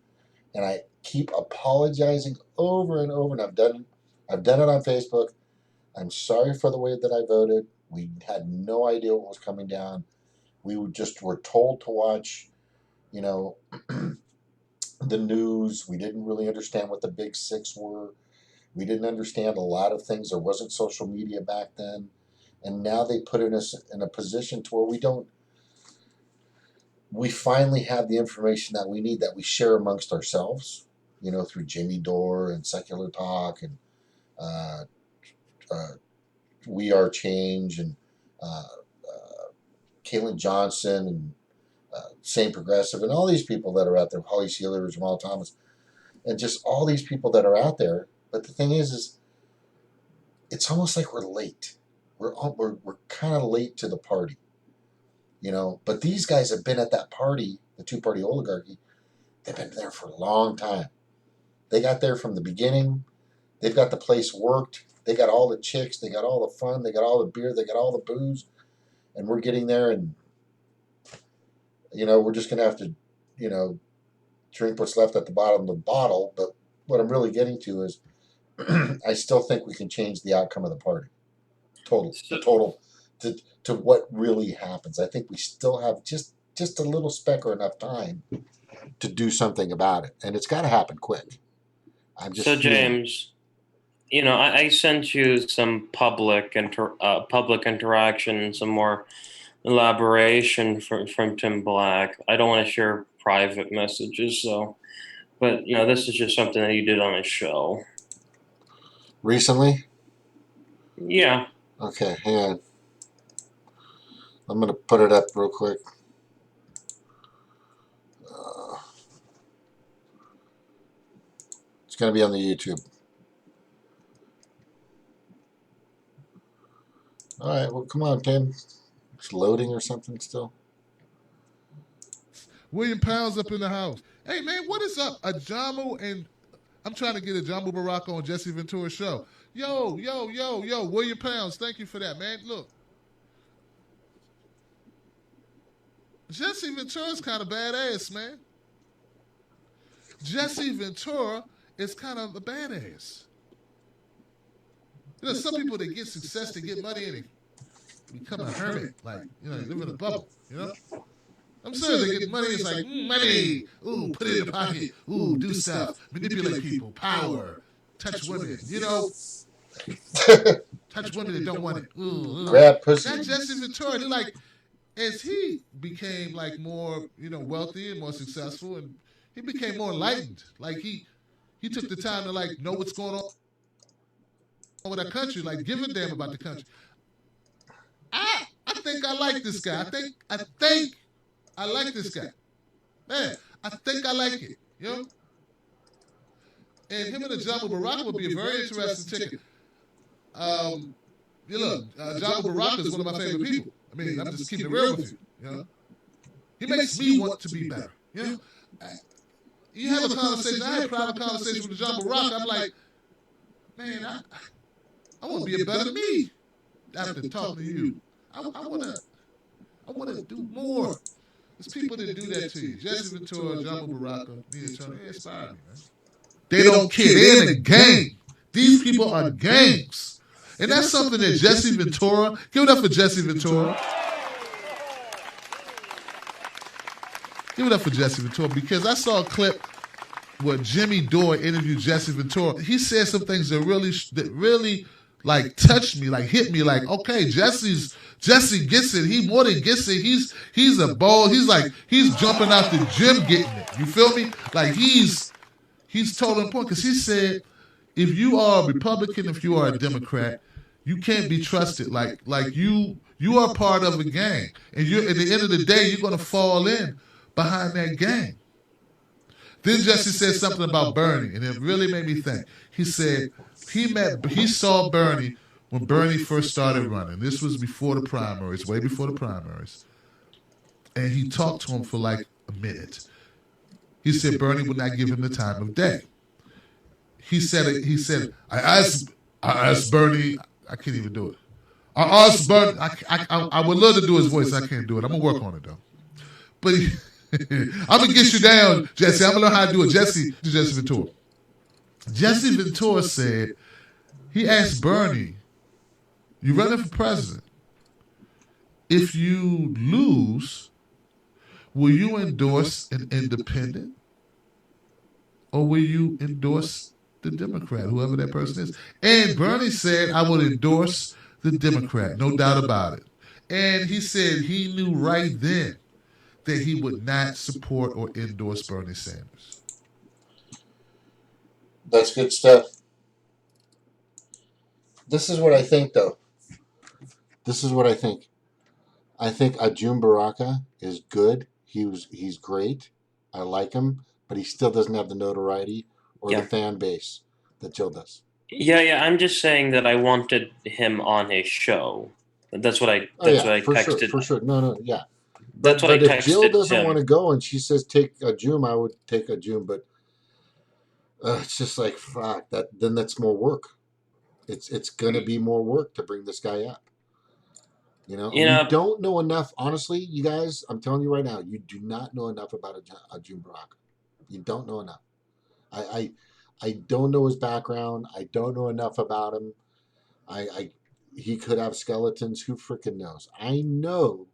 and I keep apologizing over and over, and I've done it on Facebook. I'm sorry for the way that I voted. We had no idea what was coming down. We were told to watch, the news. We didn't really understand what the big six were. We didn't understand a lot of things. There wasn't social media back then. And now they put us in a position to where we finally have the information that we need, that we share amongst ourselves, through Jimmy Dore and Secular Talk and We Are Change and Caitlin Johnson and Same Progressive and all these people that are out there, Holly Sealer, Jamal Thomas, and just all these people that are out there. But the thing is it's almost like we're late. We're kind of late to the party, But these guys have been at that party, the two-party oligarchy. They've been there for a long time. They got there from the beginning. They've got the place worked. They got all the chicks. They got all the fun. They got all the beer. They got all the booze. And we're getting there, and we're just gonna have to, drink what's left at the bottom of the bottle. But what I'm really getting to is, I still think we can change the outcome of the party. To what really happens. I think we still have just just a little speck or enough time to do something about it, and it's got to happen quick. I'm just So James, I sent you some public interaction, some more elaboration from Tim Black. I don't want to share private messages, but this is just something that he did on his show recently. Yeah. Okay, hang on. I'm gonna put it up real quick. It's gonna be on the YouTube. All right, well, come on, Tim. It's loading or something still. William Pounds up in the house. Hey, man, what is up? Ajamu and I'm trying to get Ajamu Baraka on Jesse Ventura's show. Yo, William Pounds, thank you for that, man. Look, Jesse Ventura's kind of badass, man. Jesse Ventura is kind of a badass. There's some people that get success, they get money, and they become a hermit, like, live in a bubble, I'm serious, they get money, it's like, money, ooh, put it in the pocket, ooh, do stuff, manipulate people, power, touch women, touch women that don't want it, ooh. Grab pussy. That Jesse Ventura, like, as he became, like, more, wealthy and more successful, and he became more enlightened, like, he took the time to, like, know what's going on with our country, like, give a damn about the country. I think I like this guy. I think I like this guy. Man, I think I like it. And him and Ajamu Baraka would be a very interesting ticket. Ajamu Baraka is one of my favorite people. I mean, I'm just keeping it real with you. He makes me want to be better. You have a conversation. I had a private conversation with Ajamu Baraka. I'm like, man, I want to be a better me after talking to you. I want to do more. There's people that do that to you. Jesse Ventura, Ajamu Baraka, Nia Turner, they inspire me, man. They don't care. They're in a gang. These people are gangs. And that's something that Jesse Ventura, give it up for Jesse Ventura. Give it up for Jesse Ventura, because I saw a clip where Jimmy Dore interviewed Jesse Ventura. He said some things that really like touched me, like hit me, like, okay, Jesse gets it. He more than gets it. He's a ball. He's jumping out the gym getting it. You feel me? Like he's totally important, because he said, if you are a Republican, if you are a Democrat, you can't be trusted. Like you are part of a gang, and you at the end of the day, you're gonna fall in behind that gang. Then Jesse said something about Bernie, and it really made me think. He said he saw Bernie when Bernie first started running. This was before the primaries, way before the primaries. And he talked to him for like a minute. He said Bernie would not give him the time of day. He said, I asked Bernie, I can't even do it. I asked Bernie, I would love to do his voice, I can't do it. I'm going to work on it though. But I'm going to get you down, Jesse. I'm going to learn how to do it. Jesse Ventura. Jesse Ventura said, he asked Bernie, you running for president. If you lose, will you endorse an independent? Or will you endorse the Democrat, whoever that person is? And Bernie said, I will endorse the Democrat, no doubt about it. And he said he knew right then that he would not support or endorse Bernie Sanders. That's good stuff. This is what I think, though. This is what I think. I think Ajamu Baraka is good. He's great. I like him, but he still doesn't have the notoriety or the fan base that Jill does. Yeah. I'm just saying that I wanted him on his show. That's what I texted. For sure. No, yeah. That's what I texted. If Jill doesn't him. want to go and she says take Ajamu, I would take Ajamu, but it's just like, fuck, then that's more work. It's going to be more work to bring this guy up. You don't know enough. Honestly, you guys, I'm telling you right now, you do not know enough about Ajamu Baraka. You don't know enough. I don't know his background. I don't know enough about him. He could have skeletons. Who freaking knows? I know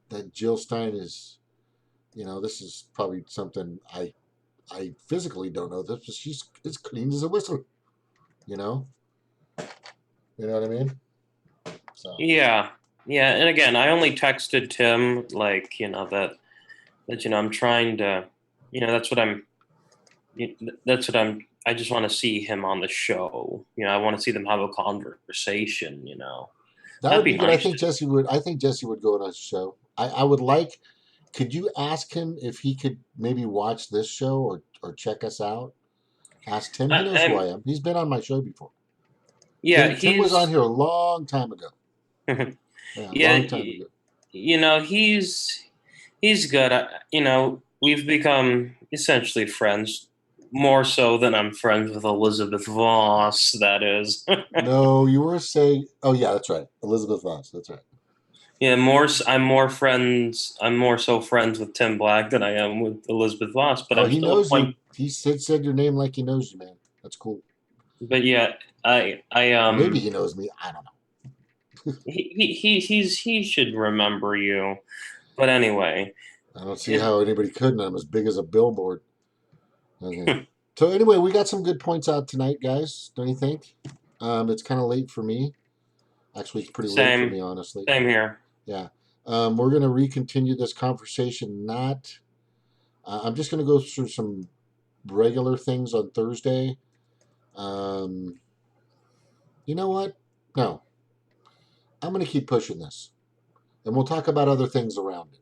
that Jill Stein is this is probably something I physically don't know this, but she's as clean as a whistle. You know what I mean? So Yeah. And again, I only texted Tim that I'm trying to, that's what I just want to see him on the show. I want to see them have a conversation. that That'd would be good. nice. I think Jesse would go on a show. I would like. Could you ask him if he could maybe watch this show or check us out? Ask Tim. He knows who I am. He's been on my show before. Yeah, Tim was on here a long time ago. Long time ago. He's good. We've become essentially friends, more so than I'm friends with Elizabeth Voss. That is. No, you were saying. Oh yeah, that's right, Elizabeth Voss. That's right. Yeah, I'm more so friends with Tim Black than I am with Elizabeth Voss. But he knows you. He said your name like he knows you, man. That's cool. But yeah, I maybe he knows me. I don't know. he should remember you. But anyway, I don't see how anybody couldn't. I'm as big as a billboard. Okay. So anyway, we got some good points out tonight, guys. Don't you think? It's kind of late for me. Actually, it's pretty late for me, honestly. Same here. Yeah. We're going to recontinue this conversation. I'm just going to go through some regular things on Thursday. You know what? No. I'm going to keep pushing this. And we'll talk about other things around it.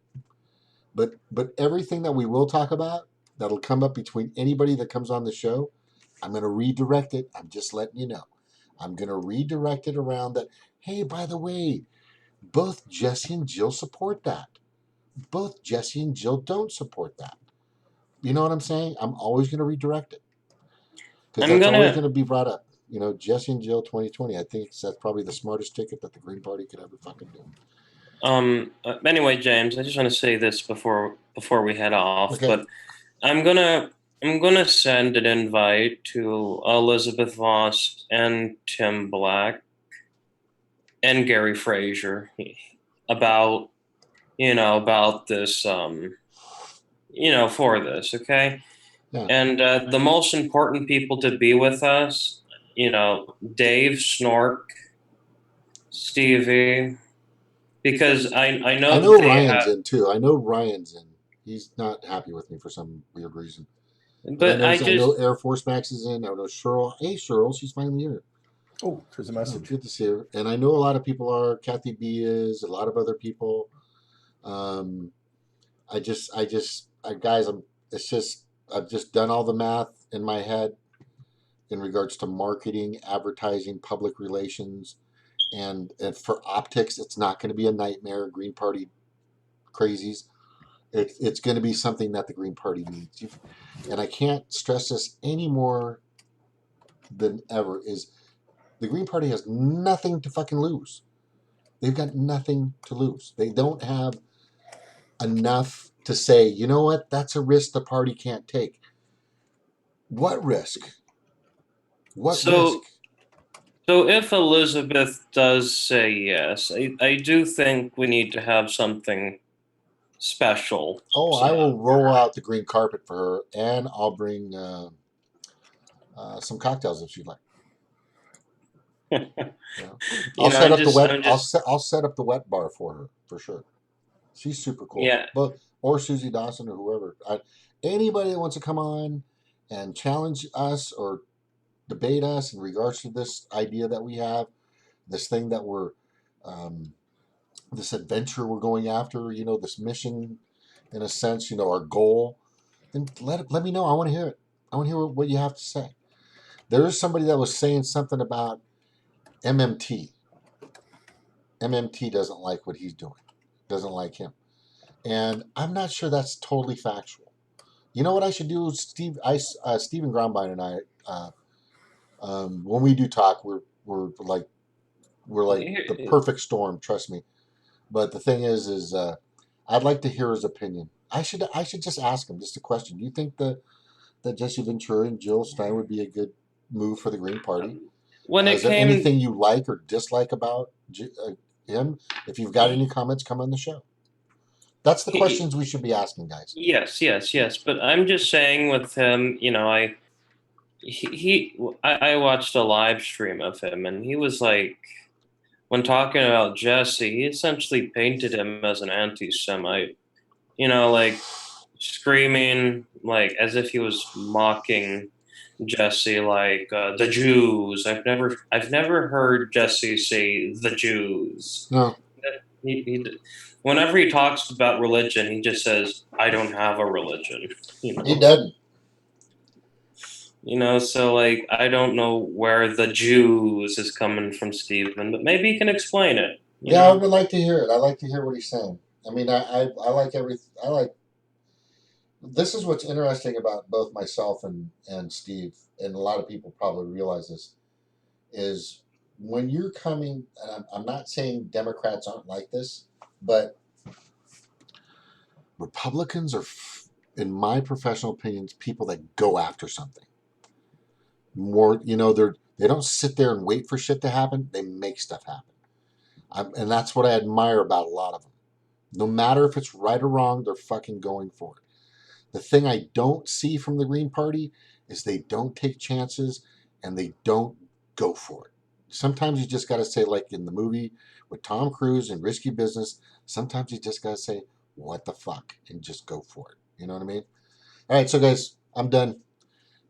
But everything that we will talk about, that'll come up between anybody that comes on the show, I'm going to redirect it. I'm just letting you know. I'm going to redirect it around that. Hey, by the way, both Jesse and Jill support that. Both Jesse and Jill don't support that. You know what I'm saying? I'm always going to redirect it. Because that's always going to be brought up. Jesse and Jill 2020. I think that's probably the smartest ticket that the Green Party could ever fucking do. Anyway, James, I just want to say this before we head off. Okay. But I'm gonna send an invite to Elizabeth Voss and Tim Black and Gary Frazier about this for this, okay? Yeah. And the most important people to be with us, Dave, Snork, Stevie, because I know Ryan's in too. I know Ryan's in. He's not happy with me for some weird reason. But I know Air Force Max is in. I know Cheryl. Hey, Cheryl, she's finally here. Oh, there's a message. Good to see her. And I know a lot of people are. Kathy B is. A lot of other people. Guys, I've just done all the math in my head in regards to marketing, advertising, public relations, and for optics, it's not going to be a nightmare. Green Party crazies. It's going to be something that the Green Party needs. And I can't stress this any more than ever, is the Green Party has nothing to fucking lose. They've got nothing to lose. They don't have enough to say, you know what, that's a risk the party can't take. What risk? What risk? So if Elizabeth does say yes, I do think we need to have something special. Oh, I will roll out the green carpet for her, and I'll bring some cocktails if she'd like. I'll set up the wet bar for her for sure. She's super cool. Yeah. Or Susie Dawson or whoever. Anybody that wants to come on and challenge us or debate us in regards to this idea that we have, this thing that we're, this adventure we're going after, this mission, in a sense, our goal, then let me know. I want to hear it. I want to hear what you have to say. There is somebody that was saying something about MMT. MMT doesn't like what he's doing. Doesn't like him. And I'm not sure that's totally factual. You know what I should do? Stephen Grombine and I, when we do talk, we're like the perfect storm, trust me. But the thing is I'd like to hear his opinion. I should just ask him just a question. Do you think that Jesse Ventura and Jill Stein would be a good move for the Green Party? Is there anything you like or dislike about him? If you've got any comments, come on the show. That's the questions we should be asking, guys. Yes. But I'm just saying with him, I watched a live stream of him, and he was like, when talking about Jesse, he essentially painted him as an anti-Semite. Like screaming, like as if he was mocking Jesse, like the Jews. I've never heard Jesse say the Jews. No. Whenever he talks about religion, he just says, "I don't have a religion." He doesn't. So like I don't know where the Jews is coming from, Stephen, but maybe he can explain it. I would like to hear it. I like to hear what he's saying. I mean, I like everything. This is what's interesting about both myself and Steve, and a lot of people probably realize this, is when you're coming, and I'm not saying Democrats aren't like this, but Republicans are, in my professional opinions, people that go after something. More, they don't sit there and wait for shit to happen. They make stuff happen. And that's what I admire about a lot of them. No matter if it's right or wrong, they're fucking going for it. The thing I don't see from the Green Party is they don't take chances and they don't go for it. Sometimes you just got to say, like in the movie with Tom Cruise and Risky Business, sometimes you just got to say, what the fuck, and just go for it. You know what I mean? All right, so guys, I'm done.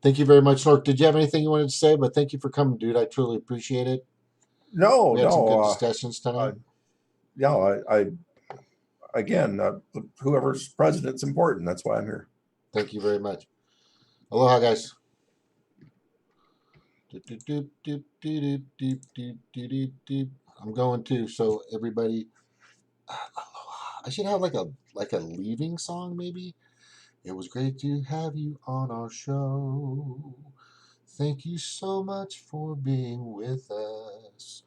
Thank you very much, Nork. Did you have anything you wanted to say? But thank you for coming, dude. I truly appreciate it. We had some good discussions tonight. Again, whoever's president's important. That's why I'm here. Thank you very much. Aloha, guys. I'm going to, so everybody, aloha. I should have like a leaving song, maybe. It was great to have you on our show. Thank you so much for being with us.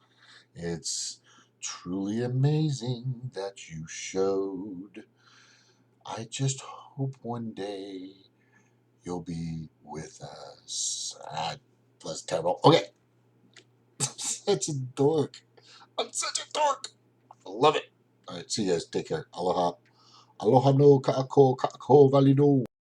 It's truly amazing that you showed. I just hope one day you'll be with us. That's terrible. Okay. Such a dork. I'm such a dork. I love it. All right, see you guys. Take care. Aloha. Aloha no ka'ako valido.